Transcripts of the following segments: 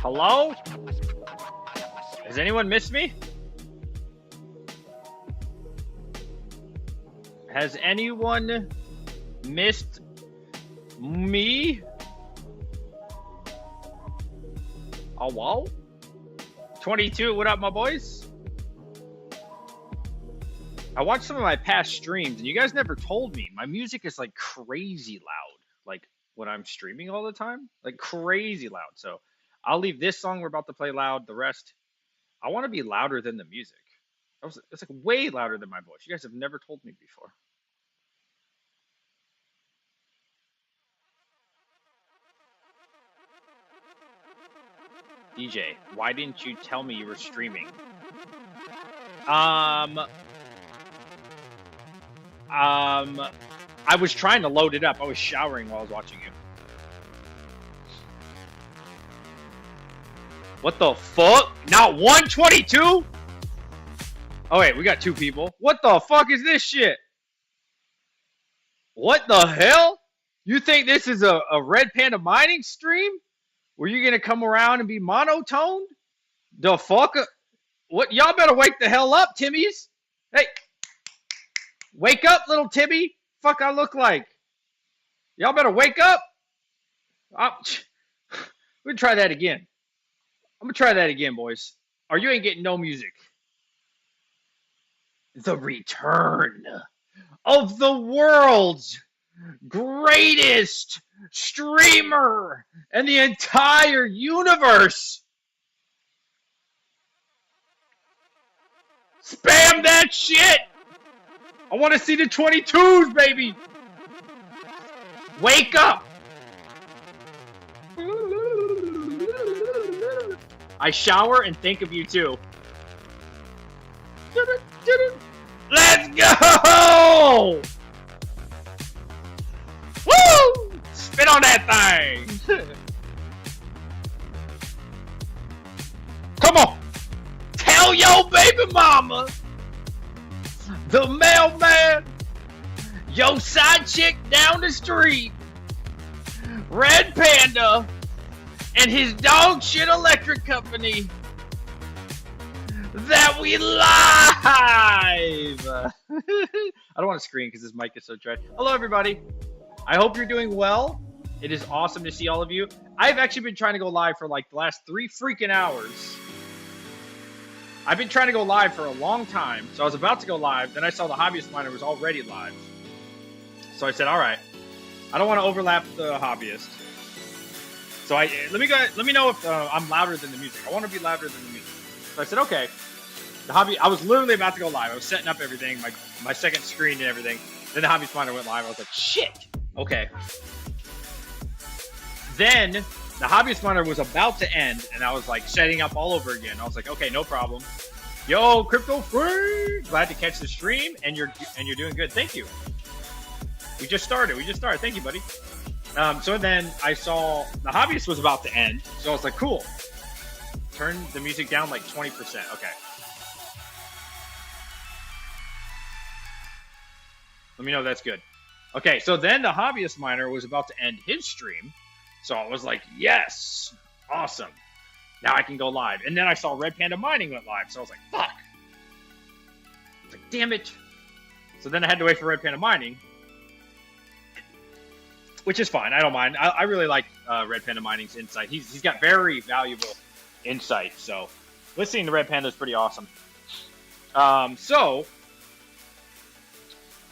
Hello? Has anyone missed me? Has anyone missed me? Oh, whoa. 22, what up, my boys? I watched some of my past streams, and you guys never told me. My music is, like, crazy loud. Like, when I'm streaming all the time. Like, crazy loud. So, I'll leave this song we're about to play loud. The rest, I want to be louder than the music. It's like way louder than my voice. You guys have never told me before. DJ, why didn't you tell me you were streaming? I was trying to load it up. I was showering while I was watching you. What the fuck? Not 122? Oh wait, we got 2 people. What the fuck is this shit? What the hell? You think this is a Red Panda mining stream? Were you gonna come around and be monotoned? The fuck? What? Y'all better wake the hell up, Timmies. Hey, wake up, little Timmy. Fuck, I look like. Y'all better wake up. We'll try that again. I'm gonna try that again, boys. Or you ain't getting no music. The return of the world's greatest streamer in the entire universe. Spam that shit. I want to see the 22s, baby. Wake up. I shower and think of you too. Let's go! Woo! Spit on that thing! Come on! Tell your baby mama, the mailman, your side chick down the street, Red Panda, and his dog shit electric company, that we live! I don't want to scream because this mic is so dry. Hello, everybody. I hope you're doing well. It is awesome to see all of you. I've actually been trying to go live for like the last 3 freaking hours. I've been trying to go live for a long time. So I was about to go live. Then I saw the Hobbyist Miner was already live. So I said, all right. I don't want to overlap the Hobbyist. So let me know if I'm louder than the music. I want to be louder than the music. So I said, okay. I was literally about to go live. I was setting up everything, my second screen and everything. Then the Hobbyist Miner went live. I was like, shit. Okay. Then the Hobbyist Miner was about to end, and I was like setting up all over again. I was like, okay, no problem. Yo, Crypto Free! Glad to catch the stream, and you're doing good. Thank you. We just started. Thank you, buddy. So then I saw the Hobbyist was about to end, so I was like, cool. Turn the music down like 20%. Okay. Let me know that's good. Okay, so then the Hobbyist Miner was about to end his stream. So I was like, yes, awesome. Now I can go live. And then I saw Red Panda Mining went live. So I was like, fuck. I was like, damn it. So then I had to wait for Red Panda Mining. Which is fine. I don't mind. I really like Red Panda Mining's insight. He's got very valuable insight. So listening to Red Panda is pretty awesome. So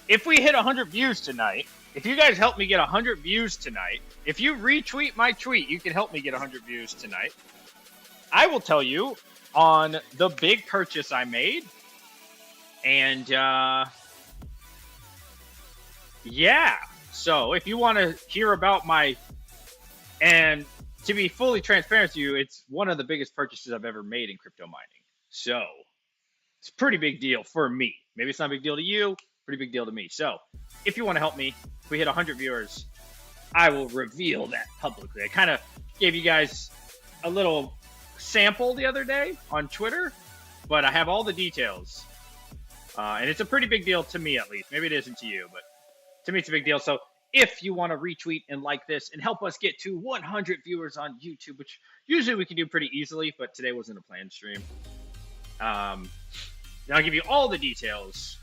if we hit 100 views tonight, if you guys help me get 100 views tonight, if you retweet my tweet, you can help me get 100 views tonight. I will tell you on the big purchase I made. And, yeah. So if you want to hear about and to be fully transparent to you, it's one of the biggest purchases I've ever made in crypto mining. So it's a pretty big deal for me. Maybe it's not a big deal to you, pretty big deal to me. So if you want to help me, if we hit 100 viewers, I will reveal that publicly. I kind of gave you guys a little sample the other day on Twitter, but I have all the details. And it's a pretty big deal to me, at least. Maybe it isn't to you, but to me, it's a big deal. So if you want to retweet and like this and help us get to 100 viewers on YouTube, which usually we can do pretty easily, but today wasn't a planned stream. I'll give you all the details.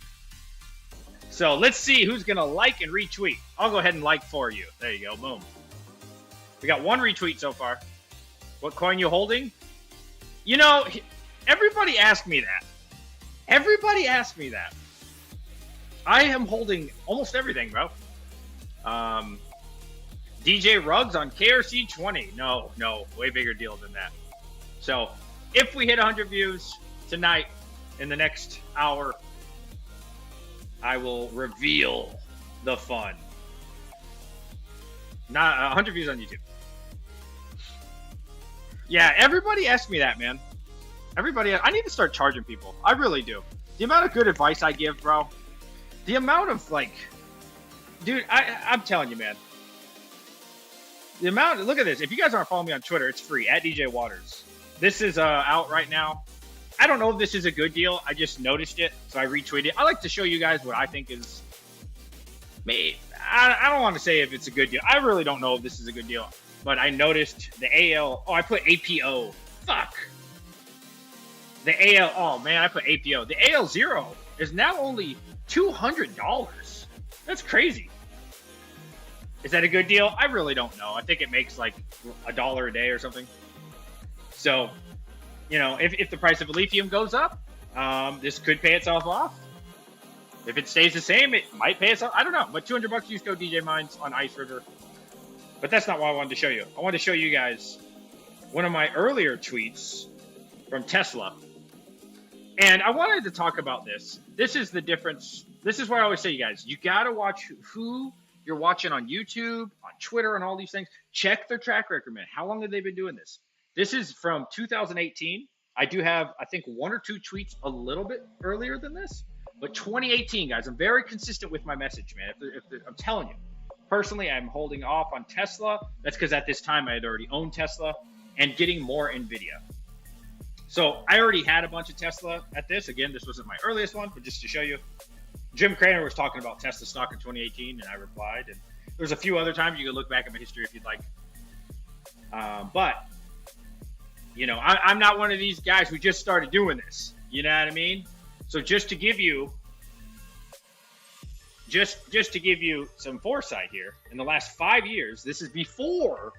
So let's see who's going to like and retweet. I'll go ahead and like for you. There you go. Boom. We got one retweet so far. What coin you holding? You know, everybody asked me that. Everybody asked me that. I am holding almost everything, bro. DJ Ruggs on KRC 20. No, way bigger deal than that. So if we hit 100 views tonight in the next hour, I will reveal the fun. Not 100 views on YouTube. Yeah, everybody asked me that, man. I need to start charging people. I really do. The amount of good advice I give, bro. The amount of, like, dude, I'm telling you, man. The amount, look at this. If you guys aren't following me on Twitter, it's free, at DJ Waters. This is out right now. I don't know if this is a good deal. I just noticed it, so I retweeted it. I like to show you guys what I think is, I don't want to say if it's a good deal. I really don't know if this is a good deal. But I noticed the AL, I put APO. Fuck. The AL, oh man, I put APO. The AL0 is now only $200. That's crazy. Is that a good deal? I really don't know. I think it makes like $1 a day or something. So, you know, if the price of Alephium goes up, this could pay itself off. If it stays the same, it might pay itself. I don't know. But $200 use code DJ Mines on Ice River. But that's not what I wanted to show you. I wanted to show you guys one of my earlier tweets from Tesla. And I wanted to talk about this. This is the difference. This is why I always say, you guys, you got to watch who you're watching on YouTube, on Twitter, and all these things. Check their track record, man. How long have they been doing this? This is from 2018. I do have, I think, 1 or 2 tweets a little bit earlier than this. But 2018, guys, I'm very consistent with my message, man. I'm telling you. Personally, I'm holding off on Tesla. That's because at this time I had already owned Tesla and getting more NVIDIA. So I already had a bunch of Tesla at this. Again, this wasn't my earliest one, but just to show you. Jim Craner was talking about Tesla stock in 2018, and I replied. And there's a few other times you can look back at my history if you'd like. But, you know, I'm not one of these guys who just started doing this. You know what I mean? So just to give you some foresight here, in the last 5 years, this is before,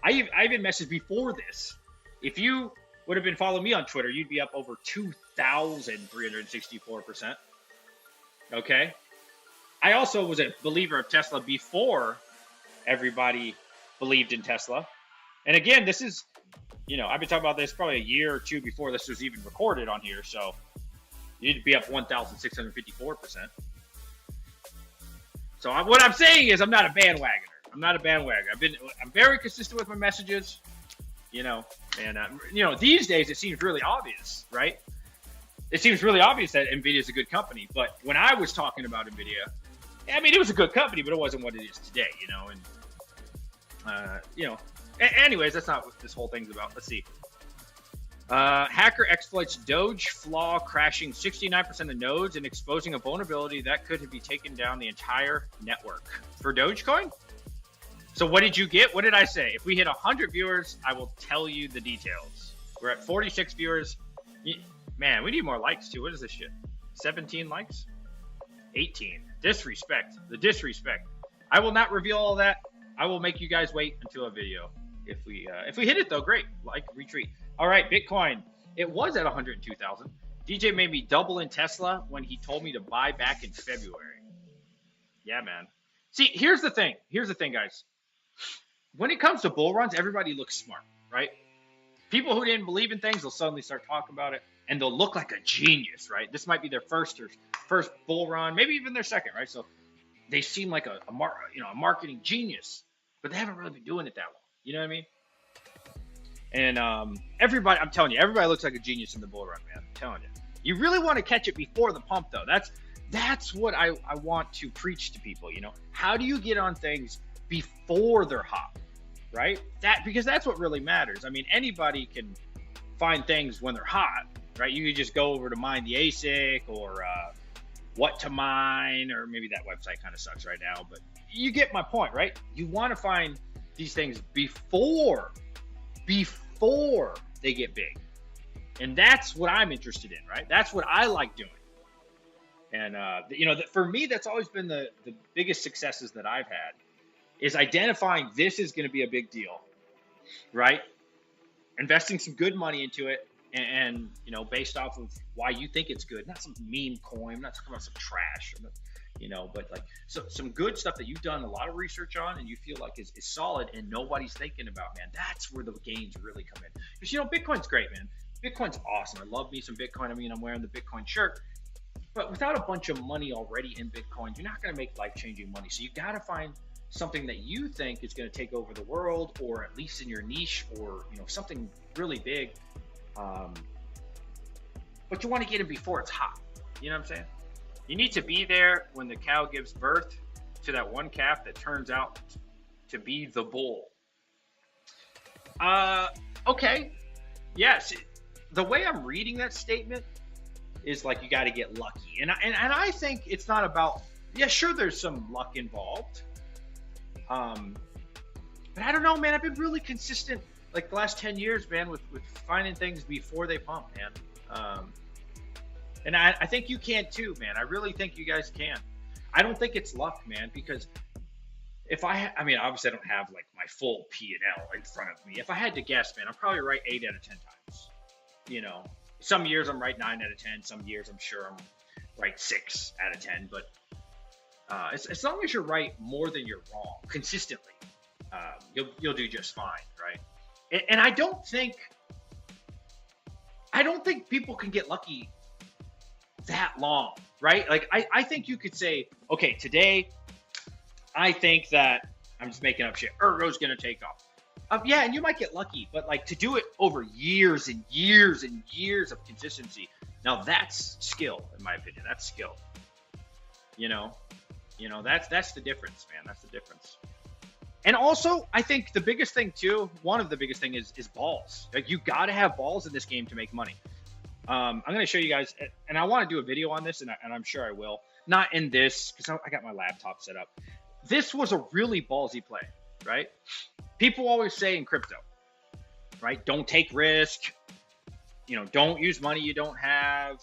I even messaged before this. If you would have been following me on Twitter, you'd be up over 2,364%. Okay? I also was a believer of Tesla before everybody believed in Tesla. And again, this is, you know, I've been talking about this probably a year or two before this was even recorded on here, so you'd be up 1,654%. So what I'm saying is I'm not a bandwagoner. I'm very consistent with my messages, you know, and, you know, these days it seems really obvious, right? It seems really obvious that NVIDIA is a good company, but when I was talking about NVIDIA, I mean, it was a good company, but it wasn't what it is today, you know, and, you know, anyways, that's not what this whole thing's about. Let's see. Hacker exploits Doge flaw, crashing 69% of nodes and exposing a vulnerability that could be taken down the entire network. For Dogecoin? So what did you get? What did I say? If we hit 100 viewers, I will tell you the details. We're at 46 viewers. Man, we need more likes too. What is this shit? 17 likes? 18. Disrespect. The disrespect. I will not reveal all that. I will make you guys wait until a video. If we hit it though, great. Like, retweet. All right, Bitcoin. It was at 102,000. DJ made me double in Tesla when he told me to buy back in February. Yeah, man. See, here's the thing. Here's the thing, guys. When it comes to bull runs, everybody looks smart, right? People who didn't believe in things, they'll suddenly start talking about it, and they'll look like a genius, right? This might be their first bull run, maybe even their second, right? So they seem like a marketing genius, but they haven't really been doing it that long. You know what I mean? And everybody, I'm telling you, everybody looks like a genius in the bull run, man. I'm telling you. You really want to catch it before the pump, though. That's what I want to preach to people, you know? How do you get on things before they're hot, right? Because that's what really matters. I mean, anybody can find things when they're hot, right? You could just go over to Mine the ASIC or What to Mine, or maybe that website kind of sucks right now, but you get my point, right? You want to find these things before they get big. And that's what I'm interested in, right? That's what I like doing. And, for me, that's always been the biggest successes that I've had, is identifying this is going to be a big deal, right? Investing some good money into it, and based off of why you think it's good, not some meme coin, I'm not talking about some trash, but like some good stuff that you've done a lot of research on and you feel like is solid and nobody's thinking about, man. That's where the gains really come in. Because Bitcoin's great, man. Bitcoin's awesome. I love me some Bitcoin. I mean, I'm wearing the Bitcoin shirt, but without a bunch of money already in Bitcoin, you're not going to make life-changing money. So you got to find something that you think is going to take over the world, or at least in your niche, or something really big. But you want to get it before it's hot. You know what I'm saying? You need to be there when the cow gives birth to that one calf that turns out to be the bull. Okay. Yes. The way I'm reading that statement is like you got to get lucky. And I think it's not about, yeah, sure, there's some luck involved. But I don't know, man. I've been really consistent like the last 10 years, man, with finding things before they pump, man. And I think you can too, man. I really think you guys can. I don't think it's luck, man, because I mean, obviously I don't have like my full P&L in front of me. If I had to guess, man, I'm probably right 8 out of 10 times. Some years I'm right 9 out of 10. Some years I'm sure I'm right 6 out of 10. But as long as you're right more than you're wrong consistently, you'll do just fine, right? And I don't think people can get lucky that long, right? Like I think you could say, okay, today I think that, I'm just making up shit, Ergo's gonna take off. Yeah, and you might get lucky, but like to do it over years and years and years of consistency, now that's skill, in my opinion. That's skill. That's the difference, man. That's the difference. And also, I think the biggest thing too, one of the biggest thing is balls. Like you got to have balls in this game to make money. I'm going to show you guys, and I want to do a video on this, and I'm sure I will. Not in this, because I got my laptop set up. This was a really ballsy play, right? People always say in crypto, right? Don't take risk. Don't use money you don't have.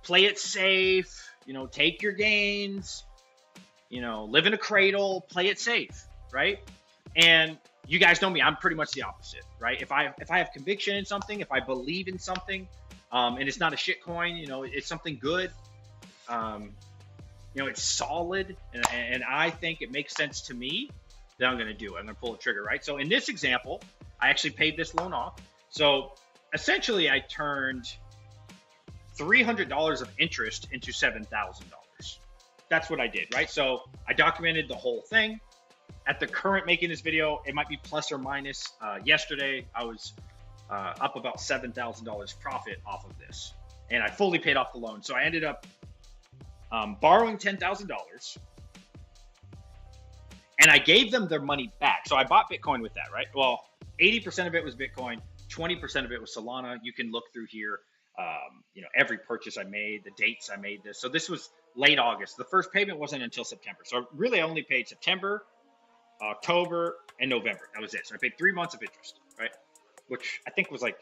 Play it safe. Take your gains. Live in a cradle. Play it safe, right? And you guys know me. I'm pretty much the opposite, right? If I have conviction in something, if I believe in something, and it's not a shit coin, it's something good. It's solid, and I think it makes sense to me, then I'm going to do it. I'm going to pull the trigger, right? So in this example, I actually paid this loan off. So essentially, I turned $300 of interest into $7,000. That's what I did, right? So I documented the whole thing. At the current making this video, it might be plus or minus. Yesterday, I was up about $7,000 profit off of this, and I fully paid off the loan. So I ended up borrowing $10,000, and I gave them their money back. So I bought Bitcoin with that, right? Well, 80% of it was Bitcoin, 20% of it was Solana. You can look through here, every purchase I made, the dates I made this. So this was late August. The first payment wasn't until September. So really I only paid September, October, and November. That was it. So I paid 3 months of interest, right? Which I think was like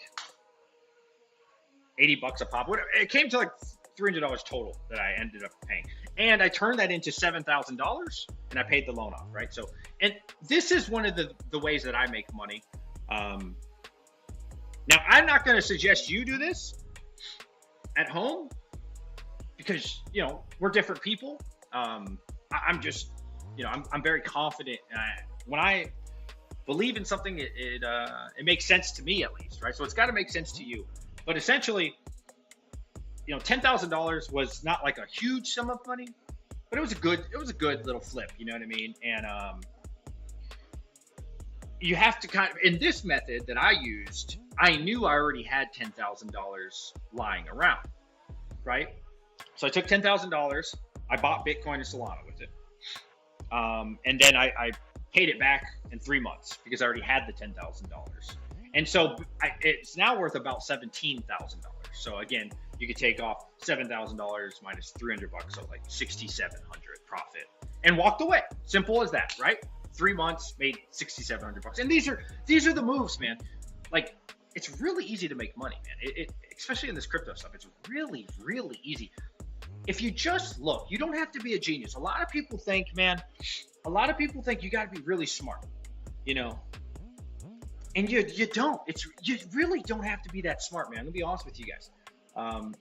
$80 a pop. It came to like $300 total that I ended up paying. And I turned that into $7,000 and I paid the loan off, right? So, and this is one of the ways that I make money. Now, I'm not going to suggest you do this at home because, we're different people. I'm just, I'm very confident. When I believe in something, it makes sense to me at least, right? So it's got to make sense to you. But essentially, $10,000 was not like a huge sum of money, but it was a good little flip. You know what I mean? And you have to kind of, in this method that I used, I knew I already had $10,000 lying around, right? So I took $10,000, I bought Bitcoin and Solana with it. And then I paid it back in 3 months because I already had the $10,000. And so it's now worth about $17,000. So again, you could take off $7,000 minus $300, so like 6,700 profit, and walked away. Simple as that, right? 3 months, made $6,700. And these are the moves, man. Like, it's really easy to make money, man. Especially in this crypto stuff, it's really, really easy. If you just look, you don't have to be a genius. A lot of people think, man, you got to be really smart, you know, and you don't. You really don't have to be that smart, man. I'm gonna be honest with you guys.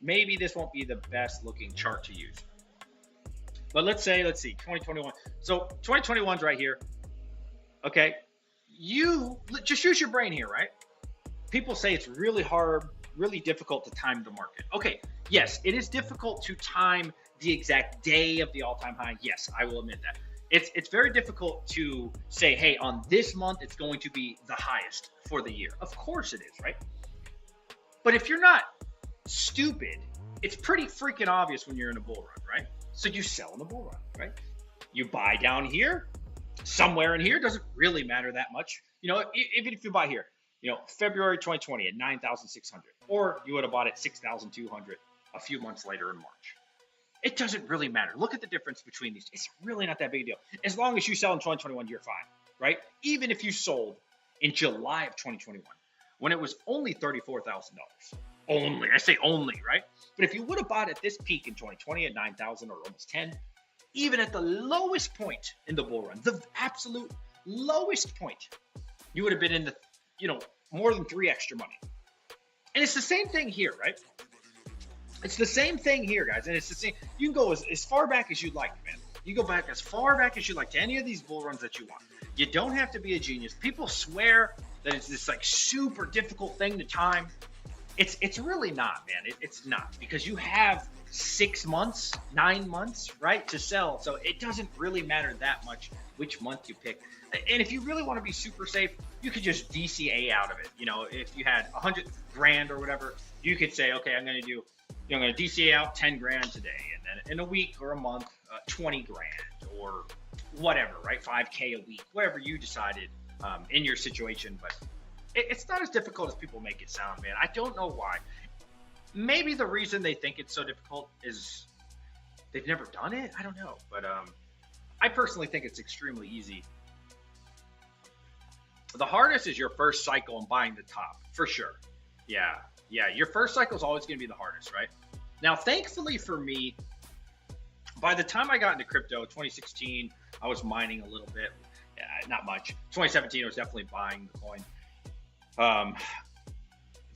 Maybe this won't be the best looking chart to use, but let's see, 2021. So 2021's right here. Okay, you just use your brain here, right? People say it's really hard, really difficult to time the market. Okay, yes, it is difficult to time the exact day of the all-time high. Yes, I will admit that. It's very difficult to say, hey, on this month, it's going to be the highest for the year. Of course it is, right? But if you're not stupid, it's pretty freaking obvious when you're in a bull run, right? So you sell in a bull run, right? You buy down here, somewhere in here, doesn't really matter that much. You know, even if you buy here, you know, February 2020 at 9,600, or you would have bought at 6,200 a few months later in March. It doesn't really matter. Look at the difference between these. It's really not that big a deal. As long as you sell in 2021, you're fine, right? Even if you sold in July of 2021, when it was only $34,000. Only, I say only, right? But if you would have bought at this peak in 2020 at 9,000 or almost 10, even at the lowest point in the bull run, the absolute lowest point, you would have been in the, you know, more than 3 extra money. And it's the same thing here, right? It's the same thing here, guys. And it's the same. You can go as far back as you'd like, man. You go back as far back as you like to any of these bull runs that you want. You don't have to be a genius. People swear that it's this like super difficult thing to time. It's really not, man. It's not, because you have 6 months, 9 months, right, to sell. So it doesn't really matter that much which month you pick. And if you really want to be super safe, you could just DCA out of it. You know, if you had 100 grand or whatever, you could say, okay, I'm going to DCA out 10 grand today, and then in a week or a month, 20 grand or whatever, right? 5K a week, whatever you decided in your situation. But it's not as difficult as people make it sound, man. I don't know why. Maybe the reason they think it's so difficult is they've never done it. I don't know. But I personally think it's extremely easy. The hardest is your first cycle and buying the top, for sure. Yeah, your first cycle is always going to be the hardest, right? Now, thankfully for me, by the time I got into crypto, 2016, I was mining a little bit. Not much. 2017, I was definitely buying the coin.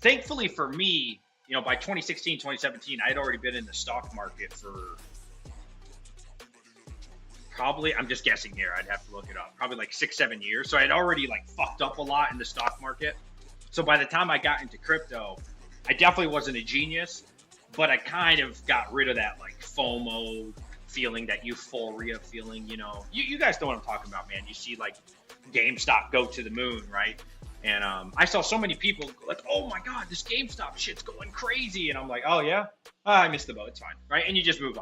Thankfully for me, you know, by 2016, 2017, I had already been in the stock market for probably, I'm just guessing here, I'd have to look it up, probably like 6-7 years. So I'd already like fucked up a lot in the stock market. So by the time I got into crypto, I definitely wasn't a genius, but I kind of got rid of that like FOMO feeling, that euphoria feeling, you know. You guys know what I'm talking about, man. You see like GameStop go to the moon, right? And I saw so many people like, oh my God, this GameStop shit's going crazy. And I'm like, oh yeah, I missed the boat, it's fine, right? And you just move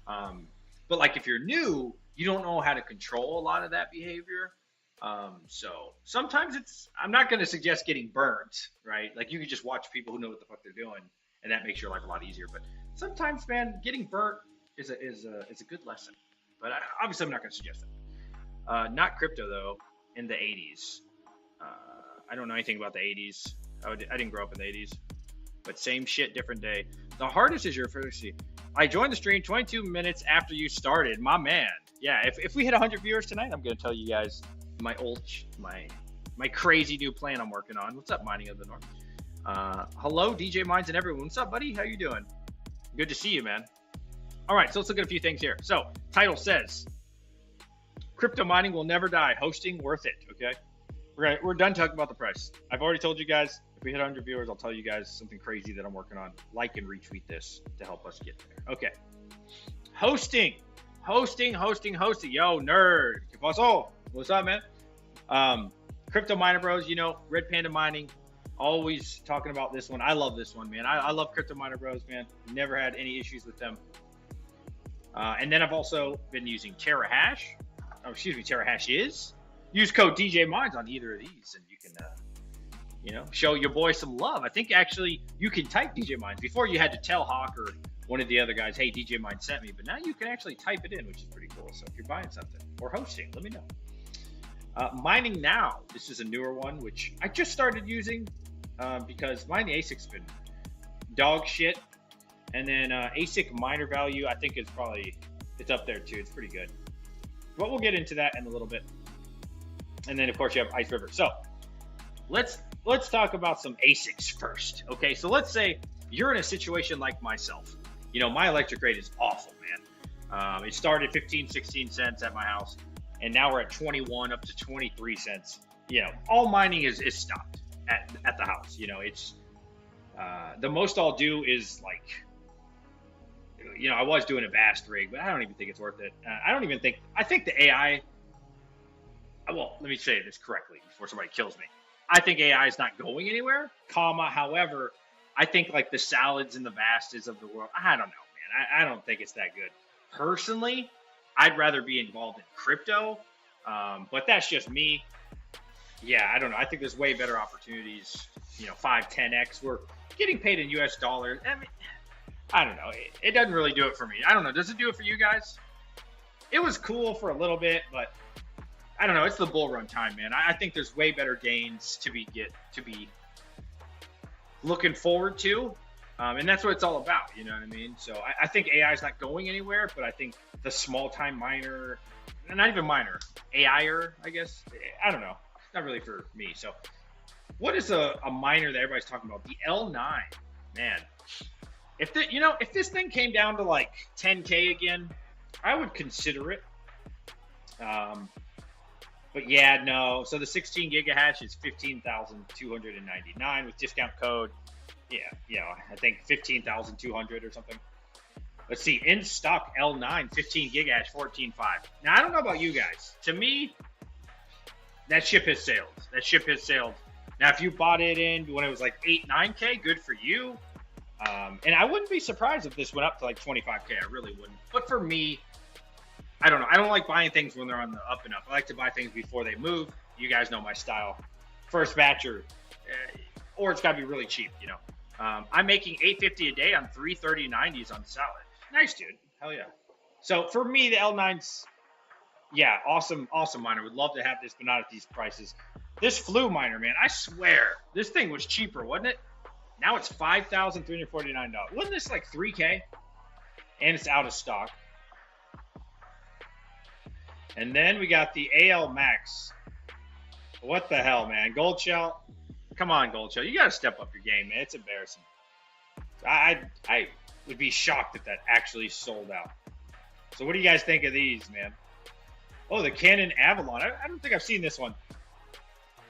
on. But like if you're new, you don't know how to control a lot of that behavior. So sometimes I'm not going to suggest getting burnt, right? Like you can just watch people who know what the fuck they're doing, and that makes your life a lot easier. But sometimes, man, getting burnt is a good lesson. But obviously I'm not going to suggest that. Not crypto though, in the 80s. I don't know anything about the 80s. I didn't grow up in the 80s, but same shit, different day. The hardest is your first. I joined the stream 22 minutes after you started, my man. Yeah, if we hit 100 viewers tonight, I'm gonna tell you guys my crazy new plan I'm working on. What's up, Mining of the North? Hello, DJ Mines and everyone. What's up, buddy? How you doing? Good to see you, man. All right, so let's look at a few things here. So, title says, crypto mining will never die. Hosting worth it. Okay, we're done talking about the price. I've already told you guys. If we hit 100 viewers, I'll tell you guys something crazy that I'm working on. Like and retweet this to help us get there. Okay. Hosting. Yo, nerd. ¿Qué pasó? What's up, man? Crypto Miner Bros, you know, Red Panda Mining. Always talking about this one. I love this one, man. I love Crypto Miner Bros, man. Never had any issues with them. And then I've also been using TerraHash. excuse me, terahash is. Use code DJ Minds on either of these, and you can, show your boy some love. I think actually you can type DJ Minds. Before you had to tell Hawk or one of the other guys, hey, DJ Minds sent me, but now you can actually type it in, which is pretty cool. So if you're buying something or hosting, let me know. Mining Now, this is a newer one, which I just started using because mining ASIC's been dog shit. And then ASIC miner value, I think it's up there too. It's pretty good. But we'll get into that in a little bit. And then of course you have Ice River. So let's talk about some ASICs first. Okay, so let's say you're in a situation like myself. My electric rate is awful, man. It started 15, 16 cents at my house, and now we're at 21 up to 23 cents. All mining is stopped at the house. It's the most I'll do is like, I was doing a vast rig, but I don't even think it's worth it. I think the AI, well, let me say this correctly before somebody kills me. I think AI is not going anywhere, however, I think like the salads and the vastas of the world, I don't know, man. I don't think it's that good. Personally, I'd rather be involved in crypto, but that's just me. Yeah, I don't know. I think there's way better opportunities, 5, 10x. We're getting paid in US dollars. I mean, I don't know. It doesn't really do it for me. I don't know. Does it do it for you guys? It was cool for a little bit, but I don't know. It's the bull run time, man. I think there's way better gains to be looking forward to, and that's what it's all about. You know what I mean? So I think AI is not going anywhere, but I think the small time miner, not even miner, AIer, I guess. I don't know. It's not really for me. So what is a miner that everybody's talking about? The L9, man. If this thing came down to like 10K again, I would consider it. But yeah, no. So the 16 gigahash is 15,299 with discount code. Yeah, I think 15,200 or something. Let's see, in stock L9 15 gigahash 14.5. Now I don't know about you guys. To me, that ship has sailed. Now if you bought it in when it was like 8-9K, good for you. And I wouldn't be surprised if this went up to like 25K. I really wouldn't. But for me, I don't know. I don't like buying things when they're on the up and up. I like to buy things before they move. You guys know my style. First batcher, or it's got to be really cheap, I'm making $850 a day on 330.90s on salad. Nice, dude. Hell yeah. So for me, the L9's, yeah, awesome miner. Would love to have this, but not at these prices. This Flu miner, man, I swear, this thing was cheaper, wasn't it? Now it's $5,349. Wasn't this like 3K? And it's out of stock. And then we got the AL Max. What the hell, man? Gold Shell? Come on, Gold Shell. You got to step up your game, man. It's embarrassing. I would be shocked if that actually sold out. So what do you guys think of these, man? Oh, the Canon Avalon. I don't think I've seen this one.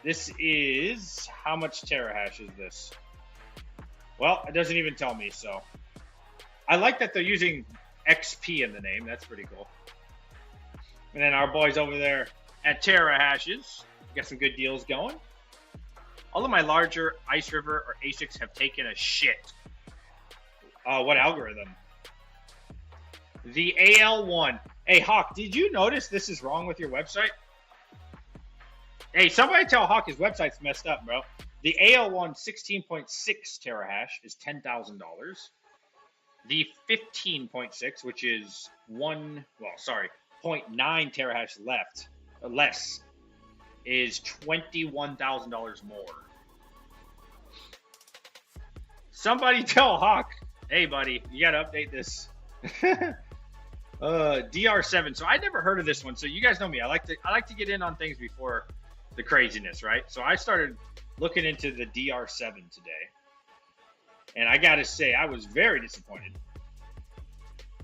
This is... How much terahash is this? Well, it doesn't even tell me, so... I like that they're using XP in the name. That's pretty cool. And then our boys over there at Terahashes got some good deals going. All of my larger Ice River or ASICs have taken a shit. What algorithm? The AL1. Hey, Hawk, did you notice this is wrong with your website? Hey, somebody tell Hawk his website's messed up, bro. The AL1 16.6 terahash is $10,000. The 15.6, which is 0.9 terahash less, is $21,000 more. Somebody tell Hawk, hey buddy, you gotta update this. DR7. So I never heard of this one. So you guys know me. I like to get in on things before the craziness, right? So I started looking into the DR7 today, and I gotta say I was very disappointed.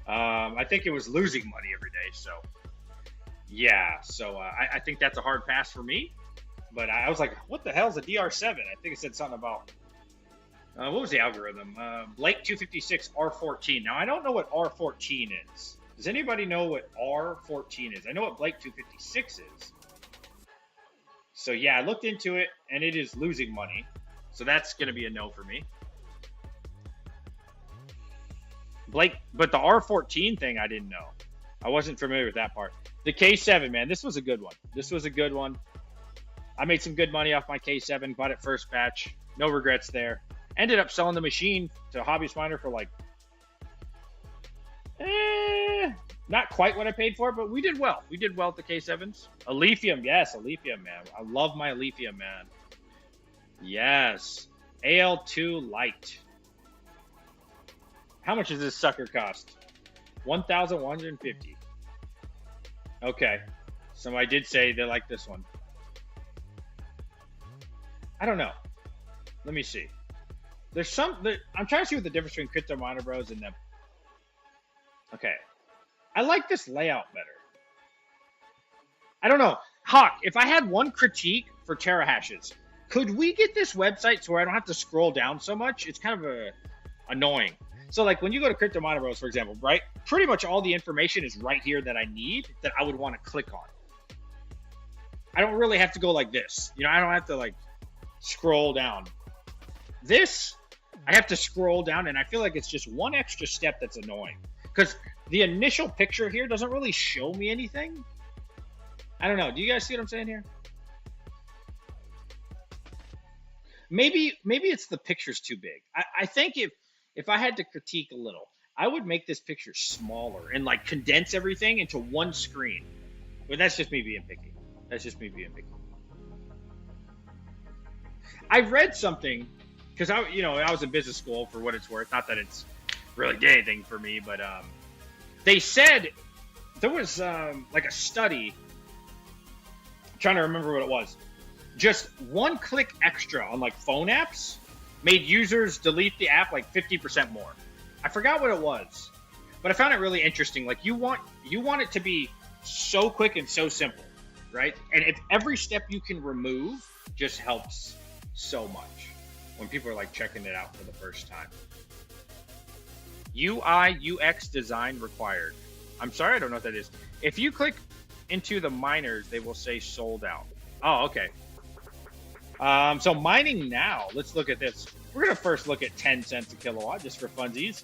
I think it was losing money every day. So yeah, so I think that's a hard pass for me. But I was like, what the hell is a DR7? I think it said something about what was the algorithm? Blake 256 R14. Now I don't know what R14 is. Does anybody know what R14 is? I know what Blake 256 is. So yeah, I looked into it, and it is losing money. So that's going to be a no for me. Blake, but the R14 thing, I didn't know. I wasn't familiar with that part. The K7, man, this was a good one. This was a good one. I made some good money off my K7. Bought it first batch. No regrets there. Ended up selling the machine to a hobbyist miner for like, not quite what I paid for, but we did well. We did well at the K7s. Alephium, yes, Alephium, man. I love my Alephium, man. Yes. AL2 Light. How much does this sucker cost? 1,150. Okay. Somebody did say they like this one. I don't know. Let me see. There's some. I'm trying to see what the difference between Crypto Miner Bros and them. Okay. I like this layout better. I don't know. Hawk, if I had one critique for terahashes, could we get this website so where I don't have to scroll down so much? It's kind of annoying. So like when you go to Crypto Miner Bros, for example, right? Pretty much all the information is right here that I need that I would want to click on. I don't really have to go like this. You know, I don't have to like scroll down. This, I have to scroll down, and I feel like it's just one extra step that's annoying. Because the initial picture here doesn't really show me anything. I don't know. Do you guys see what I'm saying here? Maybe it's the picture's too big. I think if I had to critique a little, I would make this picture smaller and like condense everything into one screen. But that's just me being picky. That's just me being picky. I read something because I was in business school for what it's worth. Not that it's really did anything for me, but they said there was like a study. I'm trying to remember what it was. Just one click extra on like phone apps made users delete the app like 50% more. I forgot what it was, but I found it really interesting. Like you want it to be so quick and so simple, right? And if every step you can remove just helps so much when people are like checking it out for the first time. UI UX design required. I'm sorry, I don't know what that is. If you click into the miners, they will say sold out. Oh, okay. So mining now, let's look at this. We're gonna first look at 10 cents a kilowatt just for funsies.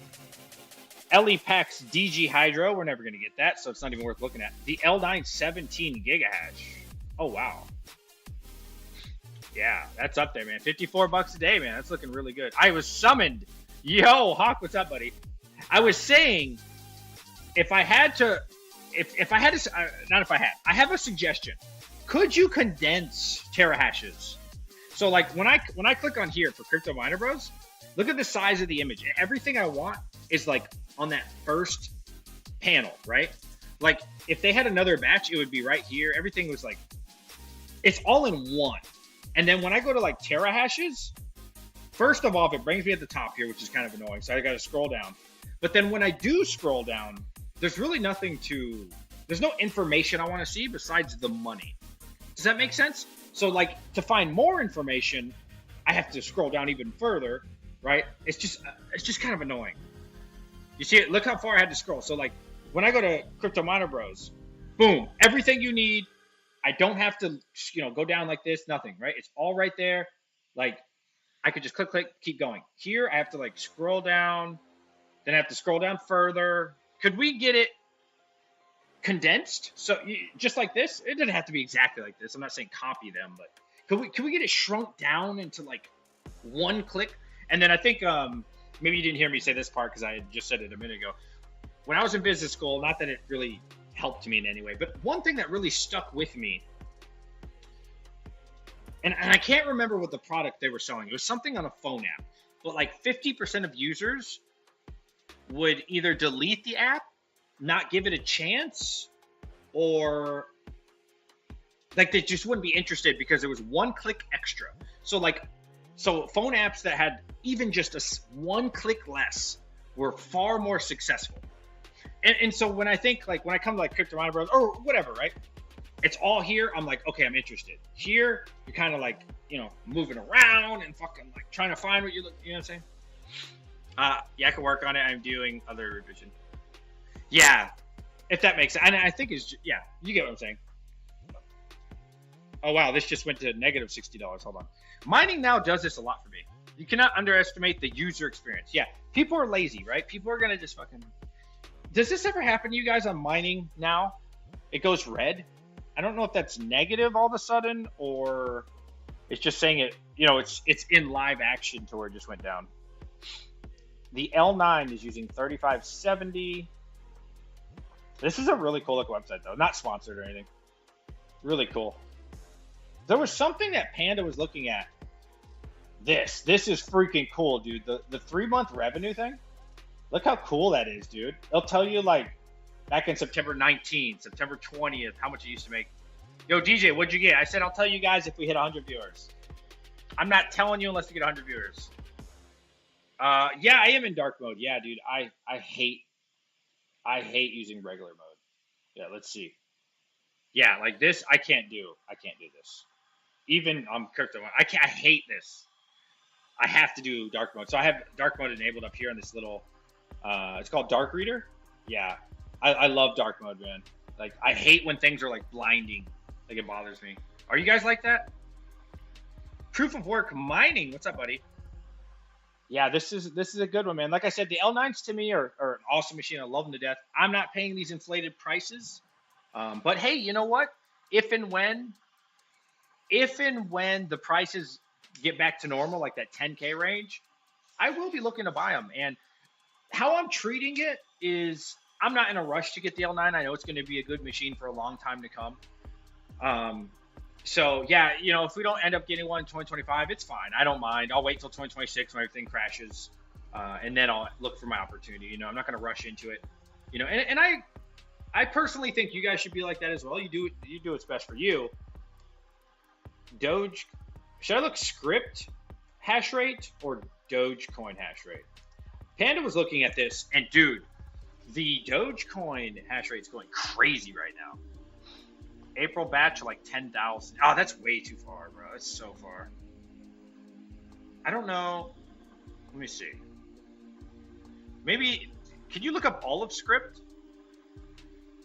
LEPEX DG Hydro, we're never gonna get that, so it's not even worth looking at. The L9 17 gigahash. Oh wow. Yeah, that's up there, man. 54 bucks a day, man. That's looking really good. I was summoned. Yo, Hawk, what's up, buddy? I was saying, I have a suggestion. Could you condense terahashes? So like when I click on here for Crypto Miner Bros, look at the size of the image. Everything I want is like on that first panel, right? Like if they had another batch, it would be right here. Everything was like, it's all in one. And then when I go to like terahashes, first of all, if it brings me at the top here, which is kind of annoying, so I got to scroll down. But then when I do scroll down, there's really there's no information I want to see besides the money. Does that make sense? So like to find more information, I have to scroll down even further, right? It's just kind of annoying. You see it? Look how far I had to scroll. So like when I go to Crypto Miner Bros, boom, everything you need. I don't have to, go down like this, nothing, right? It's all right there. Like I could just click, keep going. Here, I have to like scroll down, then I have to scroll down further. Could we get it condensed? So just like this, it doesn't have to be exactly like this. I'm not saying copy them, but could we get it shrunk down into like one click? And then I think maybe you didn't hear me say this part because I had just said it a minute ago. When I was in business school, not that it really helped me in any way, but one thing that really stuck with me, and I can't remember what the product they were selling. It was something on a phone app, but like 50% of users would either delete the app, not give it a chance, or like they just wouldn't be interested because it was one click extra. So phone apps that had even just one click less were far more successful. And so when I think when I come to like Crypto Miner Bros or whatever, right? It's all here. I'm like, okay, I'm interested. Here, you're kind of like, moving around and fucking like trying to find what you know what I'm saying? Yeah, I can work on it. I'm doing other revision. Yeah, if that makes sense. And I think yeah, you get what I'm saying. Oh, wow, this just went to negative $60. Hold on. Mining now does this a lot for me. You cannot underestimate the user experience. Yeah, people are lazy, right? People are going to just fucking... Does this ever happen to you guys on mining now? it goes red. I don't know if that's negative all of a sudden or it's just saying it, it's in live action to where it just went down. The L9 is using 3570. This is a really cool looking website though. Not sponsored or anything. Really cool. There was something that Panda was looking at. This is freaking cool, dude. The 3-month revenue thing. Look how cool that is, dude. They'll tell you like back in September 19th, September 20th, how much it used to make. Yo, DJ, what'd you get? I said I'll tell you guys if we hit 100 viewers. I'm not telling you unless we get 100 viewers. Yeah, I am in dark mode. Yeah, dude, I hate using regular mode. Yeah, let's see. Yeah, like this, I can't do this. Even on crypto, I hate this. I have to do dark mode. So I have dark mode enabled up here on this little, it's called Dark Reader. Yeah, I love dark mode, man. Like, I hate when things are like blinding. Like, it bothers me. Are you guys like that? Proof of work mining. What's up, buddy? Yeah, this is a good one, man. Like I said, the L9s to me are an awesome machine. I love them to death. I'm not paying these inflated prices. But hey, you know what? If and when the prices get back to normal, like that 10K range, I will be looking to buy them. And how I'm treating it is I'm not in a rush to get the L9. I know it's going to be a good machine for a long time to come. So yeah, if we don't end up getting one in 2025, it's fine. I don't mind. I'll wait till 2026 when everything crashes, and then I'll look for my opportunity. I'm not going to rush into it. And I personally think you guys should be like that as well. You do what's best for you. Doge, should I look script hash rate or Dogecoin hash rate? Panda was looking at this, and dude, the Dogecoin hash rate's going crazy right now. April batch like 10,000. Oh, that's way too far, bro. It's so far. I don't know. Let me see. Maybe, could you look up all of script?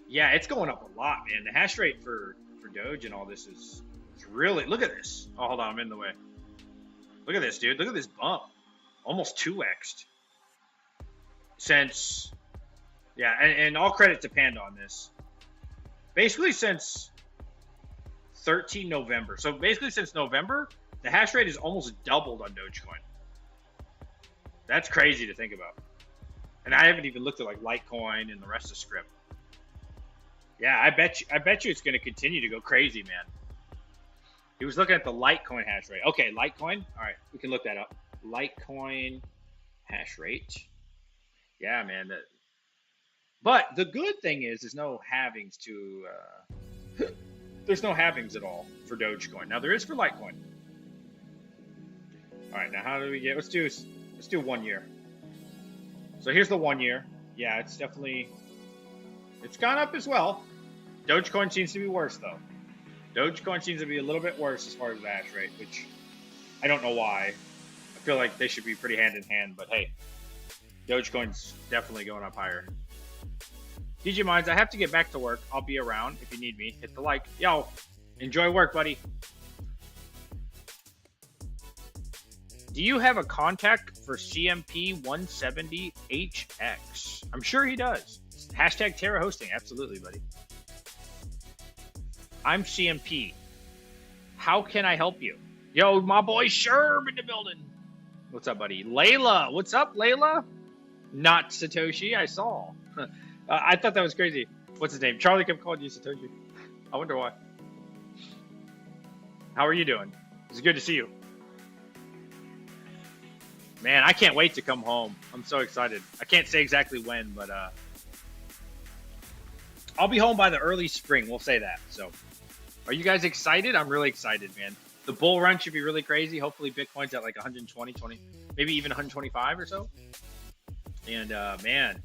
Yeah, it's going up a lot, man. The hash rate for Doge and all this is really, look at this. Oh, hold on, I'm in the way. Look at this, dude. Look at this bump. Almost 2x'd. Since, yeah, and all credit to Panda on this. Basically since 13 November. So basically since November, the hash rate is almost doubled on Dogecoin. That's crazy to think about. And I haven't even looked at like Litecoin and the rest of script. Yeah, I bet you it's going to continue to go crazy, man. He was looking at the Litecoin hash rate. Okay, Litecoin. All right, we can look that up. Litecoin hash rate. Yeah, man. But the good thing is there's no halvings to there's no halvings at all for Dogecoin. Now there is for Litecoin. All right, now how do we get? Let's do 1 year. So here's the 1 year. Yeah, it's gone up as well. Dogecoin seems to be worse though. Dogecoin seems to be a little bit worse as far as the hash rate, which I don't know why. I feel like they should be pretty hand in hand, but hey, Dogecoin's definitely going up higher. DJ Minds, I have to get back to work. I'll be around if you need me. Hit the like. Yo, enjoy work, buddy. Do you have a contact for CMP 170HX? I'm sure he does. Hashtag Terra Hosting. Absolutely, buddy. I'm CMP. How can I help you? Yo, my boy Sherb in the building. What's up, buddy? Layla. What's up, Layla? Not Satoshi. I saw. I thought that was crazy. What's his name? Charlie kept calling you Satoshi. I wonder why. How are you doing? It's good to see you. Man, I can't wait to come home. I'm so excited. I can't say exactly when, but I'll be home by the early spring. We'll say that. So, are you guys excited? I'm really excited, man. The bull run should be really crazy. Hopefully, Bitcoin's at like 120, maybe even 125 or so. And man,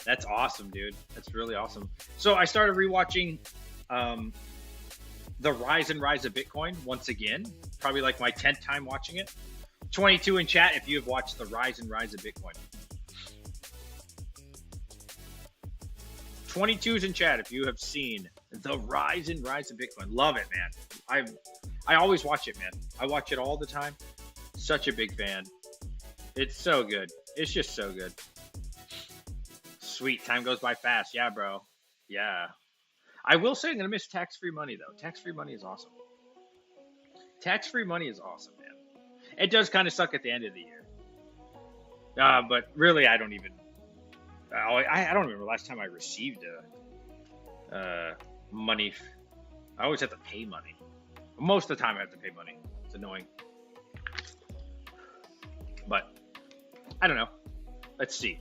that's awesome, dude. That's really awesome. So I started rewatching the Rise and Rise of Bitcoin once again. Probably like my 10th time watching it. 22 in chat if you have watched the Rise and Rise of Bitcoin. 22's in chat if you have seen the Rise and Rise of Bitcoin. Love it, man. I always watch it, man. I watch it all the time. Such a big fan. It's so good. It's just so good. Sweet. Time goes by fast. Yeah, bro. Yeah. I will say I'm gonna miss tax-free money though. Tax-free money is awesome. Tax-free money is awesome, man. It does kind of suck at the end of the year, but really, I don't even. I don't remember last time I received money. I always have to pay money. Most of the time, I have to pay money. It's annoying, but I don't know. Let's see.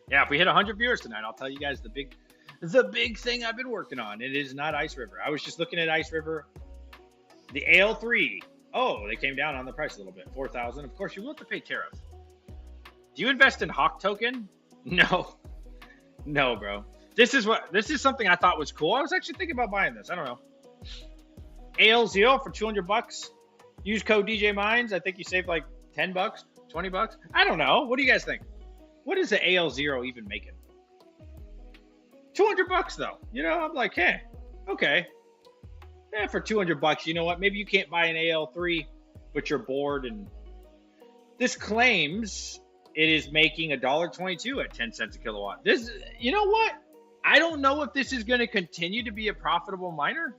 Yeah, if we hit 100 viewers tonight, I'll tell you guys the big thing I've been working on. It is not Ice River. I was just looking at Ice River. The AL3. Oh, they came down on the price a little bit. 4,000. Of course, you will have to pay tariff. Do you invest in Hawk token? No. No, bro. This is something I thought was cool. I was actually thinking about buying this. I don't know. AL0 for 200 bucks. Use code DJ Mines. I think you save like 10 bucks, 20 bucks. I don't know. What do you guys think? What is the AL0 even making? 200 bucks though. You know, I'm like, hey, okay. Yeah, for 200 bucks, you know what? Maybe you can't buy an AL3, but you're bored. And this claims it is making $1.22 at 10 cents a kilowatt. This, you know what? I don't know if this is going to continue to be a profitable miner.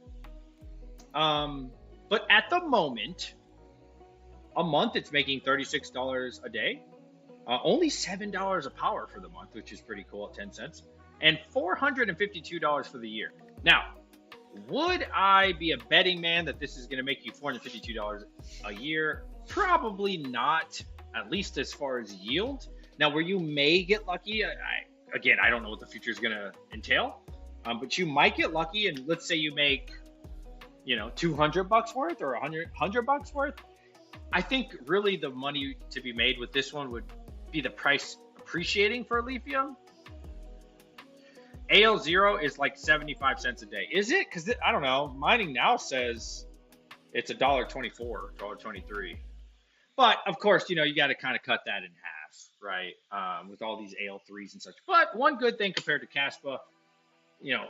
But at the moment, a month it's making $36 a day. Only $7 a power for the month, which is pretty cool at 10 cents. And $452 for the year. Now, would I be a betting man that this is going to make you $452 a year? Probably not, at least as far as yield. Now, where you may get lucky, again, I don't know what the future is going to entail, but you might get lucky, and let's say you make, you know, 200 bucks worth or 100 bucks worth. I think really the money to be made with this one would be the price appreciating for lithium. AL0 is like 75 cents a day. Is it? Because I don't know. Mining Now says it's $1.24, $1.23. But of course, you know, you got to kind of cut that in half, right? With all these AL3s and such. But one good thing compared to Kaspa, you know,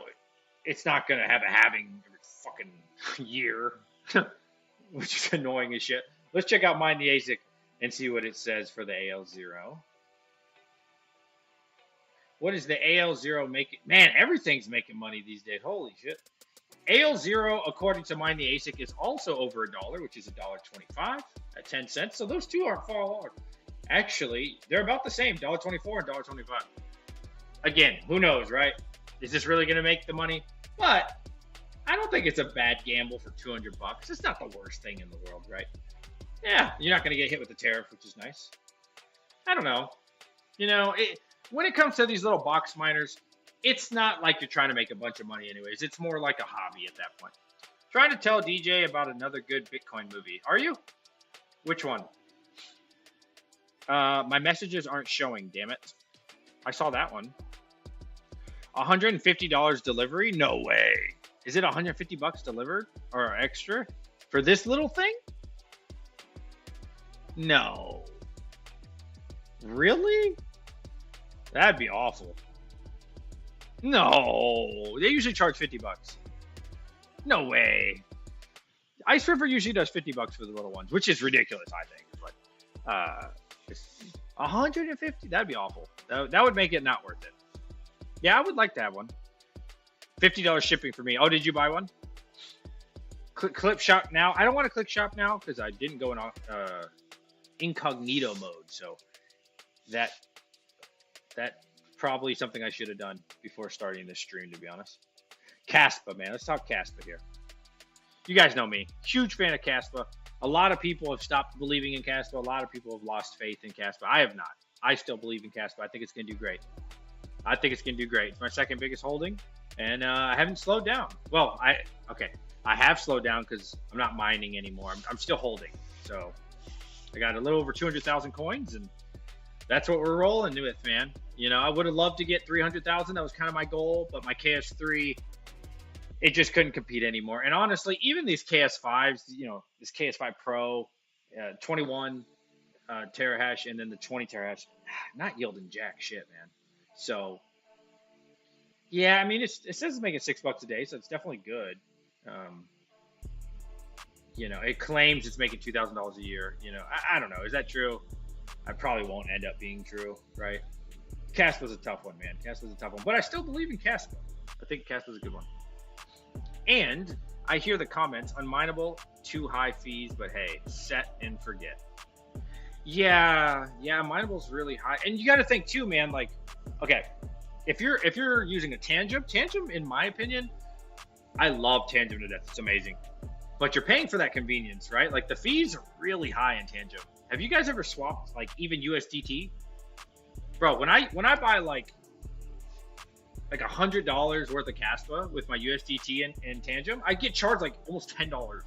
it's not going to have a halving every fucking year, which is annoying as shit. Let's check out Mine the ASIC and see what it says for the AL0. What is the AL0 making? Man, everything's making money these days. Holy shit. AL0, according to Mine the ASIC, is also over $1, which is $1.25 at 10 cents. So those two aren't far along. Actually, they're about the same, $1.24 and $1.25. Again, who knows, right? Is this really going to make the money? But I don't think it's a bad gamble for 200 bucks. It's not the worst thing in the world, right? Yeah, you're not going to get hit with the tariff, which is nice. I don't know. You know, when it comes to these little box miners, it's not like you're trying to make a bunch of money anyways. It's more like a hobby at that point. Trying to tell DJ about another good Bitcoin movie. Are you? Which one? My messages aren't showing, damn it. I saw that one. $150 delivery? No way. Is it 150 bucks delivered or extra for this little thing? No. Really? That'd be awful. No, they usually charge 50 bucks. No way. Ice River usually does 50 bucks for the little ones, which is ridiculous, I think. But 150, that'd be awful. That would make it not worth it. Yeah, I would like to have one. $50 shipping for me. Oh, did you buy one? Click shop now. I don't want to click shop now because I didn't go in incognito mode. So that probably something I should have done before starting this stream, to be honest. Kaspa, man. Let's talk Kaspa here. You guys know me. Huge fan of Kaspa. A lot of people have stopped believing in Kaspa. A lot of people have lost faith in Kaspa. I have not. I still believe in Kaspa. I think it's going to do great. I think it's going to do great. It's my second biggest holding, and I haven't slowed down. Well, I have slowed down because I'm not mining anymore. I'm still holding. So I got a little over 200,000 coins, and that's what we're rolling with, man. You know, I would have loved to get 300,000. That was kind of my goal, but my KS3, it just couldn't compete anymore. And honestly, even these KS5s, you know, this KS5 Pro, 21 terahash, and then the 20 terahash, not yielding jack shit, man. So, yeah, I mean, it says it's making $6 a day, so it's definitely good. You know, it claims it's making $2,000 a year. You know, I don't know. Is that true? I probably won't end up being true, right? Kaspa's a tough one, man. Kaspa's a tough one. But I still believe in Kaspa. I think Kaspa's a good one. And I hear the comments, unmineable, too high fees, but hey, set and forget. Yeah, mineable's really high. And you got to think too, man, like, okay, if you're using a Tangem, in my opinion, I love Tangem to death. It's amazing. But you're paying for that convenience, right? Like the fees are really high in Tangem. Have you guys ever swapped like even USDT? Bro, when I buy like $100 worth of Kaspa with my USDT and Tangem, I get charged like almost $10.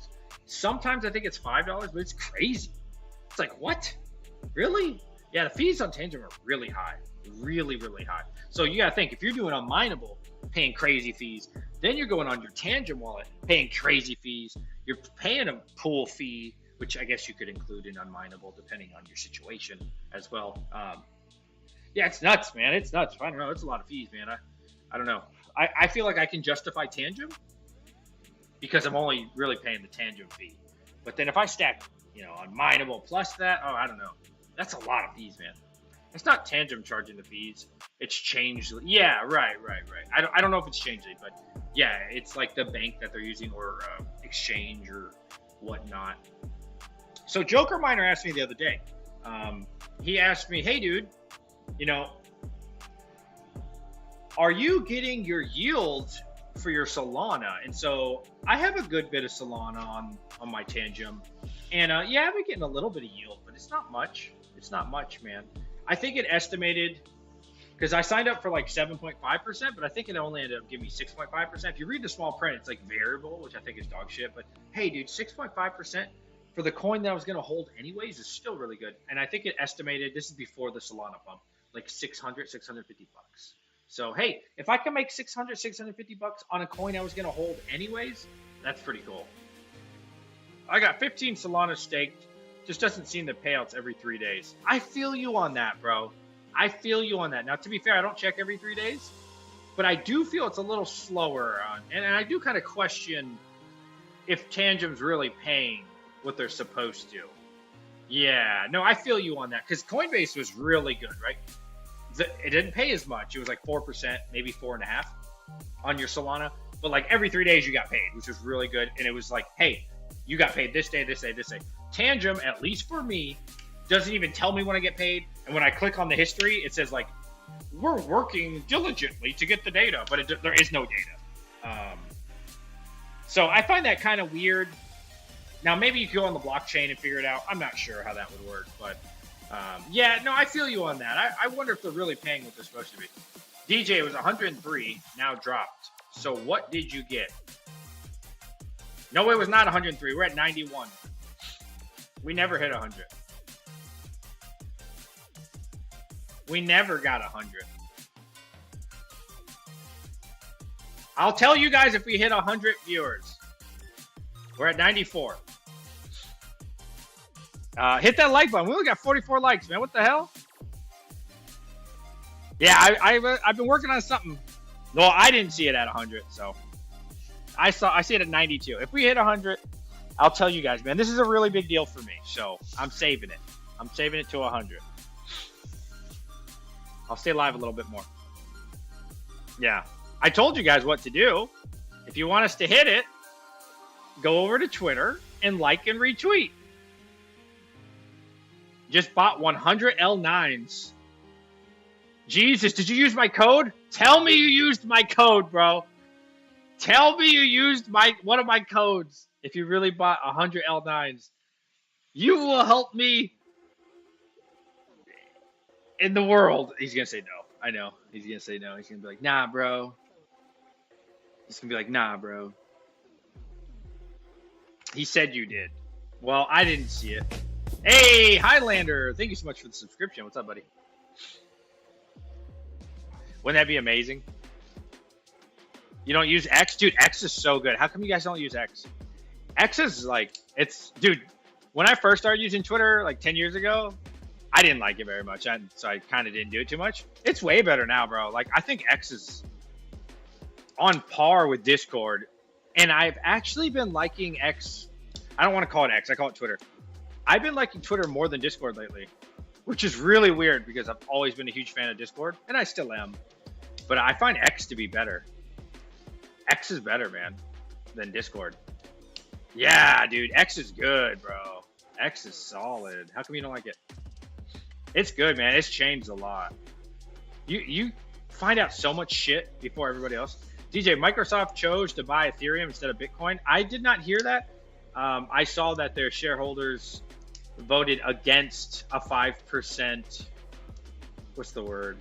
Sometimes I think it's $5, but it's crazy. It's like, what? Really? Yeah, the fees on Tangem are really high. Really, really high. So you gotta think, if you're doing unmineable, paying crazy fees, then you're going on your Tangem wallet, paying crazy fees. You're paying a pool fee, which I guess you could include in unmineable depending on your situation as well. Yeah, it's nuts, man. It's nuts. I don't know. It's a lot of fees, man. I don't know. I feel like I can justify Tangem because I'm only really paying the Tangem fee. But then if I stack, unmineable plus that, I don't know. That's a lot of fees, man. It's not Tangem charging the fees. It's changed. Yeah, right. I don't know if it's changed, but yeah, it's like the bank that they're using or exchange or whatnot. So Joker Miner asked me the other day. He asked me, hey, dude, are you getting your yield for your Solana? And so I have a good bit of Solana on my Tangem. And yeah, I've been getting a little bit of yield, but it's not much. It's not much, man. I think it estimated, because I signed up for like 7.5%, but I think it only ended up giving me 6.5%. If you read the small print, it's like variable, which I think is dog shit. But hey, dude, 6.5% for the coin that I was going to hold anyways is still really good. And I think it estimated, this is before the Solana pump, like 600, 650 bucks. So hey, if I can make 600, 650 bucks on a coin I was going to hold anyways, that's pretty cool. I got 15 Solana staked. Just doesn't seem the payouts every 3 days. I feel you on that, bro. I feel you on that. Now, to be fair, I don't check every 3 days, but I do feel it's a little slower. And I do kind of question if Tangem's really paying what they're supposed to. Yeah, no, I feel you on that because Coinbase was really good, right? It didn't pay as much. It was like 4%, maybe 4.5% on your Solana. But like every 3 days you got paid, which was really good. And it was like, hey, you got paid this day, this day, this day. Tangem, at least for me, doesn't even tell me when I get paid. And when I click on the history, it says like, we're working diligently to get the data, but there is no data. So I find that kind of weird. Now, maybe you could go on the blockchain and figure it out. I'm not sure how that would work, but yeah, no, I feel you on that. I wonder if they're really paying what they're supposed to be. DJ was 103, now dropped. So what did you get? No, it was not 103. We're at 91. We never hit 100. We never got 100. I'll tell you guys if we hit 100 viewers. We're at 94. Hit that like button. We only got 44 likes, man. What the hell? Yeah, I've been working on something. No, I didn't see it at 100, so I see it at 92. If we hit 100, I'll tell you guys, man. This is a really big deal for me, so I'm saving it. I'm saving it to 100. I'll stay live a little bit more. Yeah, I told you guys what to do. If you want us to hit it, go over to Twitter and like and retweet. Just bought 100 L9s. Jesus, did you use my code? Tell me you used my code, bro. Tell me you used one of my codes. If you really bought 100 L9s, you will help me in the world. He's gonna say no. I know. He's gonna say no. He's gonna be like, nah, bro. He's gonna be like, nah, bro. He said you did. Well, I didn't see it. Hey, Highlander. Thank you so much for the subscription. What's up, buddy? Wouldn't that be amazing? You don't use X? Dude, X is so good. How come you guys don't use X? X is like, dude, when I first started using Twitter like 10 years ago, I didn't like it very much. So I kind of didn't do it too much. It's way better now, bro. Like, I think X is on par with Discord. And I've actually been liking X. I don't want to call it X. I call it Twitter. I've been liking Twitter more than Discord lately, which is really weird because I've always been a huge fan of Discord, and I still am. But I find X to be better. X is better, man, than Discord. Yeah, dude, X is good, bro. X is solid. How come you don't like it? It's good, man. It's changed a lot. You find out so much shit before everybody else. DJ, Microsoft chose to buy Ethereum instead of Bitcoin. I did not hear that. I saw that their shareholders voted against a 5%. What's the word?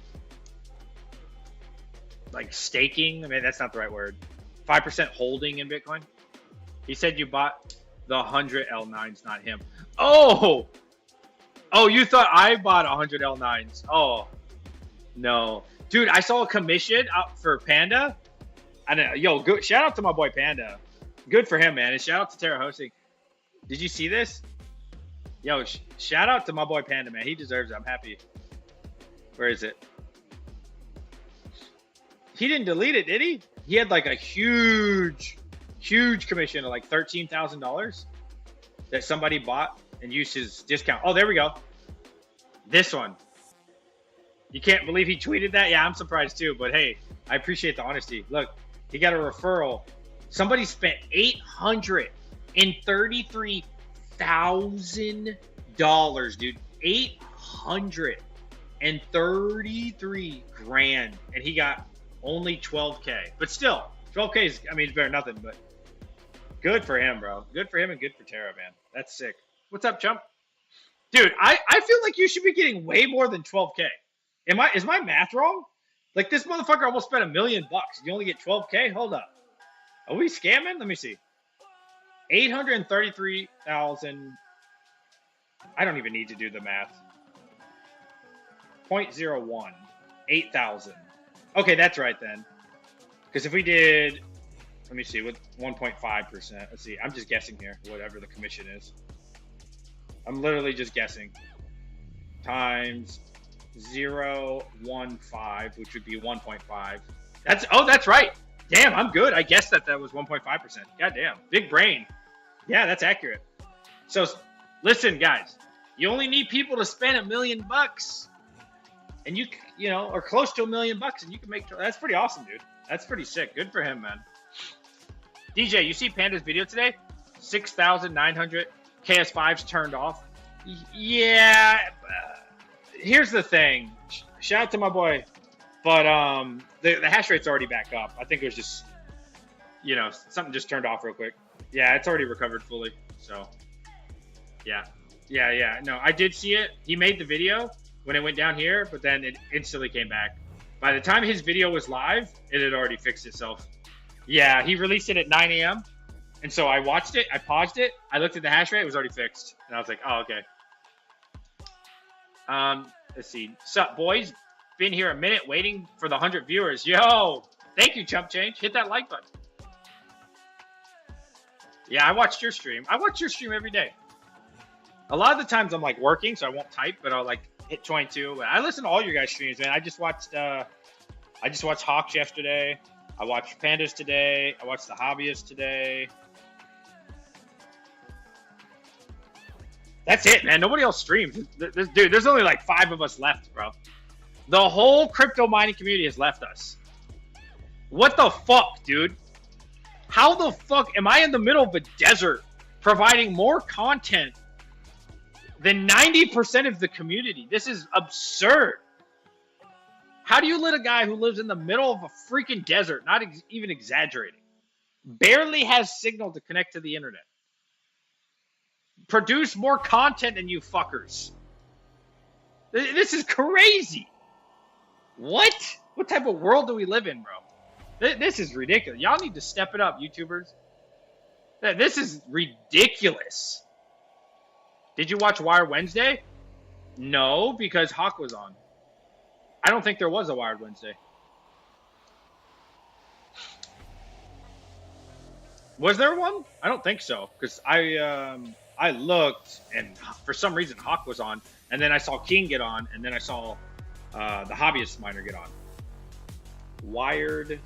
Like staking? I mean, that's not the right word. 5% holding in Bitcoin. He said you bought the 100 L9s, not him. Oh, you thought I bought 100 L9s? Oh, no, dude. I saw a commission out for Panda. I know, yo, good. Shout out to my boy Panda. Good for him, man. And shout out to Terra Hosting. Did you see this? Yo, shout out to my boy Panda, man. He deserves it. I'm happy. Where is it? He didn't delete it, did he? He had like a huge commission of like $13,000 that somebody bought and used his discount. Oh, there we go. This one. You can't believe he tweeted that? Yeah, I'm surprised too. But hey, I appreciate the honesty. Look, he got a referral. Somebody spent $833,000, dude. $833 grand, and he got only 12K. But still, 12K is, I mean, it's better than nothing. But good for him, bro. Good for him and good for Terra, man. That's sick. What's up, chump? Dude, I feel like you should be getting way more than 12K. Is my math wrong? Like, this motherfucker almost spent $1 million. You only get 12K? Hold up. Are we scamming? Let me see. 833,000. I don't even need to do the math. 0.01. 8,000. Okay, that's right then. Because if we did, let me see, with 1.5%. Let's see. I'm just guessing here, whatever the commission is. I'm literally just guessing. Times 0.15, which would be 1.5. That's right. Damn, I'm good. I guessed that was 1.5%. God damn, big brain. Yeah, that's accurate. So listen, guys, you only need people to spend $1 million, and you know, or close to $1 million, and you can make. That's pretty awesome, dude. That's pretty sick. Good for him, man. DJ, you see Panda's video today? 6,900 KS5s turned off. Yeah. Here's the thing. Shout out to my boy, but the hash rate's already back up. I think it was just, you know, something just turned off real quick. Yeah, it's already recovered fully. So, yeah. No, I did see it. He made the video when it went down here, but then it instantly came back. By the time his video was live, it had already fixed itself. Yeah, he released it at 9 a.m. And so I watched it. I paused it. I looked at the hash rate. It was already fixed. And I was like, oh, okay. Let's see. Sup, boys? Been here a minute waiting for the 100 viewers. Yo, thank you, Chump Change. Hit that like button. Yeah, I watched your stream. I watch your stream every day. A lot of the times I'm like working, so I won't type, but I'll like hit 22. I listen to all your guys' streams, man. I just watched Hawks yesterday. I watched Pandas today. I watched the Hobbyists today. That's it, man. Nobody else streams. Dude, there's only like 5 of us left, bro. The whole crypto mining community has left us. What the fuck, dude? How the fuck am I in the middle of a desert providing more content than 90% of the community? This is absurd. How do you let a guy who lives in the middle of a freaking desert, not even exaggerating, barely has signal to connect to the internet, produce more content than you fuckers? This is crazy. What? What type of world do we live in, bro? This is ridiculous. Y'all need to step it up, YouTubers. This is ridiculous. Did you watch Wired Wednesday? No, because Hawk was on. I don't think there was a Wired Wednesday. Was there one? I don't think so, because I looked, and for some reason Hawk was on, and then I saw King get on, and then I saw the Hobbyist Miner get on. Wired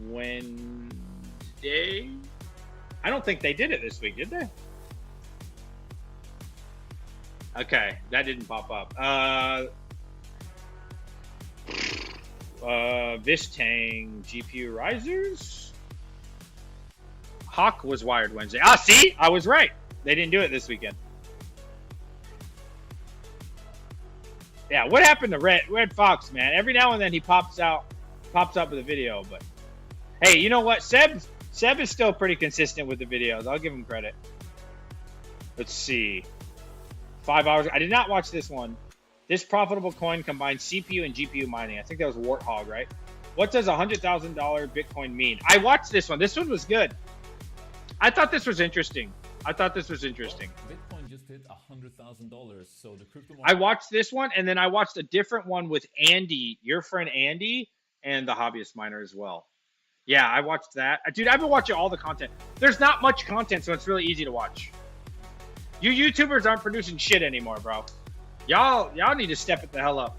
Wednesday? I don't think they did it this week, did they? Okay, that didn't pop up. Vistang GPU risers. Hawk was wired Wednesday. Ah, see, I was right. They didn't do it this weekend. Yeah, what happened to Red Fox, man? Every now and then he pops up with a video, but hey, you know what? Seb is still pretty consistent with the videos. I'll give him credit. Let's see. 5 hours. I did not watch this one. This profitable coin combines CPU and GPU mining. I think that was Warthog, right? What does $100,000 Bitcoin mean? I watched this one. This one was good. I thought this was interesting. Bitcoin just hit $100,000, so the crypto market... I watched this one, and then I watched a different one with Andy, your friend Andy, and the hobbyist miner as well. Yeah, I watched that. Dude, I've been watching all the content. There's not much content, so it's really easy to watch. You YouTubers aren't producing shit anymore, bro. Y'all need to step it the hell up.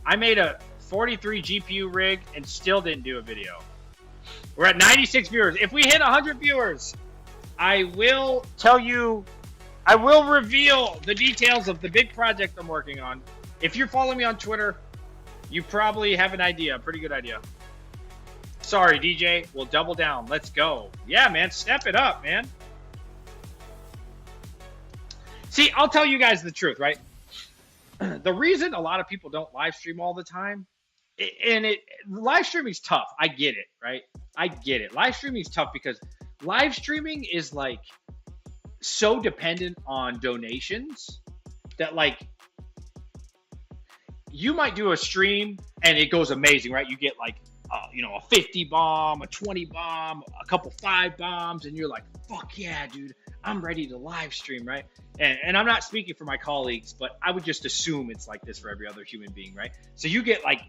I made a 43 GPU rig and still didn't do a video. We're at 96 viewers. If we hit 100 viewers, I will reveal the details of the big project I'm working on. If you're following me on Twitter, you probably have an idea, a pretty good idea. Sorry, DJ, we'll double down. Let's go. Yeah, man, step it up, man. See, I'll tell you guys the truth, right? The reason a lot of people don't live stream all the time, live streaming is tough. I get it, right? I get it. Live streaming is tough because live streaming is like so dependent on donations that like you might do a stream and it goes amazing, right? You get like a 50 bomb, a 20 bomb, a couple 5 bombs, and you're like, fuck yeah, dude, I'm ready to live stream, right? And I'm not speaking for my colleagues, but I would just assume it's like this for every other human being, right? So you get like,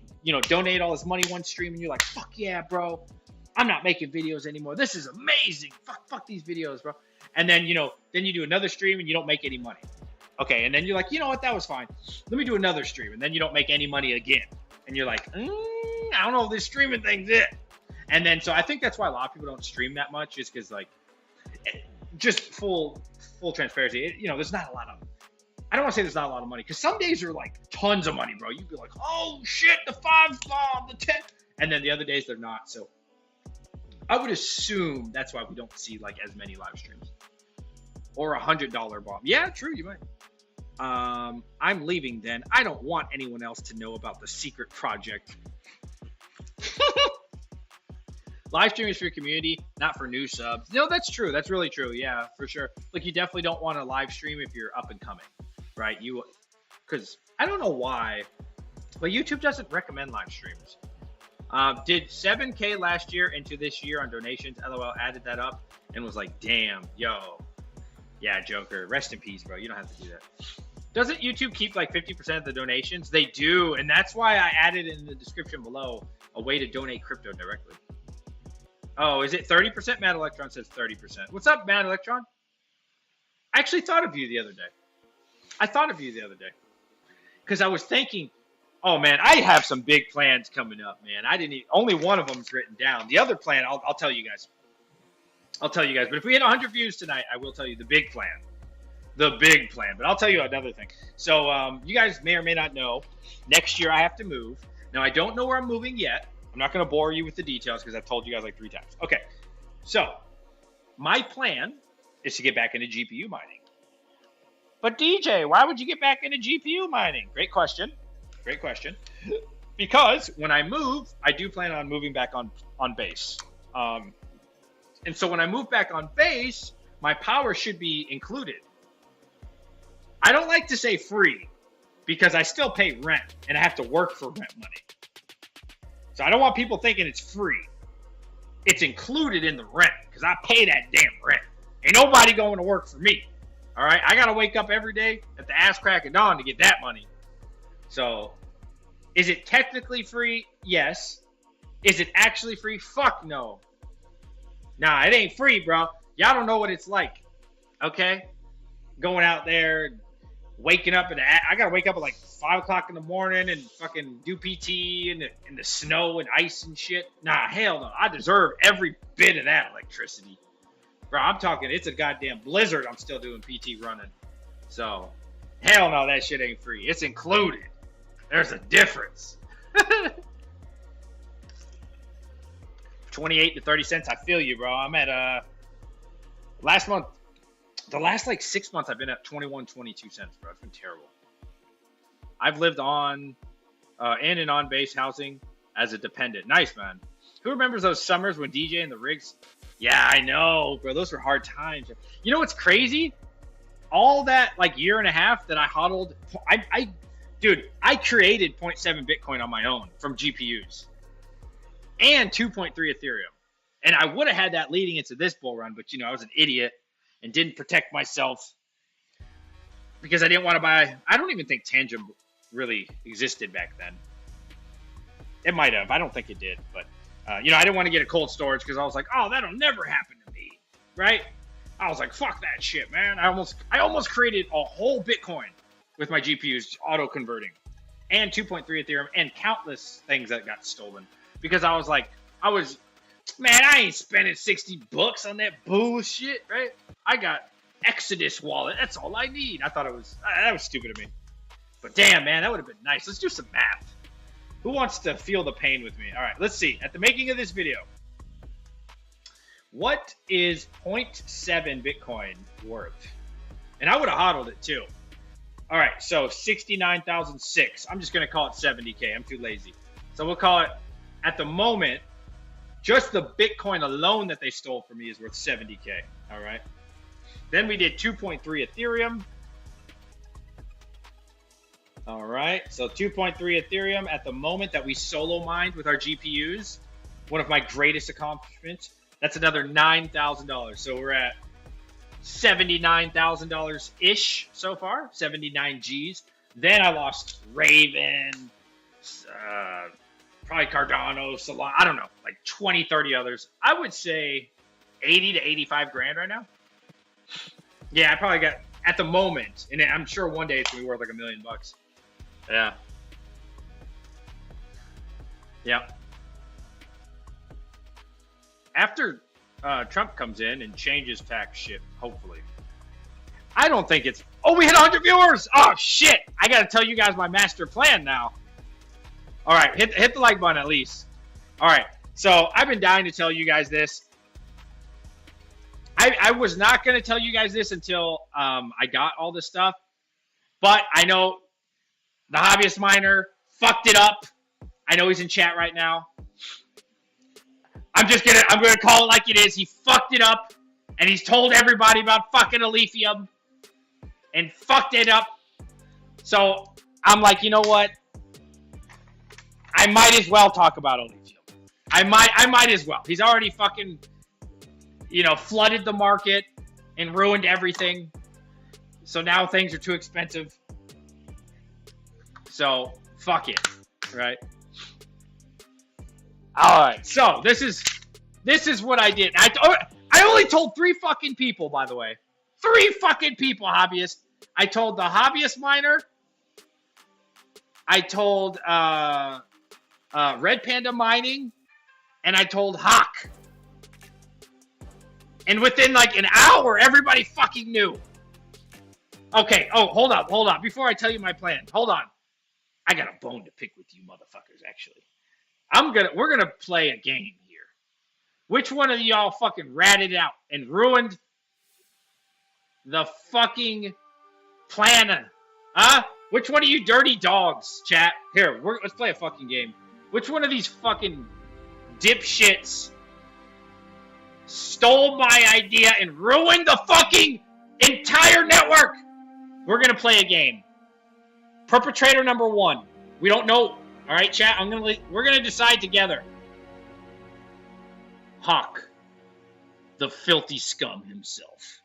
donate all this money one stream, and you're like, fuck yeah, bro, I'm not making videos anymore. This is amazing. Fuck these videos, bro. And then, then you do another stream and you don't make any money. Okay, and then you're like, you know what, that was fine. Let me do another stream, and then you don't make any money again. And you're like, I don't know if this streaming thing's it. And then, so I think that's why a lot of people don't stream that much, is because like, just full transparency, there's not a lot of, I don't want to say there's not a lot of money, because some days are like tons of money, bro. You'd be like, oh shit, the 5 bomb, the 10, and then the other days they're not. So I would assume that's why we don't see like as many live streams. Or $100 bomb. Yeah, true, you might. I'm leaving then. I don't want anyone else to know about the secret project. Live stream is for your community, not for new subs. No, that's true. That's really true. Yeah, for sure. Like, you definitely don't want to live stream if you're up and coming, right? Because I don't know why, but YouTube doesn't recommend live streams. Did 7K last year into this year on donations. LOL added that up and was like, damn, yo. Yeah, Joker, rest in peace, bro. You don't have to do that. Doesn't YouTube keep like 50% of the donations? They do, and that's why I added in the description below a way to donate crypto directly. Oh, is it 30%? Mad Electron says 30%. What's up, Mad Electron? I actually thought of you the other day. Because I was thinking, oh man, I have some big plans coming up, man. Only one of them's written down. The other plan, I'll tell you guys. But if we hit 100 views tonight, I will tell you the big plan. But I'll tell you another thing. So you guys may or may not know, next year I have to move. Now, I don't know where I'm moving yet. I'm not going to bore you with the details because I've told you guys like 3 times. Okay, so my plan is to get back into GPU mining. But DJ, why would you get back into GPU mining? Great question. Because when I move, I do plan on moving back on base. And so when I move back on base, my power should be included. I don't like to say free because I still pay rent and I have to work for rent money. So I don't want people thinking it's free. It's included in the rent because I pay that damn rent. Ain't nobody going to work for me. All right, I got to wake up every day at the ass crack of dawn to get that money. So is it technically free? Yes. Is it actually free? Fuck no. Nah, it ain't free, bro. Y'all don't know what it's like. Okay? Going out there, waking up, I got to wake up at like 5 o'clock in the morning and fucking do PT in the snow and ice and shit. Nah, hell no. I deserve every bit of that electricity. Bro, I'm talking, it's a goddamn blizzard I'm still doing PT running. So, hell no, that shit ain't free. It's included. There's a difference. 28 to 30 cents. I feel you, bro. I'm at last month, the last like 6 months I've been at 21, 22 cents, bro. It's been terrible. I've lived on in and on base housing as a dependent. Nice, man. Who remembers those summers when DJ and the rigs? Yeah, I know, bro. Those were hard times. You know what's crazy? All that like year and a half that I hodled, dude, I created 0.7 Bitcoin on my own from GPUs and 2.3 Ethereum. And I would have had that leading into this bull run, but you know, I was an idiot and didn't protect myself because I didn't want to buy. I don't even think Tangent really existed back then. It might have. I don't think it did, but you know, I didn't want to get a cold storage because I was like, oh, that'll never happen to me, right? I was like, fuck that shit, man. I almost created a whole Bitcoin with my GPUs auto converting and 2.3 Ethereum and countless things that got stolen because I was like, man, I ain't spending 60 bucks on that bullshit, right? I got Exodus wallet. That's all I need. I thought that was stupid of me. But damn, man, that would have been nice. Let's do some math. Who wants to feel the pain with me? All right, let's see. At the making of this video, what is 0.7 Bitcoin worth? And I would have hodled it too. All right, so 69,006. I'm just going to call it 70K. I'm too lazy. So we'll call it, at the moment, just the Bitcoin alone that they stole from me is worth 70K. All right. Then we did 2.3 Ethereum. All right, so 2.3 Ethereum at the moment that we solo mined with our GPUs, one of my greatest accomplishments. That's another $9,000. So we're at $79,000-ish so far, 79 Gs. Then I lost Raven, probably Cardano, Solana, I don't know, like 20, 30 others. I would say 80 to 85 grand right now. Yeah, I probably got, at the moment, and I'm sure one day it's gonna be worth like $1 million. Yeah. Yeah. After Trump comes in and changes tax shit, hopefully. I don't think it's... Oh, we hit 100 viewers! Oh, shit! I gotta tell you guys my master plan now. All right, hit the like button at least. All right, so I've been dying to tell you guys this. I was not going to tell you guys this until I got all this stuff. But I know... The hobbyist miner fucked it up. I know he's in chat right now. I'm gonna call it like it is. He fucked it up, and he's told everybody about fucking Alephium, and fucked it up. So I'm like, you know what? I might as well talk about Alephium. I might as well. He's already fucking, you know, flooded the market and ruined everything. So now things are too expensive. So, fuck it, right? All right, so this is what I did. I only told 3 fucking people, by the way. 3 fucking people, hobbyists. I told the hobbyist miner. I told Red Panda Mining, and I told Hawk. And within like an hour, everybody fucking knew. Okay, oh, hold up. Before I tell you my plan, hold on. I got a bone to pick with you motherfuckers, actually. We're gonna play a game here. Which one of y'all fucking ratted out and ruined the fucking plan? Huh? Which one of you dirty dogs, chat? Here, let's play a fucking game. Which one of these fucking dipshits stole my idea and ruined the fucking entire network? We're gonna play a game. Perpetrator number 1. We don't know. All right, chat. We're gonna decide together. Hawk, the filthy scum himself.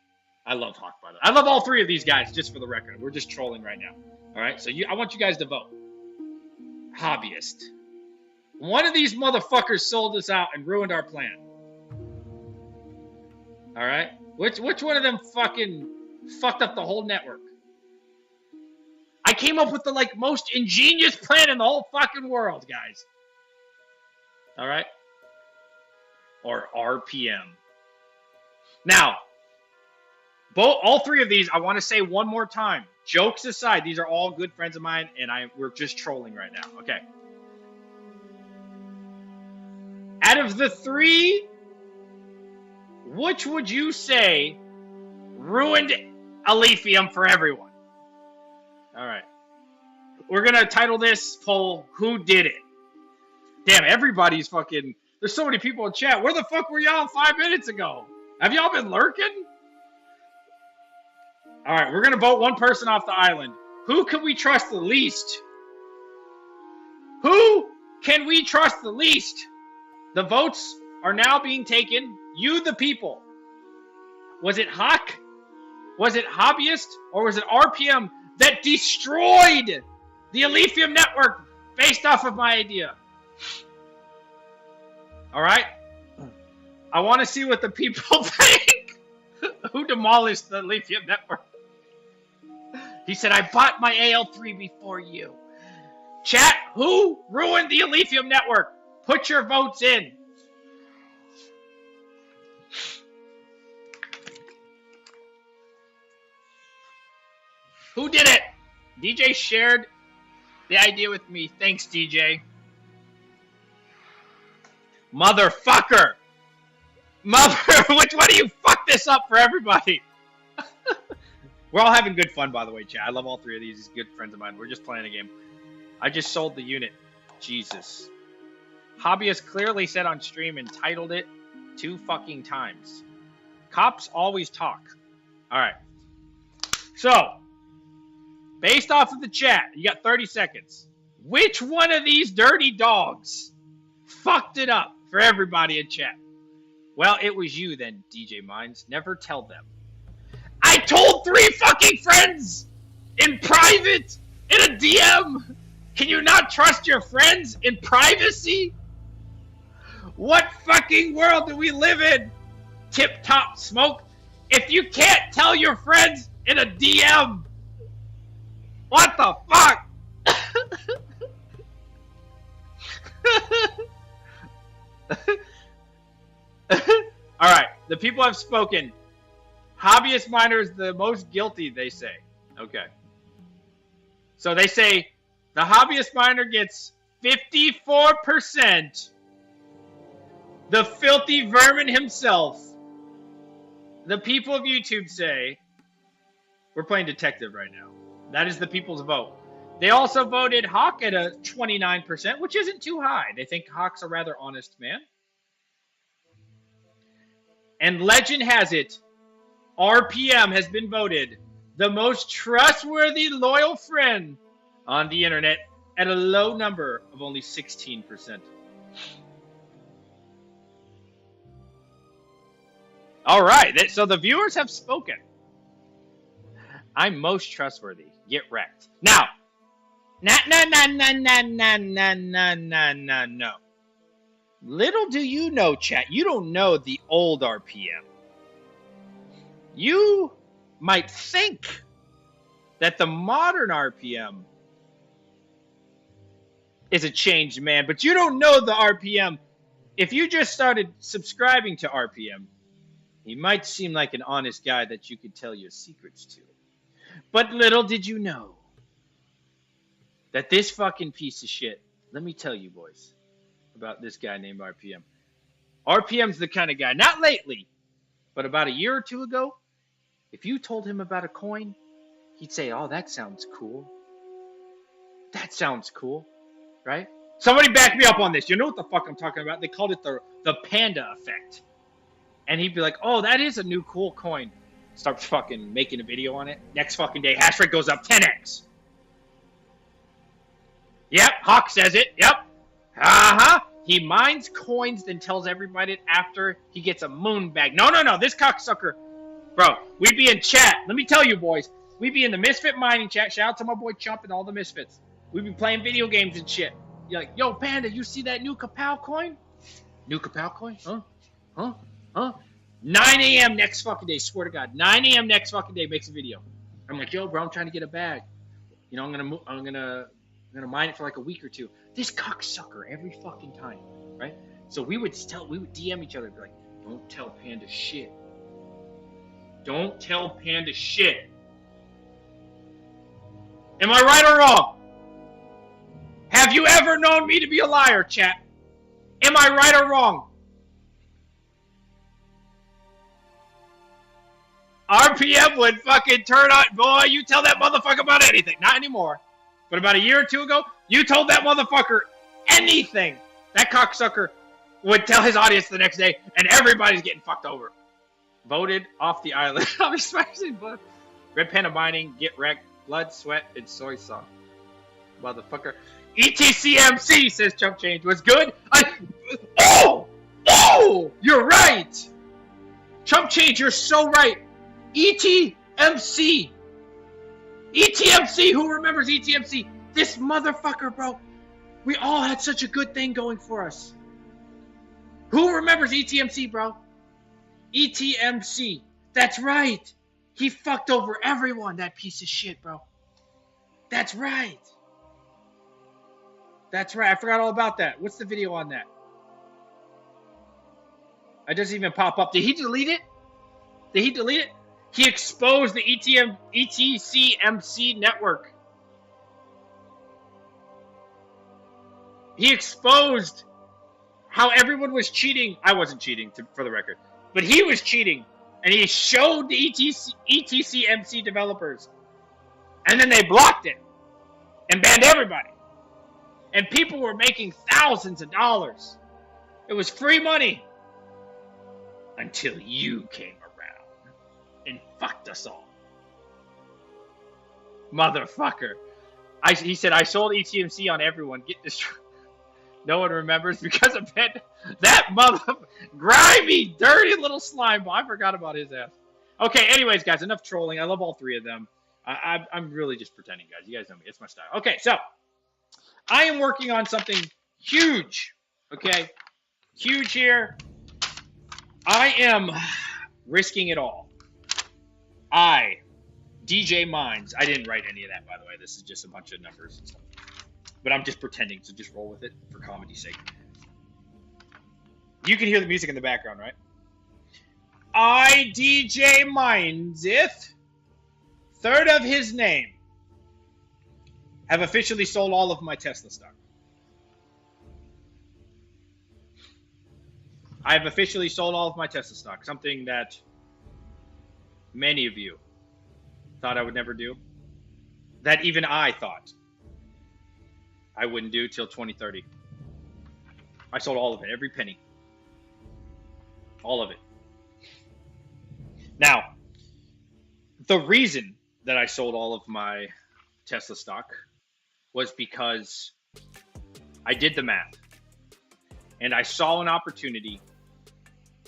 I love Hawk, by the way. I love all 3 of these guys, just for the record. We're just trolling right now. All right, so I want you guys to vote. Hobbyist. One of these motherfuckers sold us out and ruined our plan. All right, which one of them fucking fucked up the whole network? I came up with the most ingenious plan in the whole fucking world, guys. All right? Or RPM. Now, all 3 of these, I want to say one more time. Jokes aside, these are all good friends of mine, and we're just trolling right now. Okay. Out of the three, which would you say ruined Alephium for everyone? All right. We're going to title this poll, Who Did It? Damn, everybody's fucking... There's so many people in chat. Where the fuck were y'all 5 minutes ago? Have y'all been lurking? All right, we're going to vote one person off the island. Who can we trust the least? Who can we trust the least? The votes are now being taken. You, the people. Was it Hawk? Was it Hobbyist? Or was it RPM that destroyed the Alephium network based off of my idea? All right. I want to see what the people think. Who demolished the Alephium network? He said, I bought my AL3 before you. Chat, who ruined the Alephium network? Put your votes in. Who did it? DJ shared the idea with me. Thanks, DJ. Motherfucker. Which one of you fucked this up for everybody? We're all having good fun, by the way, chat. I love all three of these. These good friends of mine. We're just playing a game. I just sold the unit. Jesus. Hobbyist clearly said on stream and titled it 2 fucking times. Cops always talk. All right. So, based off of the chat, you got 30 seconds. Which one of these dirty dogs fucked it up for everybody in chat? Well, it was you then, DJ Mines. Never tell them. I told 3 fucking friends in private in a DM. Can you not trust your friends in privacy? What fucking world do we live in? Tip Top Smoke. If you can't tell your friends in a DM, what the fuck? All right, the people have spoken. Hobbyist miner is the most guilty, they say. Okay. So they say the hobbyist miner gets 54%. The filthy vermin himself. The people of YouTube say, we're playing detective right now. That is the people's vote. They also voted Hawk at a 29%, which isn't too high. They think Hawk's a rather honest man. And legend has it, RPM has been voted the most trustworthy, loyal friend on the internet at a low number of only 16%. All right, so the viewers have spoken. I'm most trustworthy. Get wrecked. Now, no. Little do you know, chat, you don't know the old RPM. You might think that the modern RPM is a changed man, but you don't know the RPM. If you just started subscribing to RPM, he might seem like an honest guy that you could tell your secrets to. But little did you know that this fucking piece of shit, let me tell you boys about this guy named RPM. RPM's the kind of guy, not lately, but about a year or two ago, if you told him about a coin, he'd say, oh, that sounds cool. That sounds cool, right? Somebody back me up on this. You know what the fuck I'm talking about? They called it the panda effect. And he'd be like, oh, that is a new cool coin. Starts fucking making a video on it. Next fucking day, hash rate goes up 10x. Yep, Hawk says it. Yep. Uh-huh. He mines coins, then tells everybody after he gets a moon bag. No. This cocksucker. Bro, we be in chat. Let me tell you, boys. We be in the Misfit mining chat. Shout out to my boy Chump and all the Misfits. We be playing video games and shit. You're like, yo, Panda, you see that new Kapow coin? New Kapow coin? Huh? 9 a.m. next fucking day. Swear to God. 9 a.m. next fucking day makes a video. I'm like, yo, bro, I'm trying to get a bag. You know, I'm gonna mine it for like a week or two. This cocksucker every fucking time, right? So we would DM each other, be like, don't tell Panda shit. Don't tell Panda shit. Am I right or wrong? Have you ever known me to be a liar, chat? Am I right or wrong? RPM would fucking turn on. Boy, you tell that motherfucker about anything. Not anymore. But about a year or two ago, you told that motherfucker anything. That cocksucker would tell his audience the next day, and everybody's getting fucked over. Voted off the island. I'm especially red panda mining, get wrecked, blood, sweat, and soy sauce. Motherfucker. ETCMC says chump change was good. Oh, you're right. Chump change, you're so right. ETMC. ETMC, who remembers ETMC? This motherfucker, bro. We all had such a good thing going for us. Who remembers ETMC, bro? ETMC. That's right. He fucked over everyone, that piece of shit, bro. That's right. That's right. I forgot all about that. What's the video on that? It doesn't even pop up. Did he delete it? Did he delete it? He exposed the ETCMC network. He exposed how everyone was cheating. I wasn't cheating, for the record. But he was cheating. And he showed the ETCMC developers. And then they blocked it. And banned everybody. And people were making thousands of dollars. It was free money. Until you came around. And fucked us all. Motherfucker. He said, I sold ETMC on everyone. Get destroyed. No one remembers because of that mother grimy, dirty little slime ball. I forgot about his ass. Okay, anyways, guys, enough trolling. I love all three of them. I'm really just pretending, guys. You guys know me. It's my style. Okay, so I am working on something huge. Okay, huge here. I am risking it all. DJ Mines. I didn't write any of that, by the way. This is just a bunch of numbers and stuff. But I'm just pretending, so just roll with it for comedy's sake. You can hear the music in the background, right? DJ Mindsith, third of his name, have officially sold all of my Tesla stock. I have officially sold all of my Tesla stock, something that many of you thought I would never do, that even I thought I wouldn't do till 2030. I sold all of it, every penny. All of it. Now, the reason that I sold all of my Tesla stock was because I did the math. And I saw an opportunity.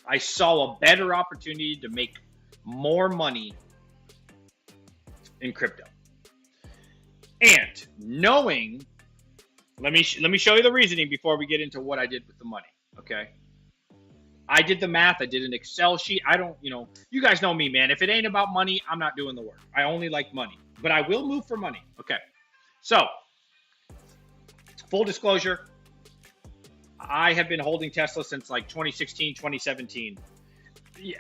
I saw a better opportunity to make more money in crypto. And knowing, let me show you the reasoning before we get into what I did with the money, okay? I did the math. I did an Excel sheet. I don't, you guys know me, man. If it ain't about money, I'm not doing the work. I only like money, but I will move for money. Okay. So, full disclosure, I have been holding Tesla since like 2016, 2017. Yeah,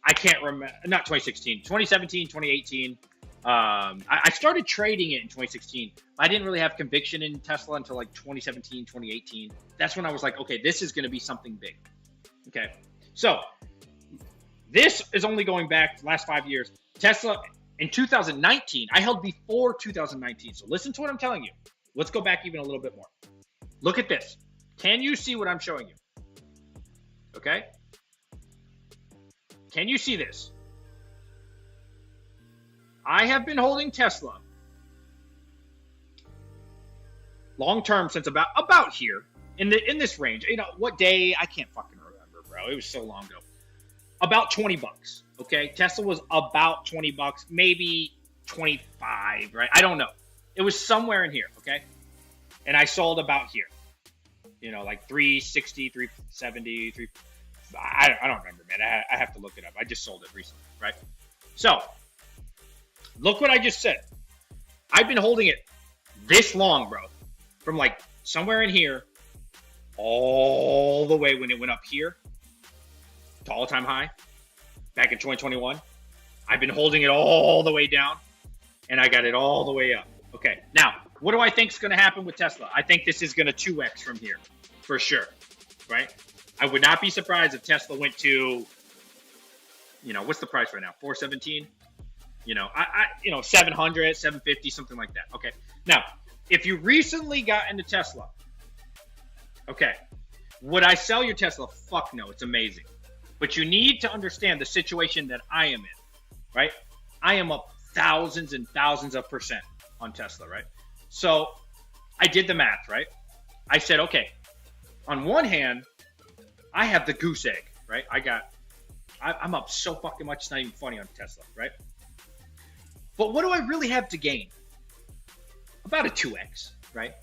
I can't remember, not 2016, 2017, 2018. I started trading it in 2016. I didn't really have conviction in Tesla until like 2017, 2018. That's when I was like, okay, this is going to be something big. Okay. So this is only going back the last 5 years. Tesla in 2019, I held before 2019. So listen to what I'm telling you. Let's go back even a little bit more. Look at this. Can you see what I'm showing you? Okay. Can you see this? I have been holding Tesla long term since about here in this range. What day? I can't fucking remember, bro. It was so long ago. About 20 bucks. Okay, Tesla was about 20 bucks, maybe 25, right? I don't know. It was somewhere in here. Okay, and I sold about here. Like 360, 370, 3. I don't remember, man. I have to look it up. I just sold it recently, right? So. Look what I just said. I've been holding it this long, bro. From like somewhere in here all the way when it went up here to all-time high back in 2021. I've been holding it all the way down and I got it all the way up. Okay, now, what do I think is going to happen with Tesla? I think this is going to 2x from here for sure. right? I would not be surprised if Tesla went to, you know, what's the price right now? 417. You know, you know, 700, 750, something like that. Okay. Now, if you recently got into Tesla, okay, would I sell your Tesla? Fuck no, it's amazing. But you need to understand the situation that I am in, right? I am up thousands and thousands of percent on Tesla, right? So I did the math, right? I said, okay, on one hand, I have the goose egg, right? I'm up so fucking much, it's not even funny on Tesla, right? But what do I really have to gain? About a 2x, right?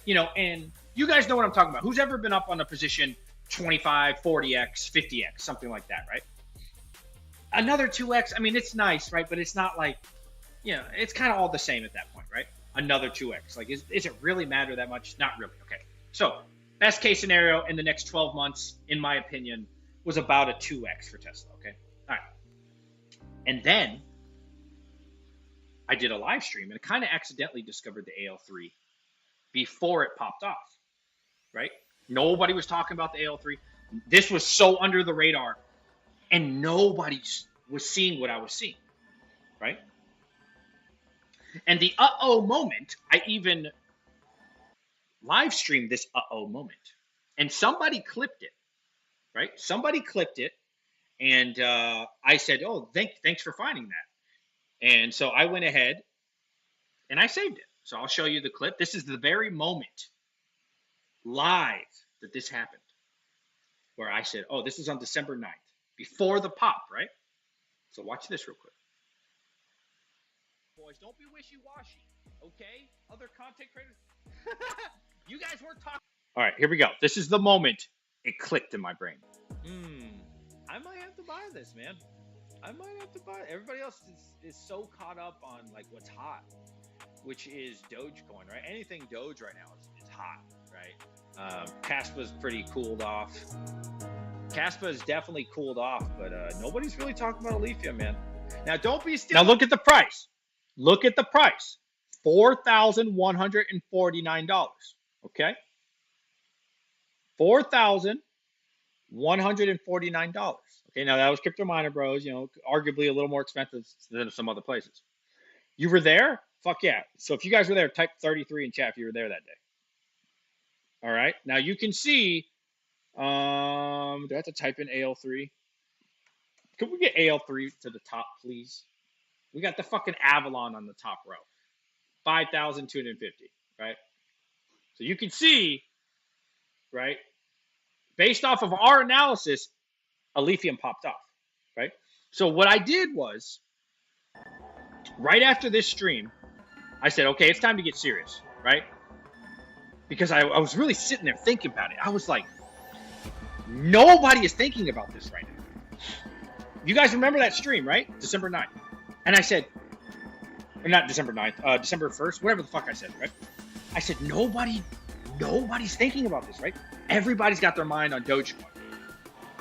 You know, and you guys know what I'm talking about. Who's ever been up on a position 25, 40x, 50x, something like that, right? Another 2x, I mean, it's nice, right? But it's not like, you know, it's kind of all the same at that point, right? Another 2x. Like, is it really matter that much? Not really. Okay. So, best case scenario in the next 12 months, in my opinion, was about a 2x for Tesla, okay? All right. And then I did a live stream and kind of accidentally discovered the AL3 before it popped off, right? Nobody was talking about the AL3. This was so under the radar, and nobody was seeing what I was seeing, right? And the uh-oh moment, I even live streamed this uh-oh moment, and somebody clipped it, right? Somebody clipped it, and I said, oh, thanks for finding that. And so I went ahead and I saved it. So I'll show you the clip. This is the very moment live that this happened, where I said, oh, this is on December 9th, before the pop, right? So watch this real quick. Boys, don't be wishy-washy, okay? Other content creators. You guys weren't talking. All right, here we go. This is the moment it clicked in my brain. I might have to buy this, man. I might have to buy it. Everybody else is so caught up on like what's hot, which is Dogecoin, right? Anything Doge right now is hot, right? Kaspa's pretty cooled off. Kaspa is definitely cooled off, but nobody's really talking about Alephium, man. Now, don't be still. Now, look at the price. Look at the price. $4,149. Okay? $4,149. Okay, now that was Crypto Miner Bros, you know, arguably a little more expensive than some other places. You were there? Fuck yeah. So if you guys were there, type 33 in chat if you were there that day. All right. Now you can see, do I have to type in AL3? Could we get AL3 to the top, please? We got the fucking Avalon on the top row. 5,250, right? So you can see, right? Based off of our analysis, Alephium popped off, right? So what I did was, right after this stream, I said, okay, it's time to get serious, right? Because I was really sitting there thinking about it. I was like, nobody is thinking about this right now. You guys remember that stream, right? December 9th. And I said, or not December 9th, December 1st, whatever the fuck I said, right? I said, nobody's thinking about this, right? Everybody's got their mind on Dogecoin.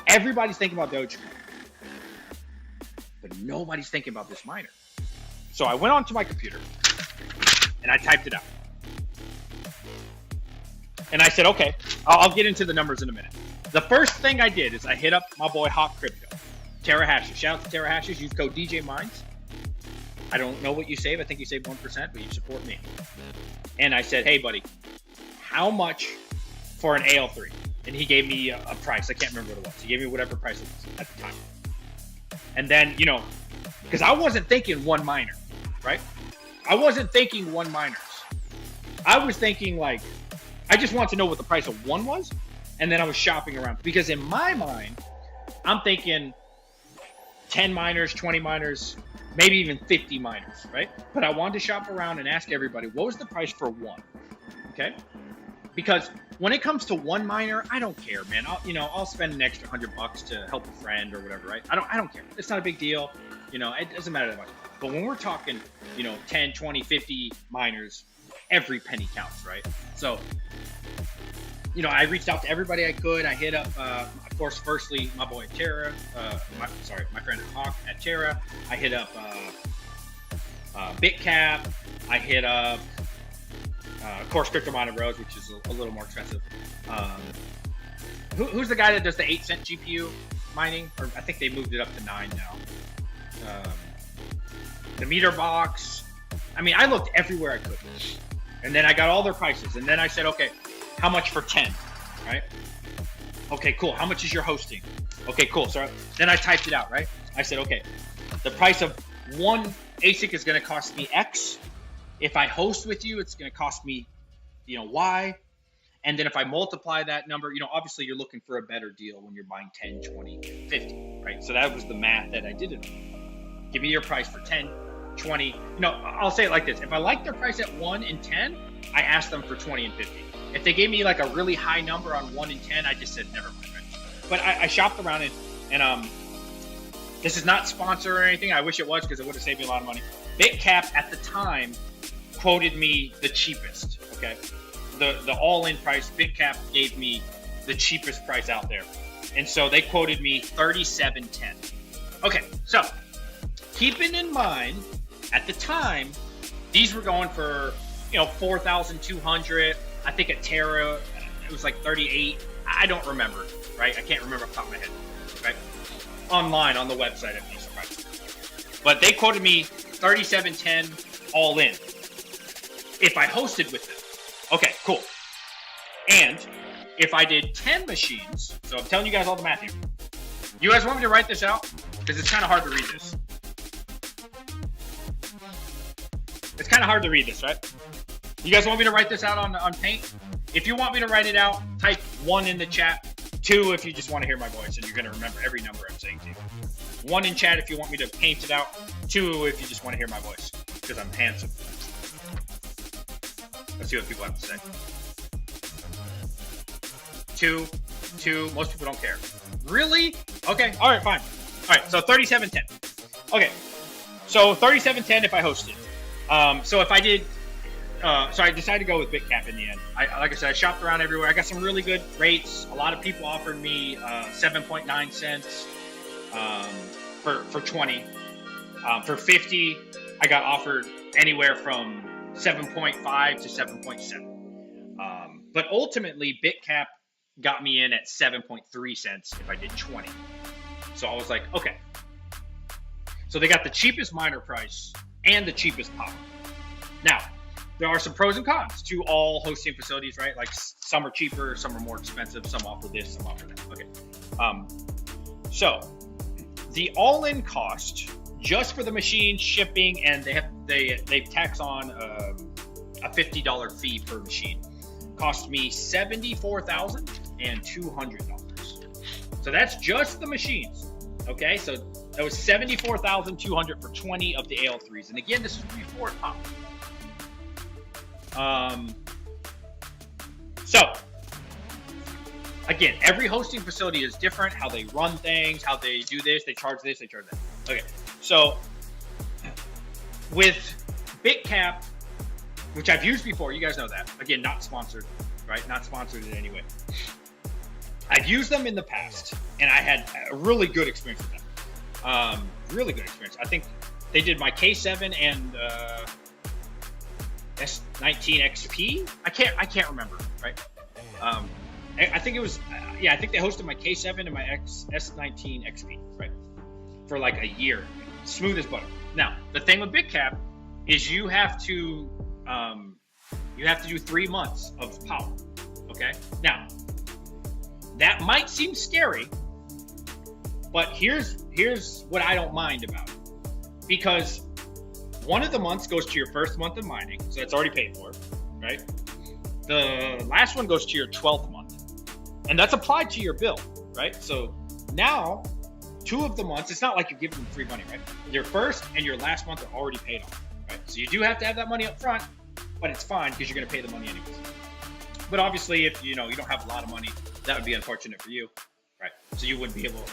Everybody's thinking about Dogecoin. But nobody's thinking about this miner. So I went onto my computer and I typed it out. And I said, okay, I'll get into the numbers in a minute. The first thing I did is I hit up my boy Hawk Crypto, Terahashes. Shout out to Terahashes. Use code DJ Mines. I don't know what you save. I think you save 1%, but you support me. And I said, hey, buddy, how much for an AL3? And he gave me a price. I can't remember what it was. He gave me whatever price it was at the time. And then, you know, because I wasn't thinking one miner, right? I wasn't thinking one miners. I was thinking like, I just want to know what the price of one was. And then I was shopping around. Because in my mind, I'm thinking 10 miners, 20 miners, maybe even 50 miners, right? But I wanted to shop around and ask everybody, what was the price for one? Okay? Because when it comes to one miner, I don't care, man. I'll spend an extra $100 to help a friend or whatever, right? I don't care. It's not a big deal. You know, it doesn't matter that much. But when we're talking, 10, 20, 50 miners, every penny counts, right? So, I reached out to everybody I could. I hit up, of course, firstly, my boy Terra, my friend Hawk at Terra. I hit up BitCap. I hit up, of course, Crypto Miner Bros, which is a little more expensive. who's the guy that does the 8-cent GPU mining? Or I think they moved it up to 9 now. The meter box. I mean, I looked everywhere I could. And then I got all their prices. And then I said, okay, how much for 10, right? Okay, cool. How much is your hosting? Okay, cool. So then I typed it out, right? I said, okay, the price of one ASIC is going to cost me X. If I host with you, it's going to cost me, Y. And then if I multiply that number, obviously you're looking for a better deal when you're buying 10, 20, 50, right? So that was the math that I did it on. Give me your price for 10, 20. I'll say it like this. If I like their price at 1 and 10, I asked them for 20 and 50. If they gave me like a really high number on 1 and 10, I just said, never mind. Right? But I shopped around and this is not sponsored or anything. I wish it was because it would have saved me a lot of money. BitCap at the time quoted me the cheapest, okay? The all-in price, BitCap gave me the cheapest price out there. And so they quoted me $37.10. Okay, so keeping in mind, at the time, these were going for, $4,200. I think at Terra, it was like 38. I don't remember, right? I can't remember off the top of my head, right? Online, on the website, I'd be surprised. But they quoted me $37.10 all in if I hosted with them. Okay, cool. And if I did 10 machines, so I'm telling you guys all the math here. You guys want me to write this out? Because it's kind of hard to read this. It's kind of hard to read this, right? You guys want me to write this out on Paint? If you want me to write it out, type 1 in the chat. 2 if you just want to hear my voice and you're going to remember every number I'm saying to you. 1 in chat if you want me to paint it out. 2 if you just want to hear my voice because I'm handsome. Let's see what people have to say. 2. Most people don't care. Really? Okay. All right, fine. All right, so 37.10. Okay. So 37.10 if I hosted. So if I did, so I decided to go with BitCap in the end. Like I said, I shopped around everywhere. I got some really good rates. A lot of people offered me 7.9 cents for 20. For 50, I got offered anywhere from 7.5 to 7.7. But ultimately, BitCap got me in at 7.3 cents if I did 20. So I was like, okay. So they got the cheapest miner price and the cheapest power. Now, there are some pros and cons to all hosting facilities, right? Like some are cheaper, some are more expensive, some offer this, some offer that. Okay. So the all-in cost just for the machine shipping, and they tax on a $50 fee per machine, cost me $74,200. So that's just the machines. Okay, so that was $74,200 for 20 of the AL3s, and again, this is before it popped. So again, every hosting facility is different. How they run things, how they do this, they charge this, they charge that. Okay, so with BitCap, which I've used before, you guys know that. Again, not sponsored, right? Not sponsored in any way. I've used them in the past, and I had a really good experience with them. Really good experience. I think they did my K7 and S19 XP. I can't remember, right? I think it was, I think they hosted my K7 and my S19 XP, right? For like a year, smooth as butter. Now, the thing with BitCap is you have to do 3 months of power, okay? Now, that might seem scary, but here's what I don't mind about it. Because one of the months goes to your first month of mining, so that's already paid for, right? The last one goes to your 12th month, and that's applied to your bill, right? So now, 2 of the months, it's not like you're giving them free money, right? Your first and your last month are already paid off, right? So you do have to have that money up front, but it's fine because you're going to pay the money anyways. But obviously, if you don't have a lot of money, that would be unfortunate for you, right? So you wouldn't be able.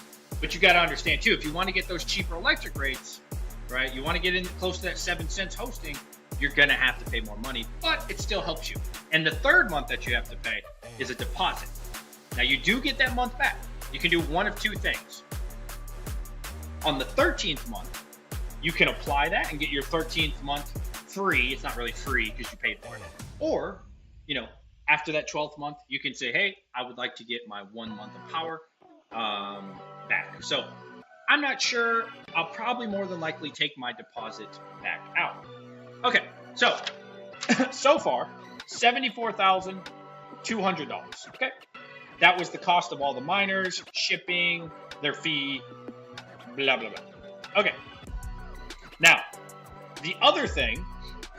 But you got to understand too, if you want to get those cheaper electric rates, right? You want to get in close to that 7 cents hosting, you're going to have to pay more money, but it still helps you. And the 3rd month that you have to pay is a deposit. Now you do get that month back. You can do one of 2 things. On the 13th month, you can apply that and get your 13th month free. It's not really free because you paid for it. Or, after that 12th month, you can say, hey, I would like to get my 1 month of power back. So I'm not sure. I'll probably more than likely take my deposit back out. Okay, so so far, $74,200. Okay, that was the cost of all the miners, shipping, their fee, blah blah blah. Okay, now the other thing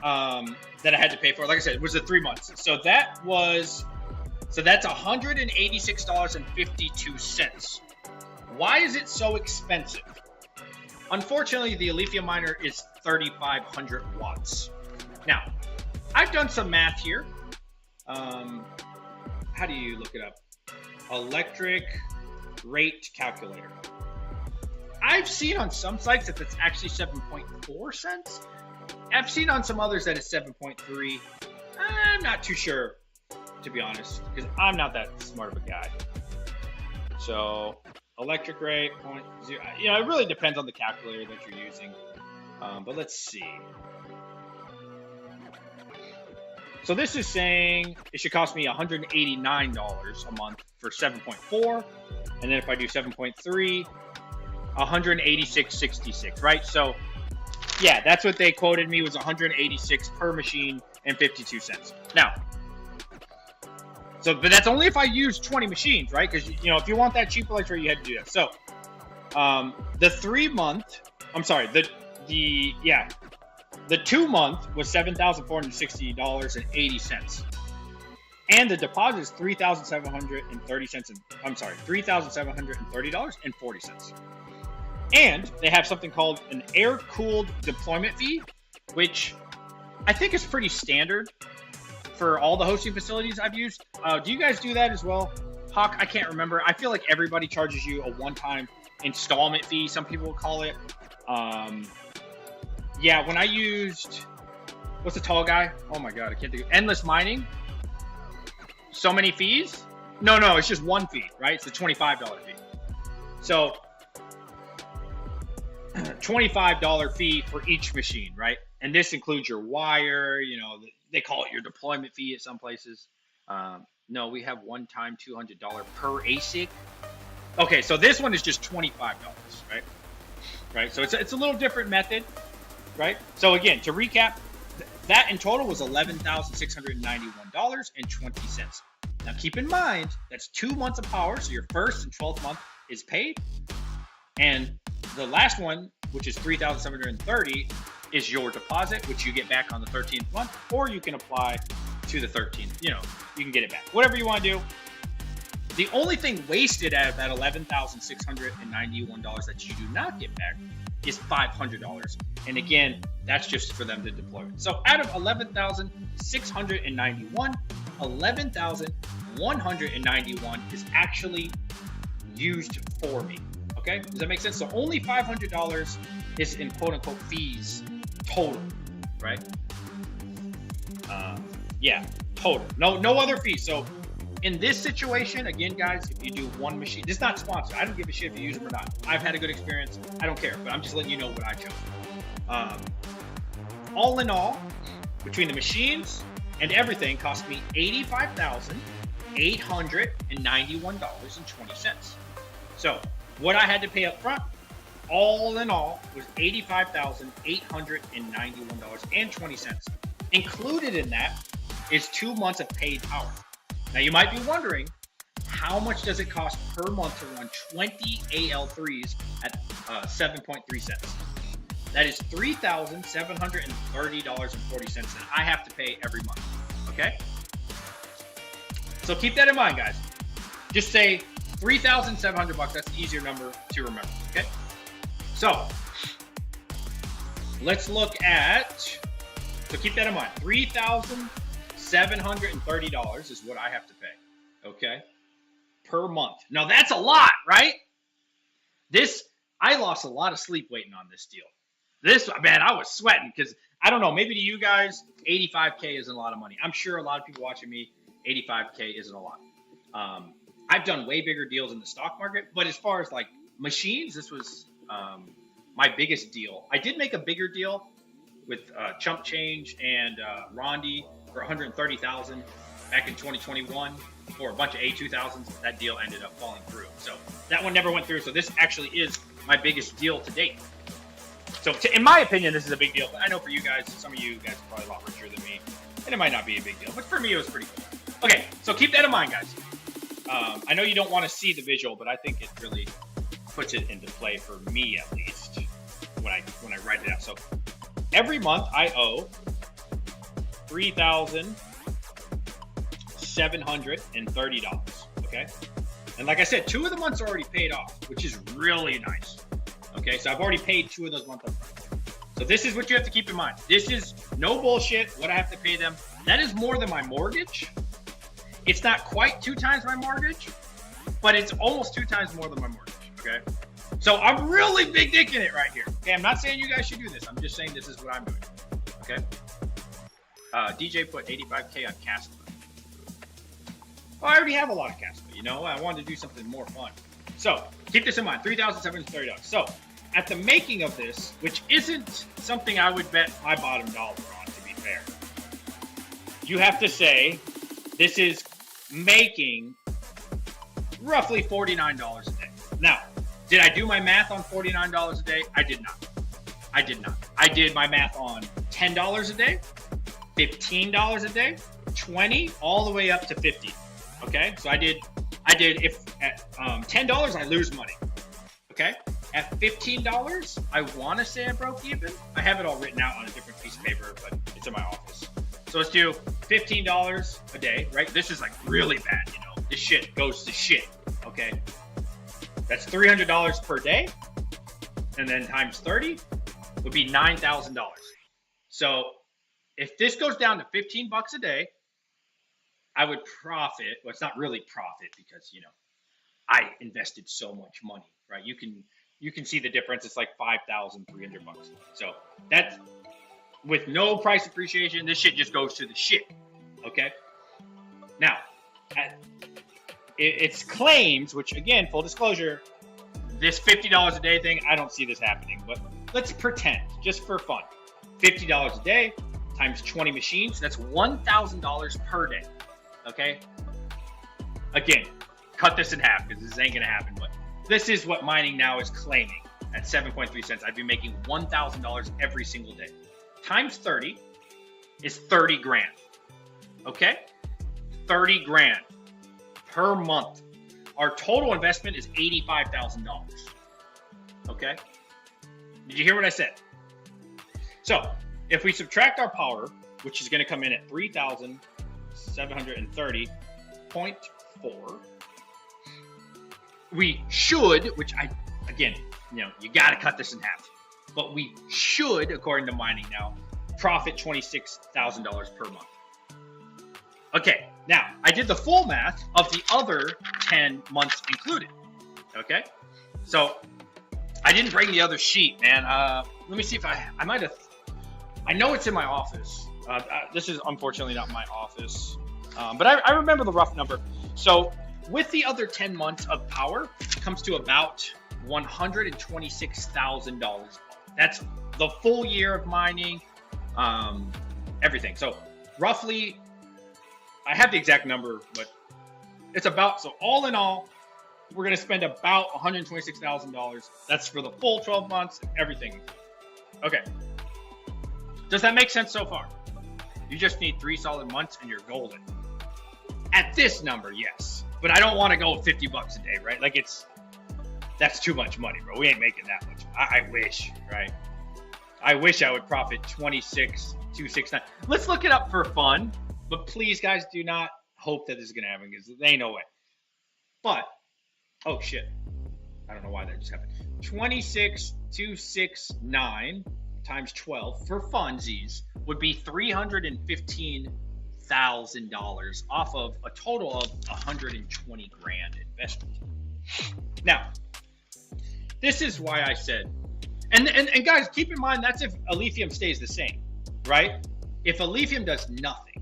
that I had to pay for, like I said, was the 3 months. So that's $186.52. Why is it so expensive? Unfortunately, the Alephium miner is 3,500 watts. Now, I've done some math here. How do you look it up? Electric rate calculator. I've seen on some sites that it's actually 7.4 cents. I've seen on some others that it's 7.3. I'm not too sure, to be honest, because I'm not that smart of a guy. So electric rate 0.0. It really depends on the calculator that you're using. But let's see. So this is saying it should cost me $189 a month for 7.4, and then if I do 7.3, $186.66, right? So yeah, that's what they quoted me, was $186 per machine and 52 cents. Now, but that's only if I use 20 machines, right? Because if you want that cheap electric, you had to do that. So the 3 month, I'm sorry, the 2 month was $7,460.80, and the deposit is $3,730.40. And they have something called an air-cooled deployment fee, which I think is pretty standard for all the hosting facilities I've used. Do you guys do that as well? Hawk, I can't remember. I feel like everybody charges you a one-time installment fee, some people will call it. Yeah, when I used, what's the tall guy? Oh my God, I can't think of Endless Mining. So many fees? No, it's just one fee, right? It's a $25 fee. So $25 fee for each machine, right? And this includes your wire, they call it your deployment fee at some places. No, we have one-time $200 per ASIC. Okay, so this one is just $25, right? Right, so it's a little different method, right? So again, to recap, that in total was $11,691.20. Now keep in mind, that's 2 months of power, so your first and 12th month is paid. And the last one, which is $3,730, is your deposit, which you get back on the 13th month, or you can apply to the 13th. You can get it back. Whatever you want to do. The only thing wasted out of that $11,691 that you do not get back is $500. And again, that's just for them to deploy it. So out of $11,691, $11,191 is actually used for me. Okay, does that make sense? So only $500 is in quote unquote fees total, right? Yeah, total. No other fees. So in this situation, again, guys, if you do one machine, this is not sponsored. I don't give a shit if you use it or not. I've had a good experience. I don't care, but I'm just letting you know what I chose. All in all, between the machines and everything, cost me $85,891.20. So what I had to pay up front, all in all, was $85,891.20. Included in that is 2 months of paid power. Now you might be wondering, how much does it cost per month to run 20 AL3s at 7.3 cents? That is $3,730.40 that I have to pay every month, okay? So keep that in mind, guys. Just say $3,700, that's an easier number to remember, okay? So let's look at, so keep that in mind, $3,730 is what I have to pay, okay, per month. Now that's a lot, right? I lost a lot of sleep waiting on this deal. Man, I was sweating because I don't know, maybe to you guys, 85K isn't a lot of money. I'm sure a lot of people watching me, 85K isn't a lot. I've done way bigger deals in the stock market, but as far as like machines, this was my biggest deal. I did make a bigger deal with Chump Change and Rondi for $130,000. back in 2021 for a bunch of A2000s. That deal ended up falling through. So that one never went through. So this actually is my biggest deal to date. So in my opinion, this is a big deal. But I know for you guys, some of you guys are probably a lot richer than me, and it might not be a big deal. But for me, it was pretty cool. Okay, so keep that in mind, guys. I know you don't want to see the visual, but I think it really puts it into play for me, at least, when I write it out. So every month I owe $3,730. Okay, and like I said, 2 of the months are already paid off, which is really nice. Okay, so I've already paid 2 of those months up front. So this is what you have to keep in mind. This is no bullshit. What I have to pay them, that is more than my mortgage. It's not quite 2 times my mortgage, but it's almost 2 times more than my mortgage. Okay, so I'm really big dicking it right here. Okay, I'm not saying you guys should do this. I'm just saying this is what I'm doing. Okay. DJ put 85K on Kaspa. Well, I already have a lot of Kaspa, you know. I wanted to do something more fun. So keep this in mind, $3,730. So at the making of this, which isn't something I would bet my bottom dollar on, to be fair, you have to say this is making roughly $49 a day. Now, did I do my math on $49 a day? I did not. I did my math on $10 a day, $15 a day, 20, all the way up to 50. Okay, so I did if at $10 I lose money. Okay, at $15 I want to say I broke even. I have it all written out on a different piece of paper, but it's in my office. So let's do $15 a day, right? This is like really bad, you know. This shit goes to shit. Okay, that's $300 per day, and then times 30 would be $9,000. So if this goes down to 15 bucks a day, I would profit. Well, it's not really profit because, you know, I invested so much money, right? You can see the difference. It's like 5,300 bucks. So that's with no price appreciation. This shit just goes to the shit. Okay. Now, it's claims, which again, full disclosure, this $50 a day thing, I don't see this happening, but let's pretend just for fun. $50 a day times 20 machines, that's $1,000 per day. Okay. Again, cut this in half because this ain't gonna happen, but this is what mining now is claiming at 7.3 cents. I'd be making $1,000 every single day. Times 30 is 30 grand. Okay? 30 grand per month. Our total investment is $85,000. Okay? Did you hear what I said? So if we subtract our power, which is gonna come in at 3,730.4, we should, which again, you know, you got to cut this in half, but we should, according to mining now, profit $26,000 per month. Okay, now I did the full math of the other 10 months included. Okay, so I didn't bring the other sheet, man. Let me see if I might have. I know it's in my office. This is unfortunately not my office, but I remember the rough number. So with the other 10 months of power, it comes to about $126,000. That's the full year of mining, everything. So roughly, I have the exact number, but it's about, so all in all, we're going to spend about $126,000. That's for the full 12 months, everything. Okay. Does that make sense so far? You just need 3 solid months and you're golden. At this number, yes. But I don't want to go 50 bucks a day, right? Like that's too much money, bro. We ain't making that much. I wish, right? I wish I would profit 26,269. Let's look it up for fun, but please, guys, do not hope that this is gonna happen because there ain't no way. But oh shit, I don't know why that just happened. 26,269 times 12 for funsies would be $315,000 off of a total of 120 grand investment. Now, this is why I said, and guys, keep in mind that's if Alephium stays the same, right? If Alephium does nothing,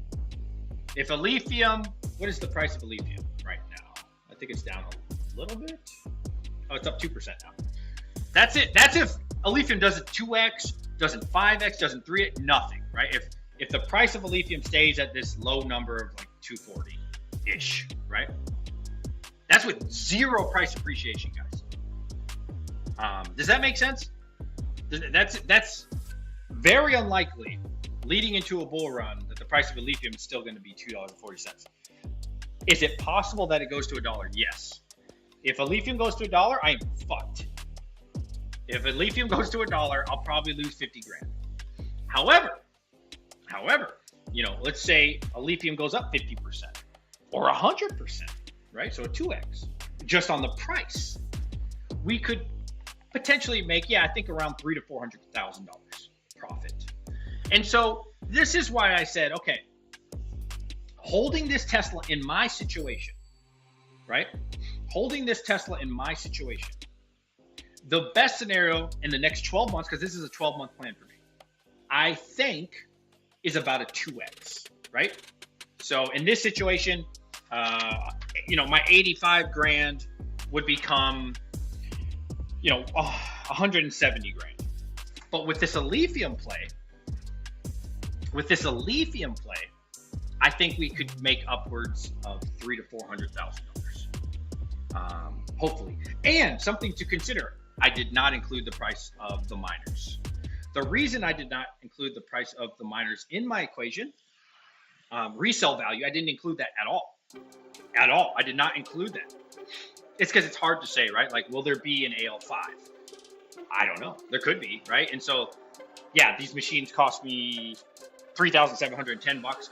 if Alephium, what is the price of Alephium right now? I think it's down a little bit. Oh, it's up 2% now. That's it. That's if Alephium doesn't 2x, doesn't 5x, doesn't 3x, nothing, right? if the price of Alephium stays at this low number of like 240-ish, right? That's with zero price appreciation, guys. Does that make sense? That's very unlikely leading into a bull run that the price of Alephium is still going to be $2.40. Is it possible that it goes to $1? Yes. If Alephium goes to $1, I am fucked. If Alephium goes to $1, I'll probably lose 50 grand. However, you know, let's say Alephium goes up 50% or 100%, right? So a 2x just on the price. We could potentially make, I think around $300,000 to $400,000 profit. And so this is why I said, okay, holding this Tesla in my situation, right? Holding this Tesla in my situation, the best scenario in the next 12 months, because this is a 12-month plan for me, I think is about a 2x, right? So in this situation, you know, my 85 grand would become, you know, 170 grand. But with this Alephium play, I think we could make upwards of $300,000 to $400,000, hopefully. And something to consider, I did not include the price of the miners. The reason I did not include the price of the miners in my equation, resale value, I didn't include that at all. At all. I did not include that. It's because it's hard to say, right? Like, will there be an AL5? I don't know. There could be, right? And so, yeah, these machines cost me $3,710.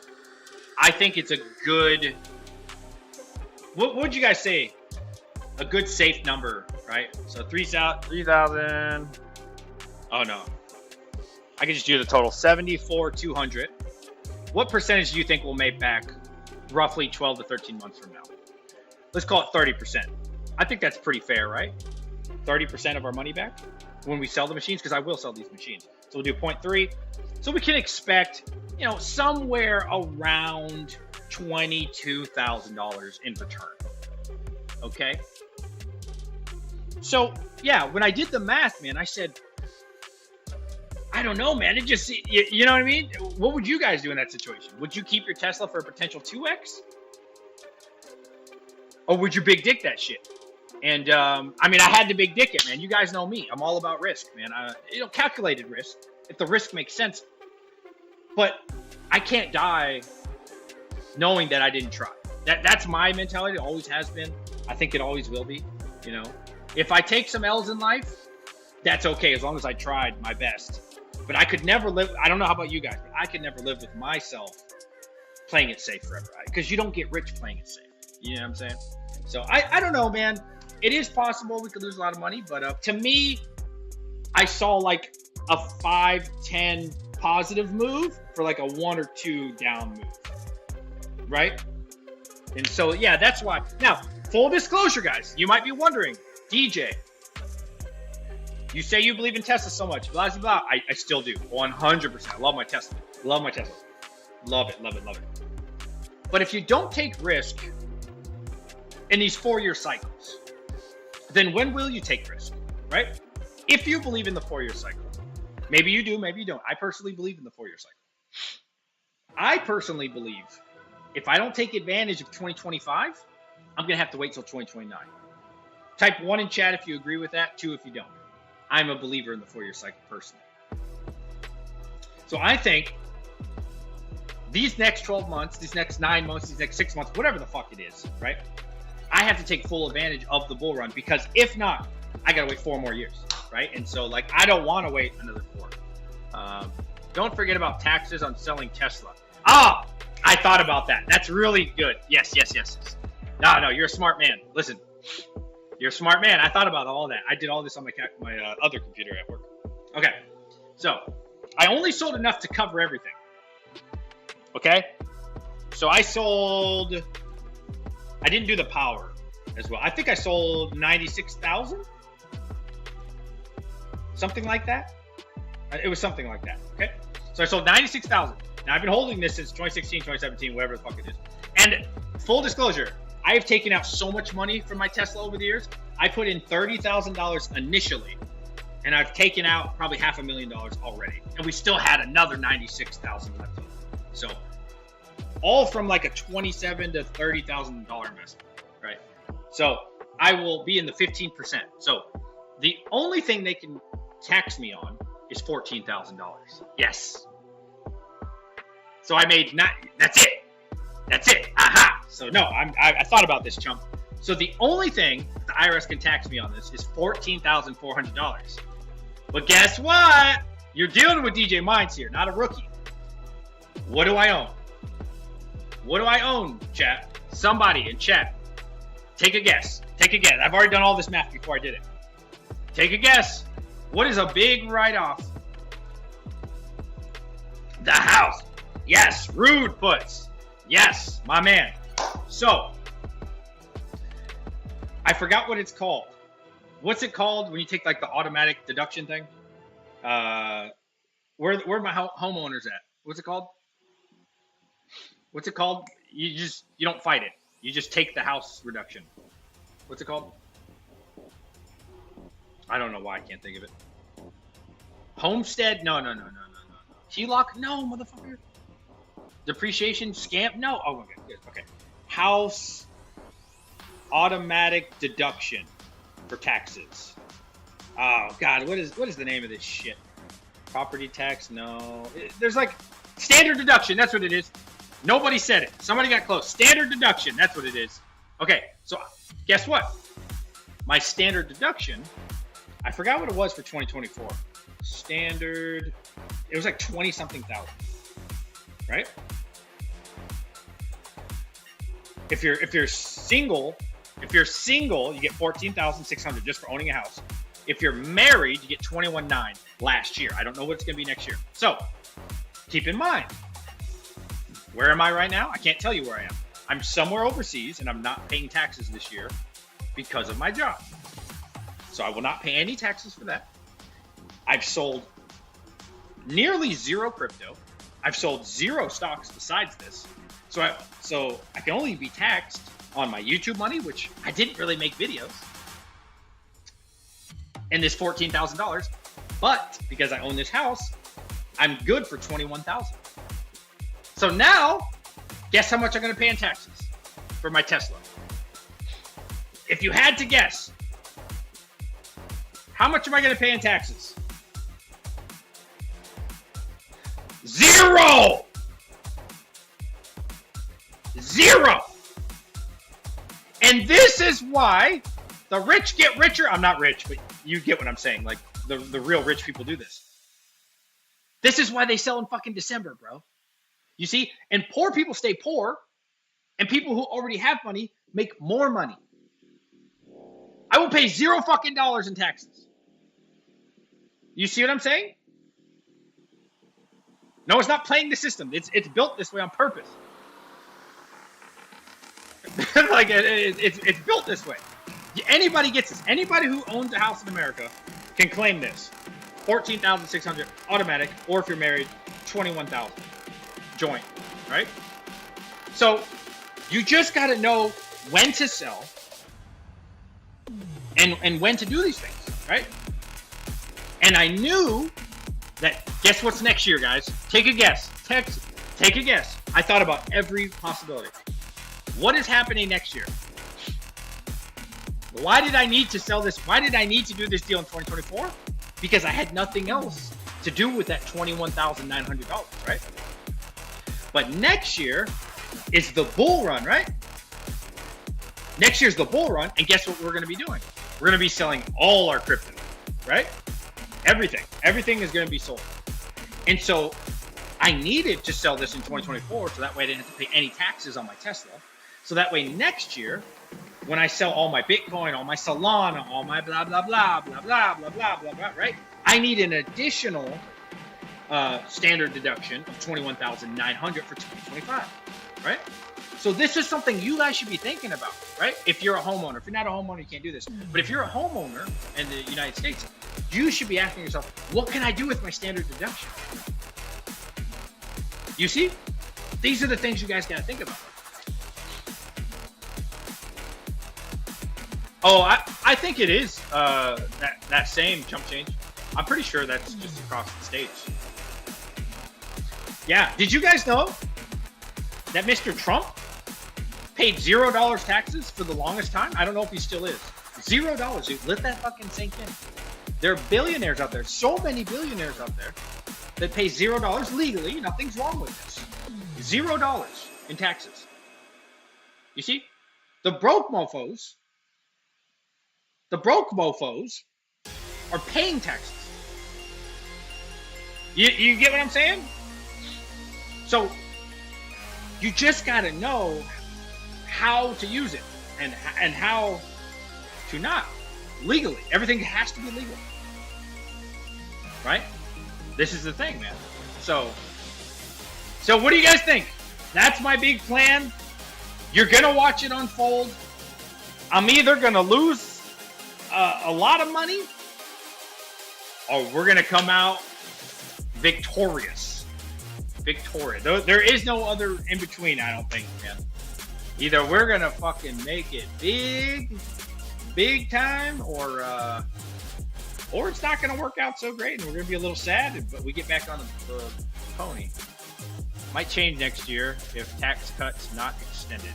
I think it's a good, what would you guys say? A good safe number, right? So 3,000. Oh no. I can just do the total, 74,200. What percentage do you think we'll make back roughly 12 to 13 months from now? Let's call it 30%. I think that's pretty fair, right? 30% of our money back when we sell the machines, because I will sell these machines. So we'll do 0.3. So we can expect, you know, somewhere around $22,000 in return. Okay. So yeah, when I did the math, man, I said, I don't know, man. It just, you know what I mean? What would you guys do in that situation? Would you keep your Tesla for a potential 2x? Or would you big dick that shit? And I mean, I had to big dick it, man. You guys know me. I'm all about risk, man. You know, calculated risk, if the risk makes sense. But I can't die knowing that I didn't try. That's my mentality. It always has been. I think it always will be. You know, if I take some L's in life, that's okay as long as I tried my best. But I could never live. I don't know how about you guys, but I could never live with myself playing it safe forever, because you don't get rich playing it safe. You know what I'm saying? So I don't know, man. It is possible we could lose a lot of money, but to me, I saw like a 5-10 positive move for like a 1 or 2 down move, right? And so yeah, that's why. Now, full disclosure, guys, you might be wondering, DJ, you say you believe in Tesla so much, blah, blah, blah. I still do, 100%. I love my Tesla. Love my Tesla. Love it, love it, love it. But if you don't take risk in these 4-year cycles, then when will you take risk, right? If you believe in the 4-year cycle, maybe you do, maybe you don't. I personally believe in the 4-year cycle. I personally believe if I don't take advantage of 2025, I'm going to have to wait till 2029. Type 1 in chat if you agree with that, 2 if you don't. I'm a believer in the 4-year cycle personally. So I think these next 12 months, these next 9 months, these next 6 months, whatever the fuck it is, right? I have to take full advantage of the bull run, because if not, I got to wait 4 more years, right? And so like, I don't want to wait another 4. Don't forget about taxes on selling Tesla. Ah, I thought about that. That's really good. Yes. No, you're a smart man. Listen, you're a smart man. I thought about all that. I did all this on my other computer at work. Okay, so I only sold enough to cover everything. Okay, so I didn't do the power as well. I think I sold 96,000, something like that. It was something like that. Okay, so I sold 96,000. Now I've been holding this since 2016, 2017, whatever the fuck it is. And full disclosure, I have taken out so much money from my Tesla over the years. I put in $30,000 initially, and I've taken out probably $500,000 already. And we still had another 96,000 left over. So all from like a $27,000 to $30,000 investment, right? So I will be in the 15%. So the only thing they can tax me on is $14,000. Yes. So I made not. That's it. That's it. Aha. So no, I thought about this, chump. So the only thing the IRS can tax me on this is $14,400. But guess what? You're dealing with DJ Minds here, not a rookie. What do I own? What do I own, chat? Somebody in chat, take a guess. Take a guess. I've already done all this math before I did it. Take a guess. What is a big write-off? The house. Yes, Rude puts. Yes, my man. So, I forgot what it's called. What's it called when you take like the automatic deduction thing? Where my homeowners at? What's it called? What's it called? You don't fight it. You just take the house reduction. What's it called? I don't know why I can't think of it. Homestead? No. HELOC? No, motherfucker. Depreciation? Scam? No. Oh, okay, good. Okay. House automatic deduction for taxes. Oh God, what is the name of this shit? Property tax? No. There's like standard deduction. That's what it is. Nobody said it. Somebody got close. Standard deduction. That's what it is. Okay. So guess what? My standard deduction. I forgot what it was for 2024. Standard. It was like 20 something thousand. Right? If you're single, you get 14,600 just for owning a house. If you're married, you get 21,900 last year. I don't know what it's going to be next year. So keep in mind, where am I right now? I can't tell you where I am. I'm somewhere overseas and I'm not paying taxes this year because of my job. So I will not pay any taxes for that. I've sold nearly zero crypto. I've sold zero stocks besides this. So I can only be taxed on my YouTube money, which I didn't really make videos, and this $14,000. But because I own this house, I'm good for $21,000. So now, guess how much I'm going to pay in taxes for my Tesla? If you had to guess, how much am I going to pay in taxes? Zero! And this is why the rich get richer. I'm not rich, but you get what I'm saying. Like the real rich people do this. This is why they sell in fucking December, bro. You see? And poor people stay poor, and people who already have money make more money. I will pay $0 fucking in taxes. You see what I'm saying? No, it's not playing the system. It's built this way on purpose. Like it's built this way. Anybody gets this. Anybody who owns a house in America can claim this. 14,600 automatic, or if you're married, 21,000 joint, right? So you just got to know when to sell and when to do these things, right? And I knew that. Guess what's next year, guys? Take a guess. Take a guess. I thought about every possibility. What is happening next year? Why did I need to sell this? Why did I need to do this deal in 2024? Because I had nothing else to do with that $21,900, right? But next year is the bull run, right? Next year's the bull run, and guess what we're going to be doing? We're going to be selling all our crypto, right? Everything is going to be sold. And so I needed to sell this in 2024 so that way I didn't have to pay any taxes on my Tesla. So that way next year, when I sell all my Bitcoin, all my Solana, all my blah, blah, blah, blah, blah, blah, blah, blah, blah, right? I need an additional standard deduction of $21,900 for 2025, right? So this is something you guys should be thinking about, right? If you're a homeowner. If you're not a homeowner, you can't do this. But if you're a homeowner in the United States, you should be asking yourself, what can I do with my standard deduction? You see? These are the things you guys got to think about. Oh, I think it is that same chump change. I'm pretty sure that's just across the states. Yeah. Did you guys know that Mr. Trump paid $0 taxes for the longest time? I don't know if he still is. $0, dude. Let that fucking sink in. There are billionaires out there, so many billionaires out there that pay $0 legally. Nothing's wrong with this. $0 in taxes. You see? The broke mofos are paying taxes. You get what I'm saying? So you just gotta know how to use it and how to not legally. Everything has to be legal, right? This is the thing, man. So what do you guys think? That's my big plan. You're gonna watch it unfold. I'm either gonna lose a lot of money, or we're gonna come out victorious. There is no other in between, I don't think, man. Either we're gonna fucking make it big time, or it's not gonna work out so great, and we're gonna be a little sad, but we get back on the pony. Might change next year if tax cuts not extended.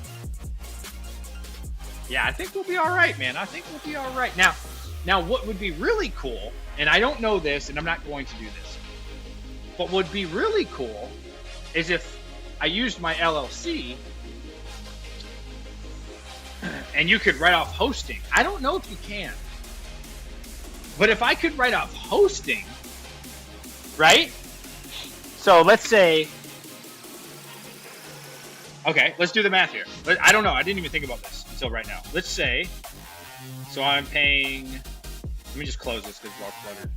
Yeah, I think we'll be all right, man. I think we'll be all right. Now, what would be really cool, and I don't know this, and I'm not going to do this, but what would be really cool is if I used my LLC and you could write off hosting. I don't know if you can, but if I could write off hosting, right? So let's say, okay, let's do the math here. I don't know. I didn't even think about this until right now. Let's say, so I'm paying, let me just close this because it's all cluttered.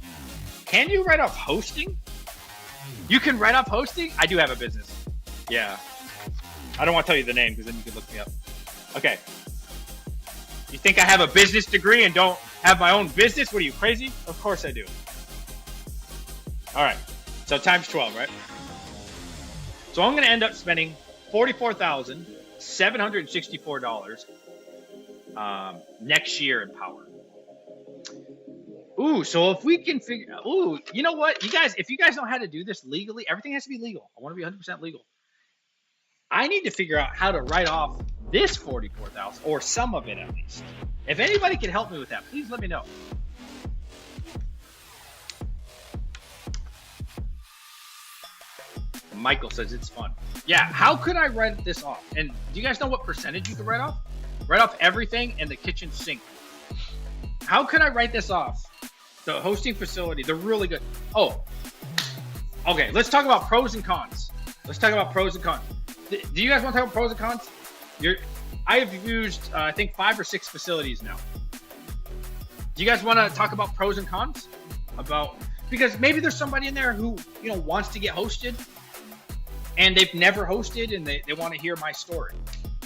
Can you write off hosting? You can write off hosting? I do have a business. Yeah. I don't want to tell you the name because then you can look me up. Okay. You think I have a business degree and don't have my own business? What are you, crazy? Of course I do. All right. So times 12, right? So I'm going to end up spending $44,764 next year in power. Ooh, so if we can figure, ooh, you know what, you guys, if you guys know how to do this legally, everything has to be legal. I want to be 100% legal. I need to figure out how to write off this 44,000 or some of it at least. If anybody can help me with that, please let me know. Michael says it's fun. Yeah, how could I write this off? And do you guys know what percentage you can write off? Write off everything and the kitchen sink. How could I write this off? The hosting facility, they're really good. Oh, okay, let's talk about pros and cons. Let's talk about pros and cons. Do you guys want to talk about pros and cons? I have used, I think, 5 or 6 facilities now. Do you guys want to talk about pros and cons? Because maybe there's somebody in there who, wants to get hosted and they've never hosted and they want to hear my story.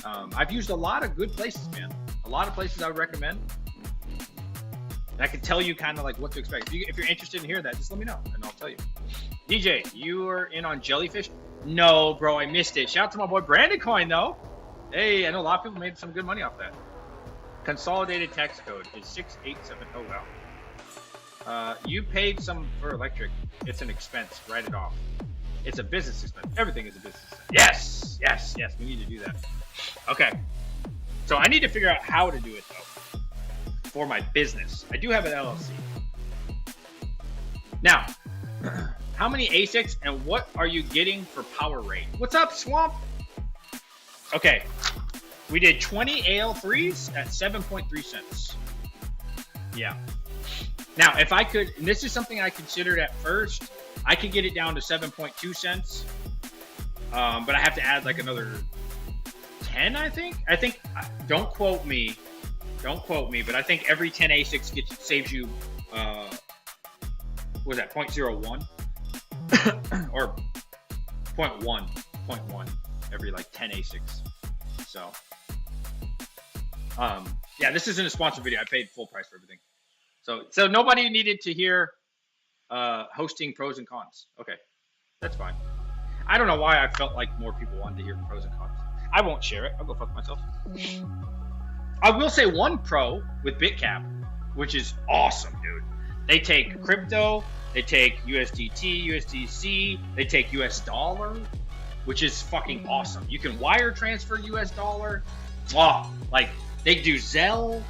I've used a lot of good places, man. A lot of places I would recommend. And I can tell you kind of like what to expect. If you're interested in hearing that, just let me know and I'll tell you. DJ, you are in on jellyfish? No, bro, I missed it. Shout out to my boy Brandon Coin, though. Hey, I know a lot of people made some good money off that. Consolidated tax code is 687. Oh, wow. You paid some for electric. It's an expense. Write it off. It's a business expense. Everything is a business expense. Yes. We need to do that. Okay. So I need to figure out how to do it, though, for my business. I do have an LLC. Now, how many ASICs and what are you getting for power rate? What's up, Swamp? Okay, we did 20 AL3s at 7.3 cents. Yeah. Now, if I could, and this is something I considered at first, I could get it down to 7.2 cents, but I have to add like another 10, I think. Don't quote me, but I think every 10 ASICs saves you, what was that, 0.01? or 0.1 every like 10 ASICs. So yeah, this isn't a sponsored video. I paid full price for everything. So nobody needed to hear hosting pros and cons. Okay, that's fine. I don't know why I felt like more people wanted to hear pros and cons. I won't share it. I'll go fuck myself. I will say one pro with BitCap, which is awesome, dude. They take crypto, they take USDT, USDC, they take US dollar, which is fucking awesome. You can wire transfer US dollar. Wow, like they do Zelle,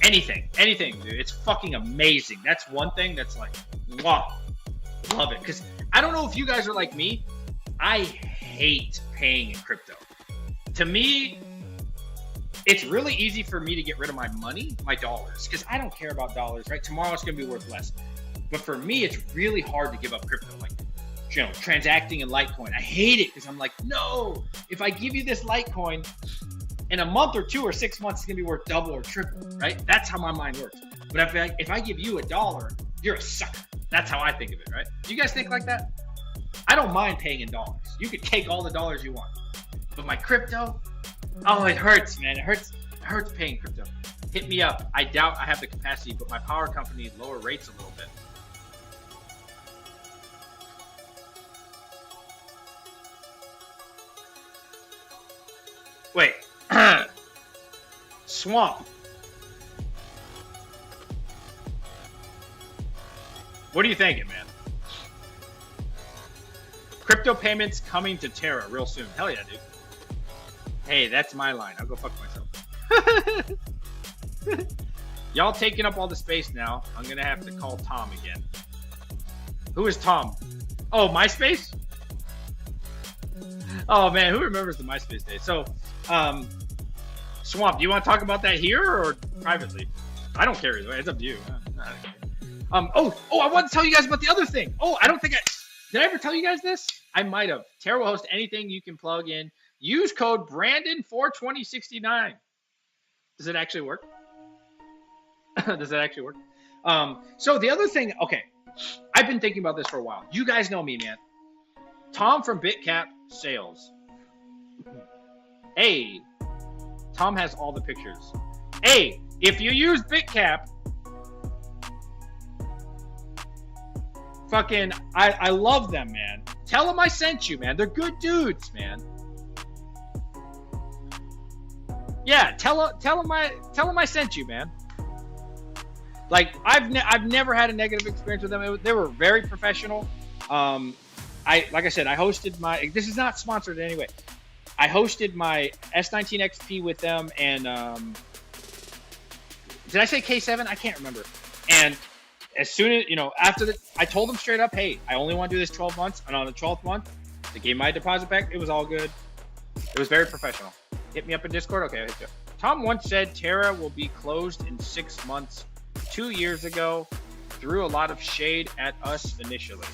anything, dude. It's fucking amazing. That's one thing that's like, wow, love it. Because I don't know if you guys are like me. I hate paying in crypto. To me, it's really easy for me to get rid of my money, my dollars, because I don't care about dollars, right? Tomorrow it's gonna be worth less. But for me, it's really hard to give up crypto. Like, you know, transacting in Litecoin. I hate it because I'm like, no, if I give you this Litecoin, in a month or 2 or 6 months, it's gonna be worth double or triple, right? That's how my mind works. But if I give you $1, you're a sucker. That's how I think of it, right? Do you guys think like that? I don't mind paying in dollars. You could take all the dollars you want. But my crypto, oh, it hurts, man. It hurts paying crypto. Hit me up. I doubt I have the capacity, but my power company lower rates a little bit. Wait. Swamp. What are you thinking, man? Crypto payments coming to Terra real soon. Hell yeah, dude. Hey, that's my line. I'll go fuck myself. Y'all taking up all the space now. I'm gonna have to call Tom again. Who is Tom? Oh, MySpace? Oh man, who remembers the MySpace days? So, Swamp, do you want to talk about that here or privately? I don't care either way. It's up to you. Oh, I want to tell you guys about the other thing. Oh, I don't think did I ever tell you guys this? I might have. Terra will host anything you can plug in. Use code Brandon42069. Does it actually work? Does it actually work? So the other thing, okay, I've been thinking about this for a while. You guys know me, man. Tom from BitCap Sales. Hey, Tom has all the pictures. Hey, if you use BitCap, fucking, I love them, man. Tell them I sent you, man. They're good dudes, man. Yeah, tell them I sent you, man. Like I've never had a negative experience with them. They were very professional. Like I said, I hosted my. This is not sponsored in any way. I hosted my S19 XP with them, and did I say K7? I can't remember. And as soon as, after I told them straight up, hey, I only want to do this 12 months. And on the 12th month, they gave my deposit back. It was all good. It was very professional. Hit me up in Discord. Okay, I'll hit you up. Tom once said Terra will be closed in 6 months. 2 years ago, threw a lot of shade at us initially.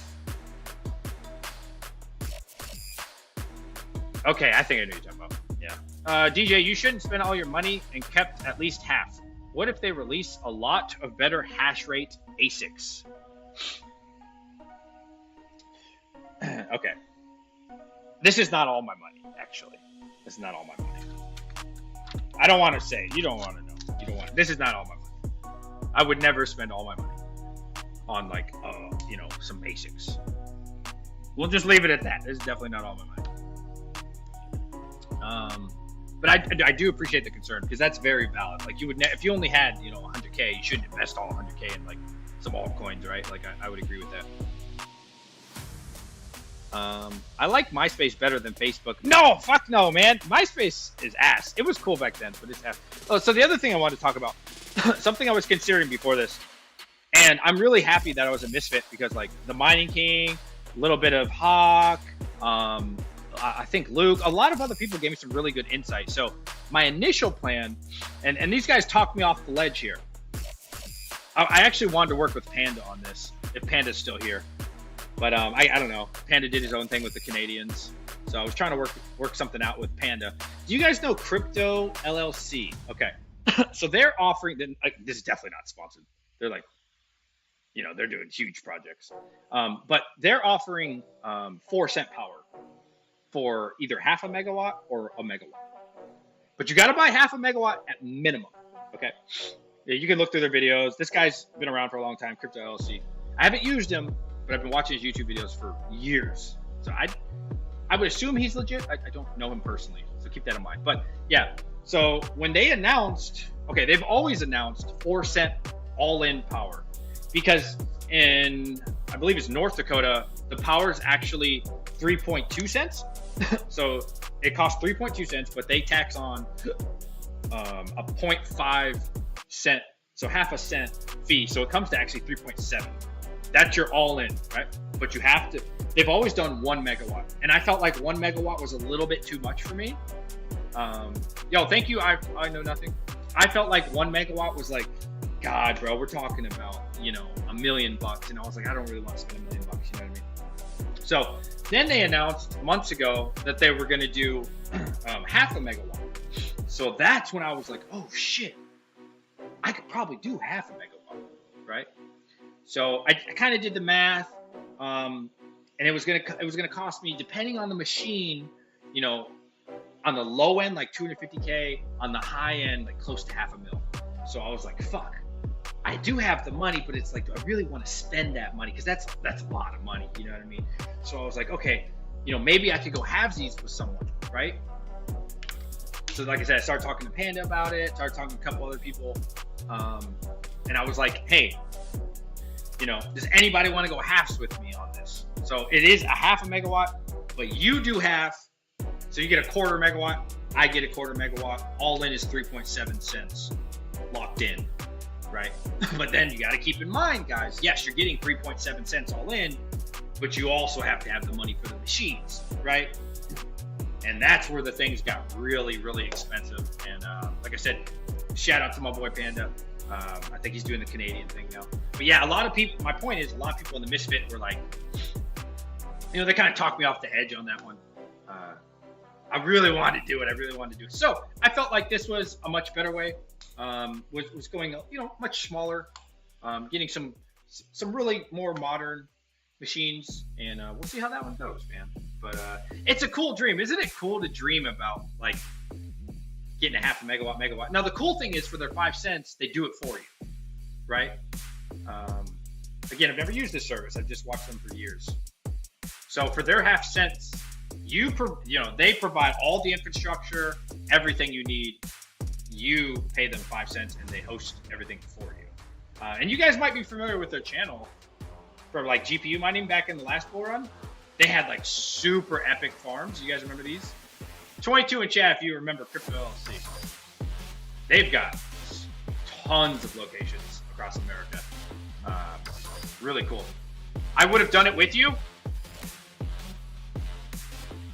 Okay, I think I know what you're talking about. Yeah. DJ, you shouldn't spend all your money and kept at least half. What if they release a lot of better hash rate ASICs? Okay. This is not all my money, actually. This is not all my money. I don't want to say. You don't want to know. You don't want. This is not all my money. I would never spend all my money on some ASICs. We'll just leave it at that. This is definitely not all my money. But I do appreciate the concern because that's very valid. Like if you only had 100K, you shouldn't invest all 100K in like some altcoins, right? Like I would agree with that. I like MySpace better than Facebook. No, fuck no, man. MySpace is ass. It was cool back then, but it's ass. Oh, so the other thing I wanted to talk about, something I was considering before this, and I'm really happy that I was a misfit because like the Mining King, a little bit of Hawk, I think Luke, a lot of other people gave me some really good insight. So my initial plan, and these guys talked me off the ledge here. I actually wanted to work with Panda on this, if Panda's still here. But I don't know. Panda did his own thing with the Canadians. So I was trying to work something out with Panda. Do you guys know Crypto LLC? Okay. So they're offering, this is definitely not sponsored. They're like, they're doing huge projects. But they're offering 4-cent power for either half a megawatt or a megawatt. But you got to buy half a megawatt at minimum. Okay. Yeah, you can look through their videos. This guy's been around for a long time, Crypto LLC. I haven't used him, but I've been watching his YouTube videos for years. So I would assume he's legit. I don't know him personally, so keep that in mind. But yeah, so when they announced, okay, they've always announced 4-cent all-in power, because in, I believe it's North Dakota, the power is actually 3.2 cents. So it costs 3.2 cents, but they tax on a 0.5 cent, so half a cent fee. So it comes to actually 3.7. That's your all-in, right? But you have to, they've always done 1 megawatt. And I felt like 1 megawatt was a little bit too much for me. Yo, thank you. I know nothing. I felt like 1 megawatt was like, God, bro, we're talking about, you know, $1 million. And I was like, I don't really want to spend $1 million, you know what I mean? So then they announced months ago that they were going to do half a megawatt. So that's when I was like, oh shit, I could probably do half a megawatt, right? So I kind of did the math, and it was gonna cost me, depending on the machine, you know, on the low end like 250K, on the high end like close to $500,000. So I was like, fuck, I do have the money, but it's like, do I really want to spend that money? Because that's a lot of money, you know what I mean? So I was like, okay, you know, maybe I could go halvesies with someone, right? So like I said, I started talking to Panda about it, started talking to a couple other people, and I was like, hey, you know, does anybody want to go halves with me on this? So it is a half a megawatt, but you do half, so you get a quarter megawatt, I get a quarter megawatt, all in is 3.7 cents locked in, right? But then you got to keep in mind, guys, yes, you're getting 3.7 cents all in, but you also have to have the money for the machines, right? And that's where the things got really, really expensive. And like I said, shout out to my boy Panda. I think he's doing the Canadian thing now. But yeah, a lot of people, my point is, a lot of people in the Misfit were like, you know, they kind of talked me off the edge on that one. I really wanted to do it. So I felt like this was a much better way. Was going, you know, much smaller, getting some really more modern machines, and we'll see how that one goes, man. But it's a cool dream. Isn't it cool to dream about like getting a half a megawatt? Now the cool thing is, for their 5 cents, they do it for you, right? Again, I've never used this service. I've just watched them for years. So for their half cents, you know, they provide all the infrastructure, everything you need. You pay them 5 cents, and they host everything for you. And you guys might be familiar with their channel for like GPU mining back in the last bull run. They had like super epic farms. You guys remember these? 22 in chat if you remember Crypto LLC. They've got tons of locations across America. Really cool. I would have done it with you.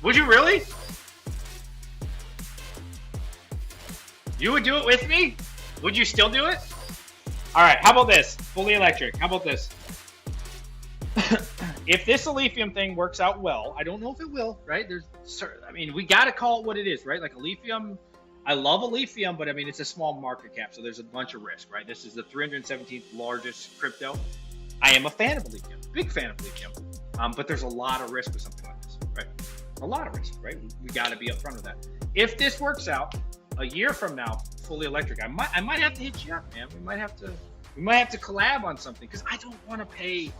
Would you really? You would do it with me? Would you still do it? All right, how about this? Fully electric. How about this? If this Alephium thing works out well, I don't know if it will, right? I mean, we got to call it what it is, right? Like Alephium, I love Alephium, but I mean, it's a small market cap, so there's a bunch of risk, right? This is the 317th largest crypto. I am a fan of Alephium, big fan of Alephium, but there's a lot of risk with something like this, right? A lot of risk, right? We got to be upfront with that. If this works out, a year from now, fully electric, I might have to hit you up, man. We might have to collab on something, because I don't want to pay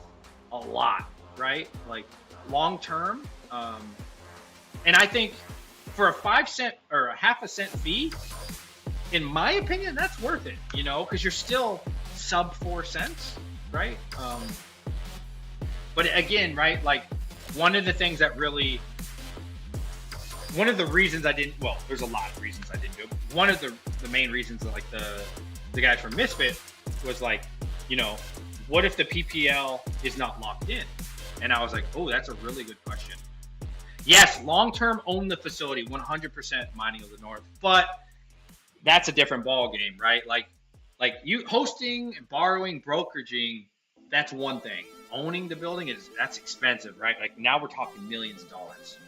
a lot, right? Like long term. And I think for a 5 cent or a half a cent fee, in my opinion, that's worth it, you know, because you're still sub 4 cents, right? But again, right, like one of the reasons I didn't, well, there's a lot of reasons I didn't do it. One of the main reasons that like the guys from Misfit was like, you know, what if the PPL is not locked in? And I was like, oh, that's a really good question. Yes, long-term own the facility, 100% mining of the North, but that's a different ball game, right? Like you hosting and borrowing, brokeraging, that's one thing. Owning the building that's expensive, right? Like now we're talking millions of dollars,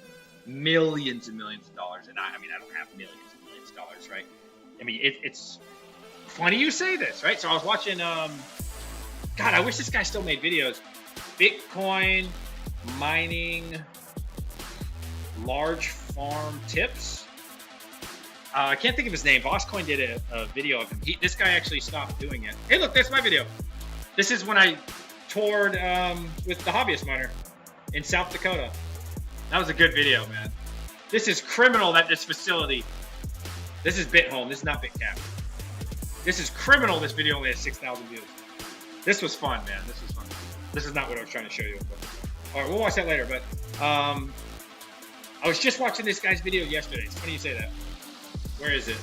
millions and millions of dollars. And I mean, I don't have millions and millions of dollars, right? I mean, it's funny you say this, right? So I was watching, God, I wish this guy still made videos. Bitcoin mining large farm tips. I can't think of his name. Bosscoin did a video of him. This guy actually stopped doing it. Hey, look, that's my video. This is when I toured with the hobbyist miner in South Dakota. That was a good video, man. This is criminal that this facility, this is BitHome, this is not BitCap. This is criminal this video only has 6,000 views. This was fun, man. This was fun. This is not what I was trying to show you. But, all right, we'll watch that later. But I was just watching this guy's video yesterday. It's funny you say that. Where is it?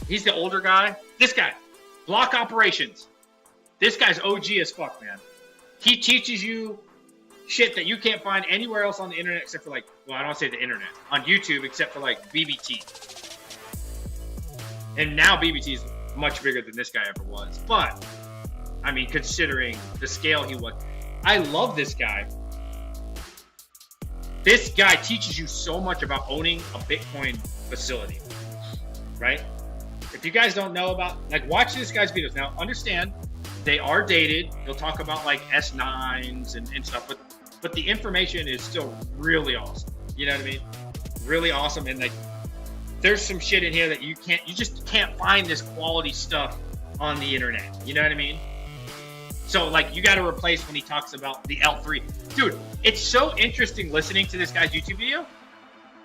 He's the older guy. This guy, block operations. This guy's OG as fuck, man. He teaches you shit that you can't find anywhere else on the internet except for like, well, I don't say the internet, on YouTube except for like BBT. And now BBT is much bigger than this guy ever was. But, I mean, considering the scale he was, I love this guy. This guy teaches you so much about owning a Bitcoin facility, right? If you guys don't know about, like, watch this guy's videos. Now, understand, they are dated. He'll talk about, like, S9s and stuff, but the information is still really awesome. You know what I mean? Really awesome. And, like, there's some shit in here that you just can't find this quality stuff on the internet. You know what I mean? So, like, you got to replace when he talks about the L3. Dude, it's so interesting listening to this guy's YouTube video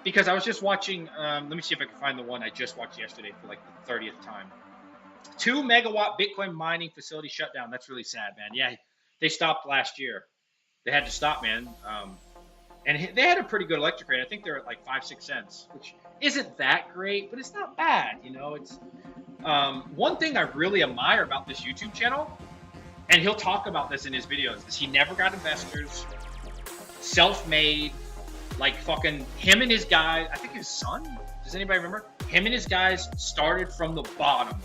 because I was just watching, let me see if I can find the one I just watched yesterday for, like, the 30th time. 2 megawatt Bitcoin mining facility shut down. That's really sad, man. Yeah, they stopped last year. They had to stop, man. And they had a pretty good electric rate. I think they're at, like, 5-6 cents, which isn't that great, but it's not bad, you know? It's one thing I really admire about this YouTube channel, and he'll talk about this in his videos, is he never got investors, self-made, like fucking him and his guys, I think his son, does anybody remember? Him and his guys started from the bottom,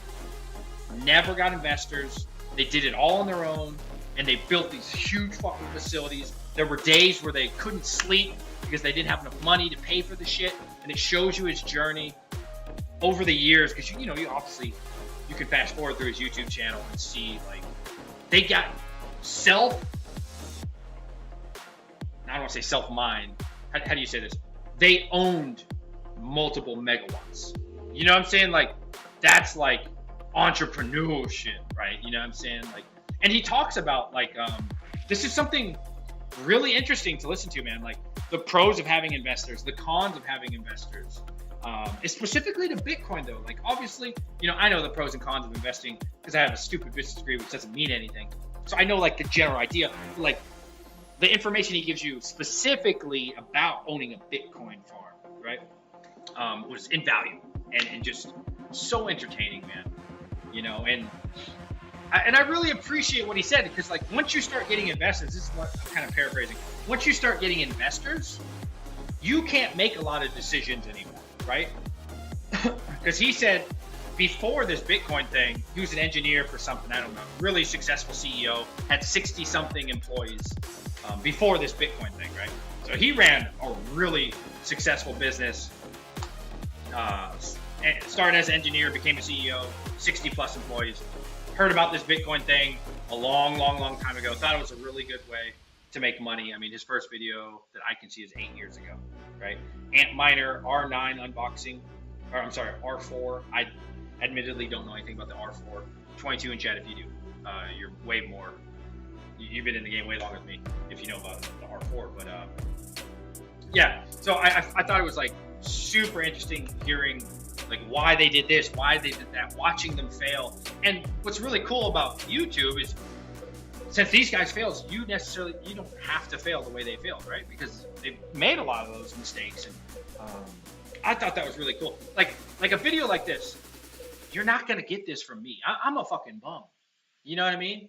never got investors, they did it all on their own, and they built these huge fucking facilities. There were days where they couldn't sleep because they didn't have enough money to pay for the shit, and it shows you his journey over the years, because you know, you obviously, you can fast forward through his YouTube channel and see, like, they got I don't want to say self-mined. How do you say this? They owned multiple megawatts. You know what I'm saying? Like, that's like entrepreneurship, right? You know what I'm saying? Like, and he talks about, like, this is something really interesting to listen to, man. Like, the pros of having investors, the cons of having investors. Specifically to Bitcoin, though. Like, obviously, you know, I know the pros and cons of investing because I have a stupid business degree, which doesn't mean anything. So I know, like, the general idea. Like, the information he gives you specifically about owning a Bitcoin farm, right, was invaluable and just so entertaining, man. You know, and I really appreciate what he said, because, like, once you start getting investors, this is what I'm kind of paraphrasing. Once you start getting investors, you can't make a lot of decisions anymore, right? Because he said before this Bitcoin thing, he was an engineer for something, I don't know, really successful CEO, had 60-something employees before this Bitcoin thing, right? So he ran a really successful business, started as an engineer, became a CEO, 60-plus employees. Heard about this Bitcoin thing a long time ago. Thought it was a really good way to make money. I mean, his first video that I can see is 8 years ago, right? Antminer R9 unboxing, or I'm sorry, R4. I admittedly don't know anything about the R4. 22 in chat if you do. You're way more. You've been in the game way longer than me if you know about the R4. But yeah, so I thought it was, like, super interesting hearing, like, why they did this, why they did that, watching them fail. And what's really cool about YouTube is, since these guys failed, you don't have to fail the way they failed, right? Because they've made a lot of those mistakes. And I thought that was really cool. Like a video like this, you're not gonna get this from me. I'm a fucking bum. You know what I mean?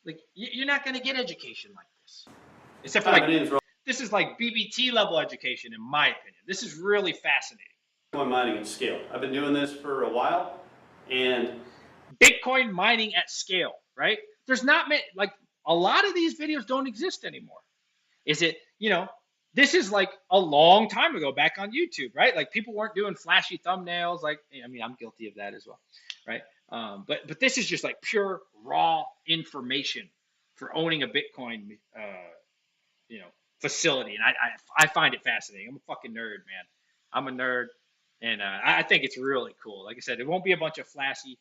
Like, you're not gonna get education like this, except for, like, this is like BBT level education, in my opinion. This is really fascinating. Bitcoin mining at scale. I've been doing this for a while, and Bitcoin mining at scale, right? There's not many, like, a lot of these videos don't exist anymore. Is it, you know, this is like a long time ago back on YouTube, right? Like, people weren't doing flashy thumbnails. Like, I mean, I'm guilty of that as well, right? But this is just like pure raw information for owning a Bitcoin, you know, facility. And I find it fascinating. I'm a fucking nerd, man. I'm a nerd. And I think it's really cool. Like I said, it won't be a bunch of flashy,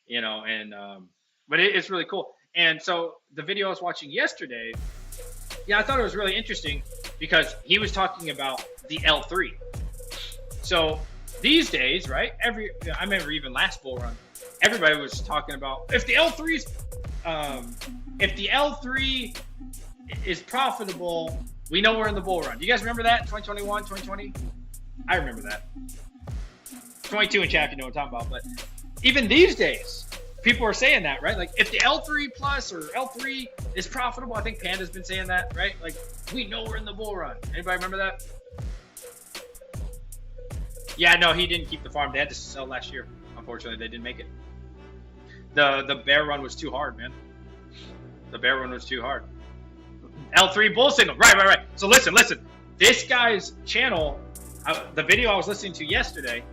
you know, and but it's really cool. And so the video I was watching yesterday, yeah, I thought it was really interesting because he was talking about the L3. So these days, right? I remember even last bull run, everybody was talking about if the L3 is profitable, we know we're in the bull run. Do you guys remember that? 2021, 2020? I remember that. 22 in chat, you know what I'm talking about. But even these days, people are saying that, right? Like if the L3 plus or L3 is profitable, I think Panda's been saying that, right? Like we know we're in the bull run. Anybody remember that? Yeah, no, he didn't keep the farm. They had to sell last year. Unfortunately, they didn't make it. The bear run was too hard, man. The bear run was too hard. L3 bull signal. Right. So listen. This guy's channel, the video I was listening to yesterday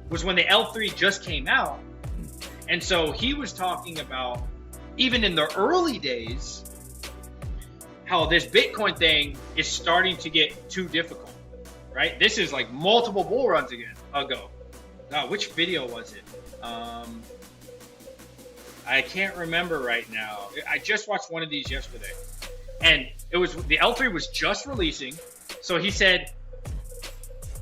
was when the L3 just came out. And so he was talking about, even in the early days, how this Bitcoin thing is starting to get too difficult, right? This is like multiple bull runs ago. Which video was it? I can't remember right now. I just watched one of these yesterday. And it was, the L3 was just releasing. So he said,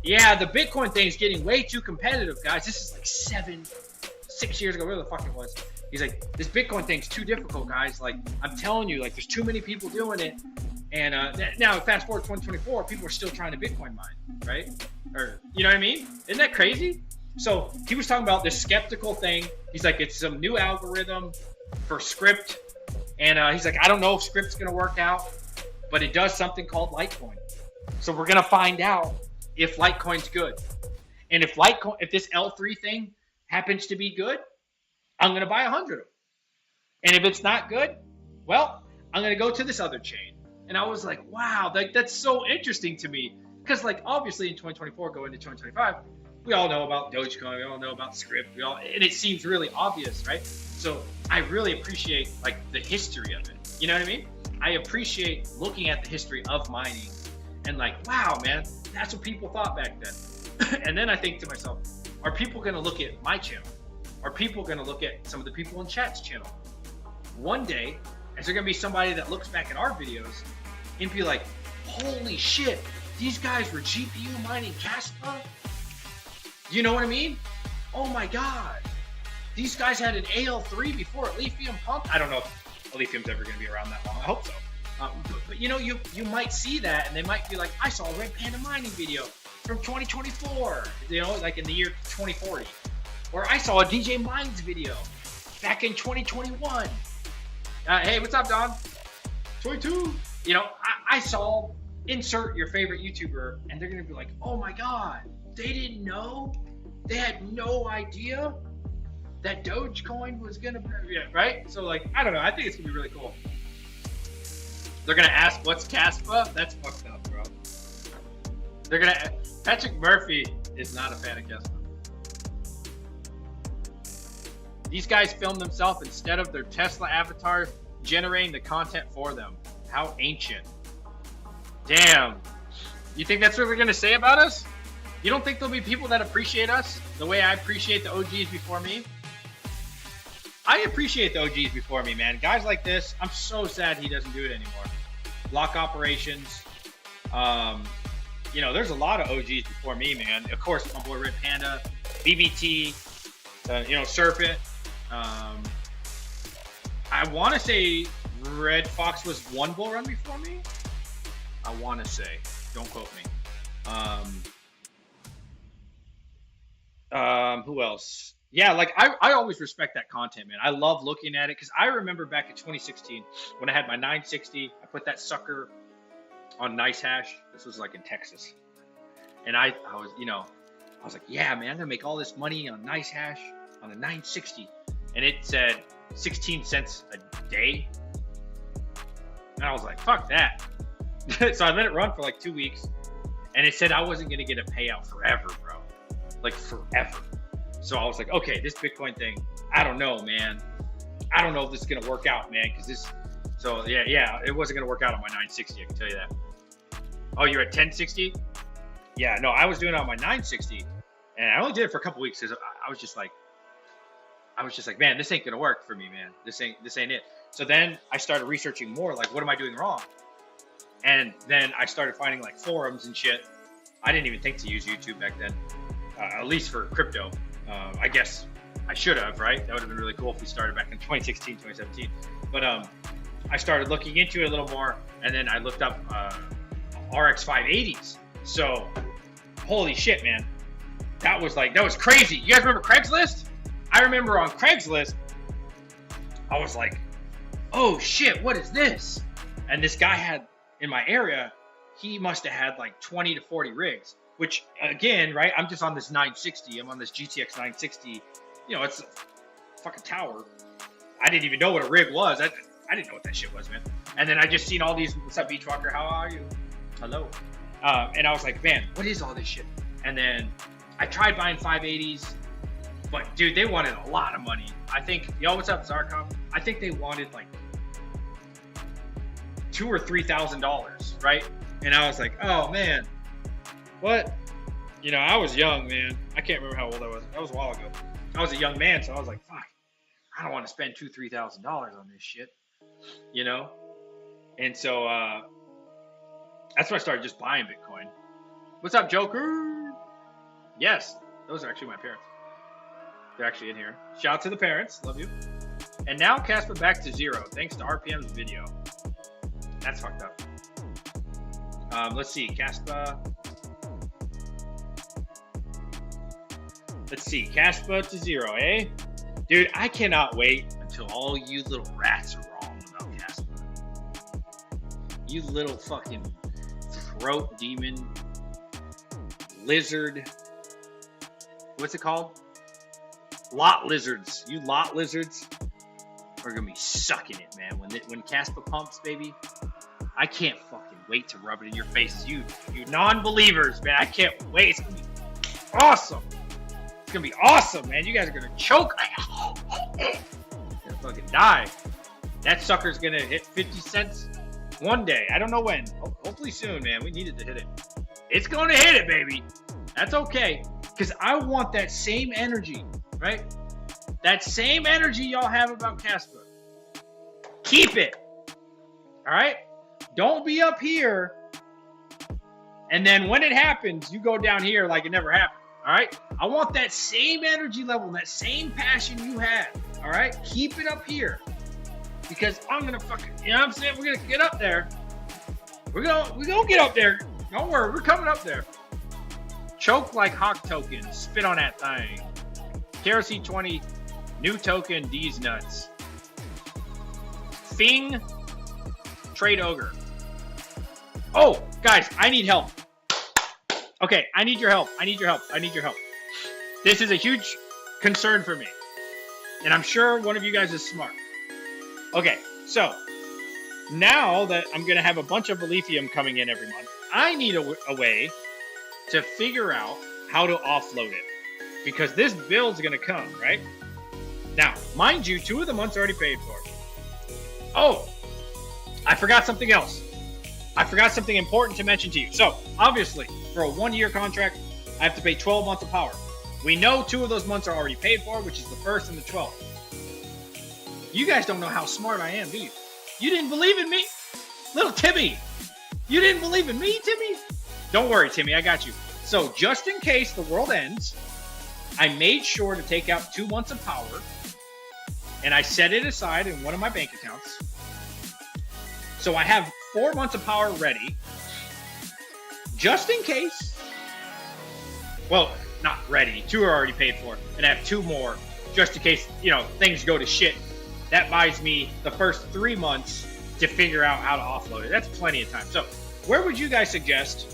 yeah, the Bitcoin thing's getting way too competitive, guys. This is like 6 years ago, whatever the fuck it was. He's like, this Bitcoin thing's too difficult, guys. Like, I'm telling you, like, there's too many people doing it. And now, fast forward 2024, people are still trying to Bitcoin mine, right? Or, you know what I mean? Isn't that crazy? So he was talking about this skeptical thing. He's like, it's some new algorithm for script. And he's like, I don't know if script's going to work out, but it does something called Litecoin. So we're going to find out if Litecoin's good. And if this L3 thing happens to be good, I'm going to buy 100 of them. And if it's not good, well, I'm going to go to this other chain. And I was like, wow, that's so interesting to me. Because like, obviously in 2024, going into 2025, we all know about Dogecoin, we all know about script, and it seems really obvious, right? So I really appreciate like the history of it. You know what I mean? I appreciate looking at the history of mining and like, wow, man, that's what people thought back then. And then I think to myself, are people going to look at my channel? Are people going to look at some of the people in chat's channel? One day, is there going to be somebody that looks back at our videos and be like, holy shit, these guys were GPU mining Kaspa? You know what I mean? Oh my God. These guys had an AL3 before Alephium pumped. I don't know if Alephium's ever going to be around that long. I hope so. But you know, you might see that and they might be like, I saw a Red Panda mining video from 2024, you know, like in the year 2040. Or I saw a DJ Mines video back in 2021. Hey, what's up, Don? 22. You know, I saw, insert your favorite YouTuber, and they're going to be like, oh my God, they didn't know? They had no idea that Dogecoin was going to be, right? So like, I don't know. I think it's going to be really cool. They're going to ask, what's Kaspa? That's fucked up, bro. They're going to, Patrick Murphy is not a fan of Kaspa. These guys film themselves instead of their Tesla avatar generating the content for them. How ancient. Damn. You think that's what we're going to say about us? You don't think there'll be people that appreciate us the way I appreciate the OGs before me? I appreciate the OGs before me, man. Guys like this, I'm so sad he doesn't do it anymore. Block operations. You know, there's a lot of OGs before me, man. Of course, my boy Red Panda, BBT, you know, Serpent. I want to say Red Fox was one bull run before me. I want to say, don't quote me. Who else? Yeah, like I always respect that content, man. I love looking at it because I remember back in 2016 when I had my 960. I put that sucker on NiceHash. This was like in Texas, and I was, you know, I was like, yeah, man, I'm gonna make all this money on NiceHash on the 960, and it said 16 cents a day, and I was like, fuck that. So I let it run for like 2 weeks, and it said I wasn't gonna get a payout forever, bro, like forever. So I was like, okay, this Bitcoin thing, I don't know, man. I don't know if this is gonna work out, man, because this. So yeah, it wasn't gonna work out on my 960. I can tell you that. Oh, you're at 1060? Yeah, no, I was doing it on my 960, and I only did it for a couple weeks because I was just like, man, this ain't gonna work for me, man. This ain't it. So then I started researching more, like, what am I doing wrong? And then I started finding like forums and shit. I didn't even think to use YouTube back then, at least for crypto. I guess I should have, right? That would have been really cool if we started back in 2016, 2017. But I started looking into it a little more, and then I looked up RX 580s. So, holy shit, man. That was crazy. You guys remember Craigslist? I remember on Craigslist, I was like, oh shit, what is this? And this guy had, in my area, he must have had like 20 to 40 rigs, which again, right? I'm just on this 960. I'm on this GTX 960. You know, it's a fucking tower. I didn't even know what a rig was. I didn't know what that shit was, man. And then I just seen all these, what's up, Beachwalker? How are you? Hello. And I was like, man, what is all this shit? And then I tried buying 580s, but dude, they wanted a lot of money. I think, yo, what's up, Zarkov? I think they wanted like $2,000 or $3,000, right? And I was like, oh man, what? You know, I was young, man. I can't remember how old I was. That was a while ago. I was a young man, so I was like, fuck, I don't want to spend $2,000, $3,000 on this shit, you know? And so that's when I started just buying Bitcoin. What's up, Joker? Yes, those are actually my parents. They're actually in here. Shout out to the parents. Love you. And now Kaspa back to 0 thanks to RPM's video. That's fucked up. Let's see. Kaspa. Let's see. Kaspa to 0, eh? Dude, I cannot wait until all you little rats are wrong about Kaspa. You little fucking throat demon, lizard. What's it called? Lot lizards. You lot lizards are gonna be sucking it, man. When Kaspa pumps, baby, I can't fucking wait to rub it in your faces. You non-believers, man. I can't wait. It's gonna be awesome. It's gonna be awesome, man. You guys are gonna choke. Gonna fucking die. That sucker's gonna hit 50 cents one day. I don't know when. Hopefully soon, man. We needed to hit it. It's gonna hit it, baby. That's okay. Because I want that same energy, right? That same energy y'all have about Kaspa. Keep it. All right? Don't be up here. And then when it happens, you go down here like it never happened. All right? I want that same energy level, that same passion you had. All right? Keep it up here. Because I'm going to fucking, you know what I'm saying? We're going to get up there. We're gonna get up there. Don't worry. We're coming up there. Choke like Hawk token. Spit on that thing. Kerosene 20. New token. D's nuts. Fing. Trade ogre. Oh, guys, I need help. Okay, I need your help. I need your help. I need your help. This is a huge concern for me. And I'm sure one of you guys is smart. Okay, so now that I'm going to have a bunch of Alephium coming in every month, I need a way to figure out how to offload it. Because this build's going to come, right? Now, mind you, 2 of the months already paid for. Oh, I forgot something else. I forgot something important to mention to you. So, obviously, for a 1-year contract, I have to pay 12 months of power. We know 2 of those months are already paid for, which is the 1st and the 12th. You guys don't know how smart I am, do you? You didn't believe in me? Little Timmy. You didn't believe in me, Timmy? Don't worry, Timmy, I got you. So, just in case the world ends, I made sure to take out 2 months of power, and I set it aside in one of my bank accounts. So I have 4 months of power ready, just in case. Well, not ready. 2 are already paid for, and I have 2 more, just in case, you know, things go to shit. That buys me the first 3 months to figure out how to offload it. That's plenty of time. So, where would you guys suggest?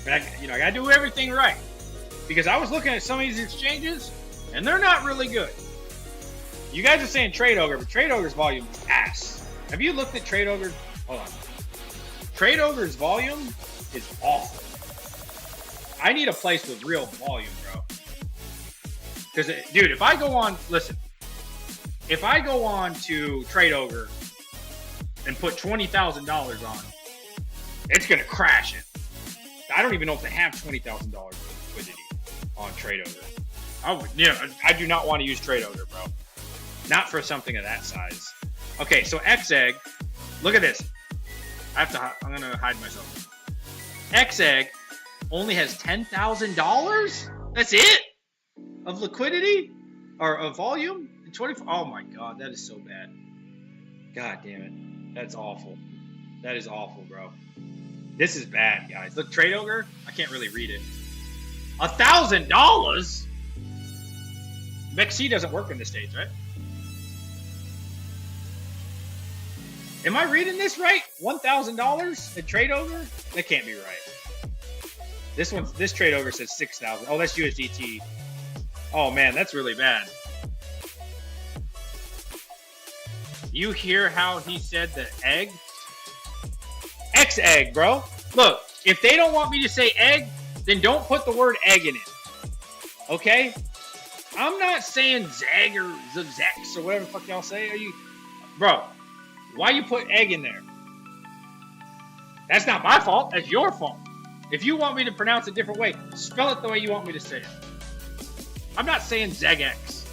I gotta do everything right, because I was looking at some of these exchanges, and they're not really good. You guys are saying Trade Ogre, but Trade Ogre's volume is ass. Have you looked at Trade Ogre? Hold on. Trade Ogre's volume is awful. I need a place with real volume, bro. Because, dude, if I go on, listen, if I go on to Trade Ogre and put $20,000 on, it's going to crash it. I don't even know if they have $20,000 liquidity on Trade Ogre. I do not want to use Trade Ogre, bro. Not for something of that size. Okay, so XEgg, look at this. I'm going to hide myself. XEgg only has $10,000? That's it? Of liquidity? or a volume? 24. Oh my god, that is so bad. God damn it. That's awful. That is awful, bro. This is bad, guys. Look, Trade Ogre, I can't really read it. $1,000? MEXC doesn't work in the States, right? Am I reading this right? $1,000 at Trade Ogre? That can't be right. This Trade Ogre says 6,000. Oh, that's USDT. Oh man, that's really bad. You hear how he said the egg? X egg, bro. Look, if they don't want me to say egg, then don't put the word egg in it. Okay? I'm not saying Zag or Zax or whatever the fuck y'all say. Are you, bro? Why you put egg in there? That's not my fault. That's your fault. If you want me to pronounce it a different way, spell it the way you want me to say it. I'm not saying Zagex.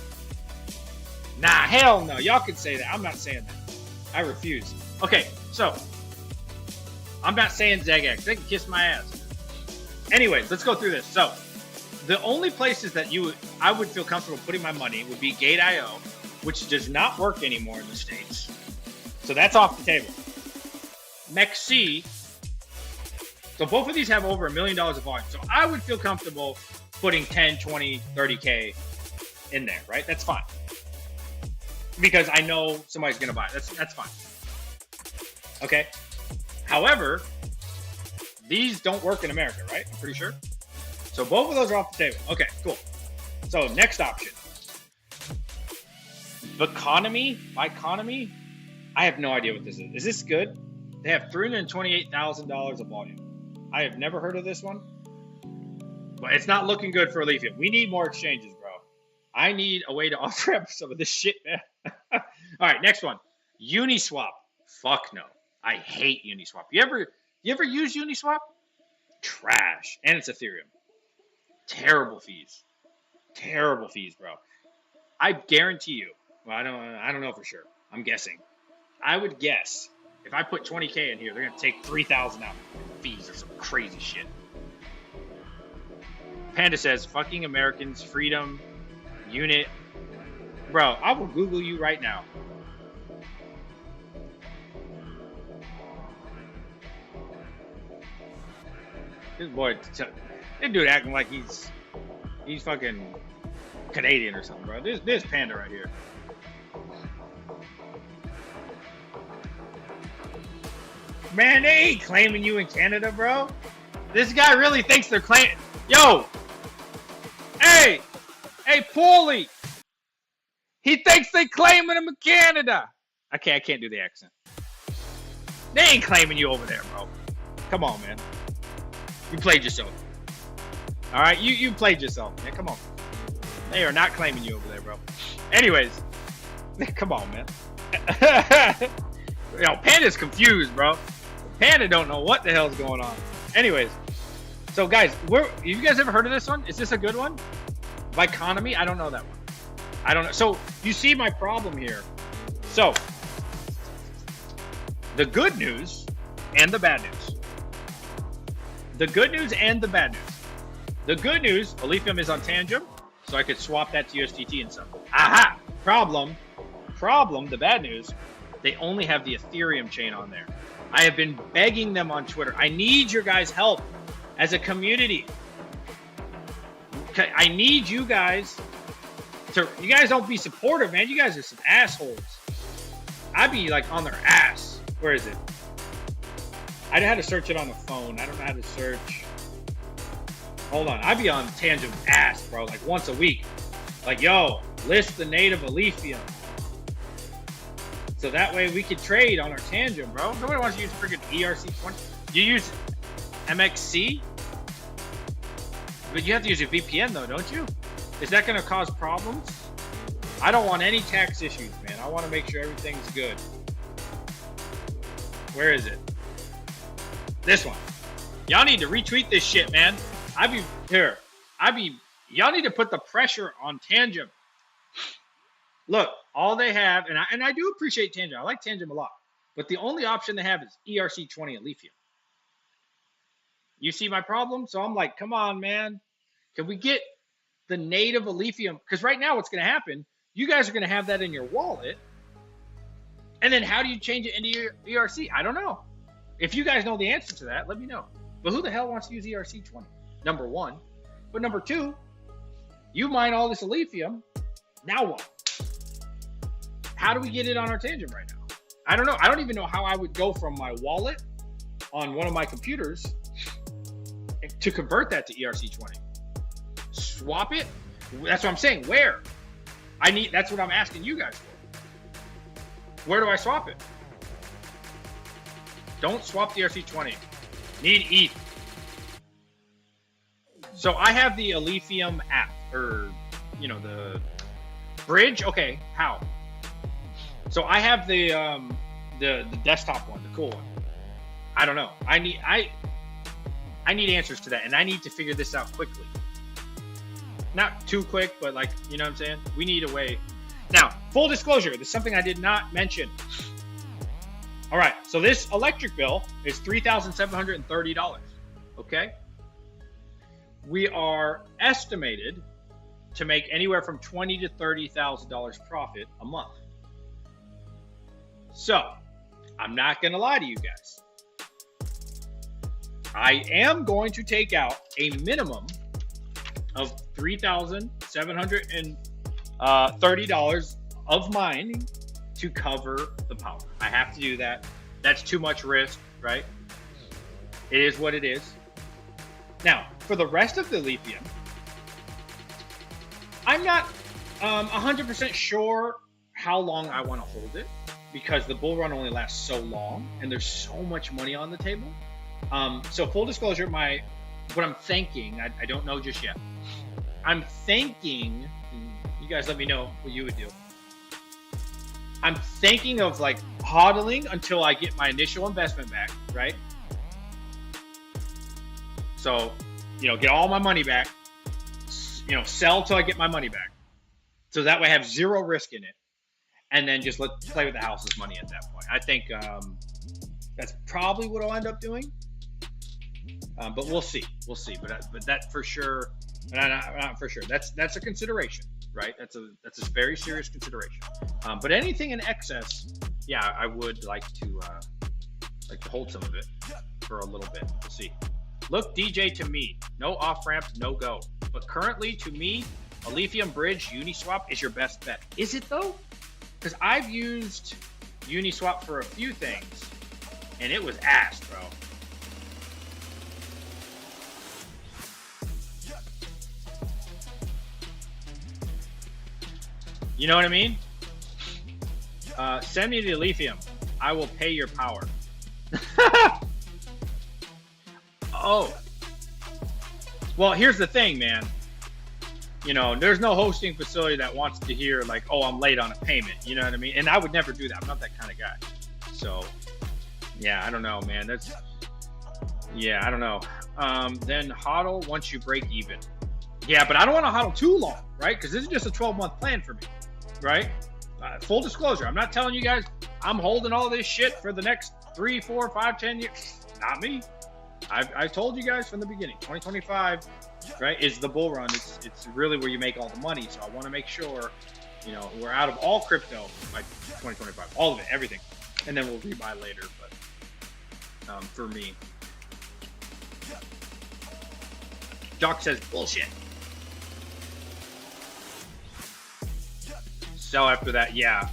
Nah, hell no. Y'all can say that. I'm not saying that. I refuse. Okay, so I'm not saying Zagex. They can kiss my ass. Anyways, let's go through this. So the only places that I would feel comfortable putting my money would be Gate.io, which does not work anymore in the States. So that's off the table. MEXC. So both of these have over $1 million of volume. So I would feel comfortable putting 10, 20, 30K in there, right? That's fine. Because I know somebody's going to buy it. That's fine. Okay. However, these don't work in America, right? I'm pretty sure. So both of those are off the table. Okay, cool. So next option. Biconomy? I have no idea what this is. Is this good? They have $328,000 of volume. I have never heard of this one. But it's not looking good for Alephium. We need more exchanges, bro. I need a way to off-ramp some of this shit, man. All right, next one. Uniswap. Fuck no. I hate Uniswap. You ever use Uniswap? Trash. And it's Ethereum. Terrible fees. Terrible fees, bro. I guarantee you. Well, I don't know for sure. I'm guessing. I would guess if I put 20K in here, they're gonna take 3,000 out fees or some crazy shit. Panda says, fucking Americans, freedom, unit. Bro, I will Google you right now. This boy, this dude acting like he's fucking Canadian or something, bro. This Panda right here. Man, they ain't claiming you in Canada, bro. This guy really thinks they're claiming. Yo! Hey, Paulie! He thinks they claiming him in Canada. Okay, I can't do the accent. They ain't claiming you over there, bro. Come on, man. You played yourself. All right, you played yourself, man. Come on. They are not claiming you over there, bro. Anyways, come on, man. Yo, Panda's confused, bro. Panda don't know what the hell's going on. Anyways, so guys, have you guys ever heard of this one? Is this a good one? Biconomy? I don't know that one. I don't know. So you see my problem here. So the good news and the bad news. The good news and the bad news. The good news, Alephium is on Tangent, so I could swap that to USDT and stuff. Aha! Problem, the bad news, they only have the Ethereum chain on there. I have been begging them on Twitter. I need your guys' help as a community. I need you guys you guys don't be supportive, man. You guys are some assholes. I'd be like on their ass. Where is it? I know how to search it on the phone. I don't know how to search. Hold on. I'd be on Tangent's ass, bro, like once a week. Like, yo, list the native Alephium. So that way we could trade on our Tangent, bro. Nobody wants to use freaking ERC20. You use MXC? But you have to use your VPN though, don't you? Is that going to cause problems? I don't want any tax issues, man. I want to make sure everything's good. Where is it? This one. Y'all need to retweet this shit, man. Y'all need to put the pressure on Tangent. Look, all they have, and I do appreciate Tangent. I like Tangent a lot. But the only option they have is ERC20 Alephium. You see my problem? So I'm like, come on, man. Can we get the native Alephium, because right now what's going to happen, you guys are going to have that in your wallet. And then how do you change it into your ERC? I don't know. If you guys know the answer to that, let me know. But who the hell wants to use ERC20? Number one. But number two, you mine all this Alephium. Now what? How do we get it on our tangent right now? I don't know. I don't even know how I would go from my wallet on one of my computers to convert that to ERC20. Swap it? That's what I'm saying. Where? That's what I'm asking you guys for. Where do I swap it? Don't swap the ERC20. Need ETH. So I have the Alephium app, or the bridge. Okay, how? So I have the desktop one, the cool one. I don't know. I need answers to that, and I need to figure this out quickly. Not too quick, but like, you know what I'm saying? We need a way. Now, full disclosure, there's something I did not mention. All right, so this electric bill is $3,730, okay? We are estimated to make anywhere from $20,000 to $30,000 profit a month. So, I'm not gonna lie to you guys. I am going to take out a minimum of $3,730 of mining to cover the power. I have to do that. That's too much risk, right? It is what it is. Now, for the rest of the lithium, I'm not 100% sure how long I want to hold it, because the bull run only lasts so long and there's so much money on the table. So full disclosure, what I'm thinking, I don't know just yet. I'm thinking, you guys let me know what you would do. I'm thinking of like hodling until I get my initial investment back, right? So, get all my money back, sell till I get my money back. So that way I have zero risk in it. And then just play with the house's money at that point. I think that's probably what I'll end up doing. But we'll see. We'll see. But that for sure, not for sure. That's a consideration, right? That's a very serious consideration. But anything in excess, yeah, I would like to hold some of it for a little bit. We'll see. Look, DJ, to me, no off ramp, no go. But currently, to me, Alephium Bridge Uniswap is your best bet. Is it though? Because I've used Uniswap for a few things, and it was ass, bro. You know what I mean? Send me the Alephium. I will pay your power. Oh. Well, here's the thing, man. There's no hosting facility that wants to hear like, oh, I'm late on a payment. You know what I mean? And I would never do that. I'm not that kind of guy. So, yeah, I don't know, man. I don't know. Then hodl once you break even. Yeah, but I don't want to hodl too long, right? Because this is just a 12-month plan for me, right? Full disclosure, I'm not telling you guys I'm holding all this shit for the next 3, 4, 5, 10 years. Not me. I told you guys from the beginning, 2025, right, is the bull run. It's really where you make all the money. So I want to make sure, we're out of all crypto by 2025, all of it, everything, and then we'll rebuy later. But for me, Doc says bullshit. Sell after that, yeah,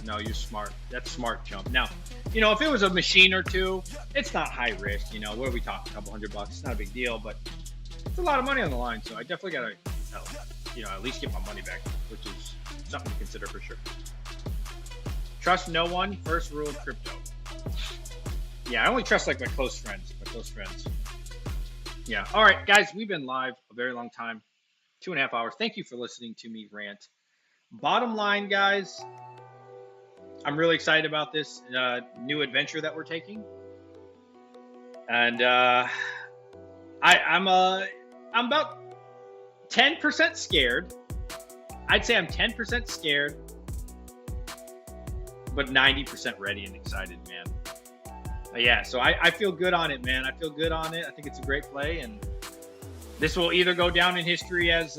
no, you're smart. That's smart, chump. Now, if it was a machine or two, it's not high risk. What are we talking? A couple $100? It's not a big deal, but it's a lot of money on the line. So I definitely gotta, at least get my money back, which is something to consider for sure. Trust no one. First rule of crypto. Yeah, I only trust like my close friends. Yeah. All right, guys, we've been live a very long time, 2.5 hours. Thank you for listening to me rant. Bottom line, guys, I'm really excited about this new adventure that we're taking, and I'm about 10% scared. I'd say I'm 10% scared, but 90% ready and excited, man. Yeah, so I feel good on it, man. I feel good on it. I think it's a great play, and This will either go down in history as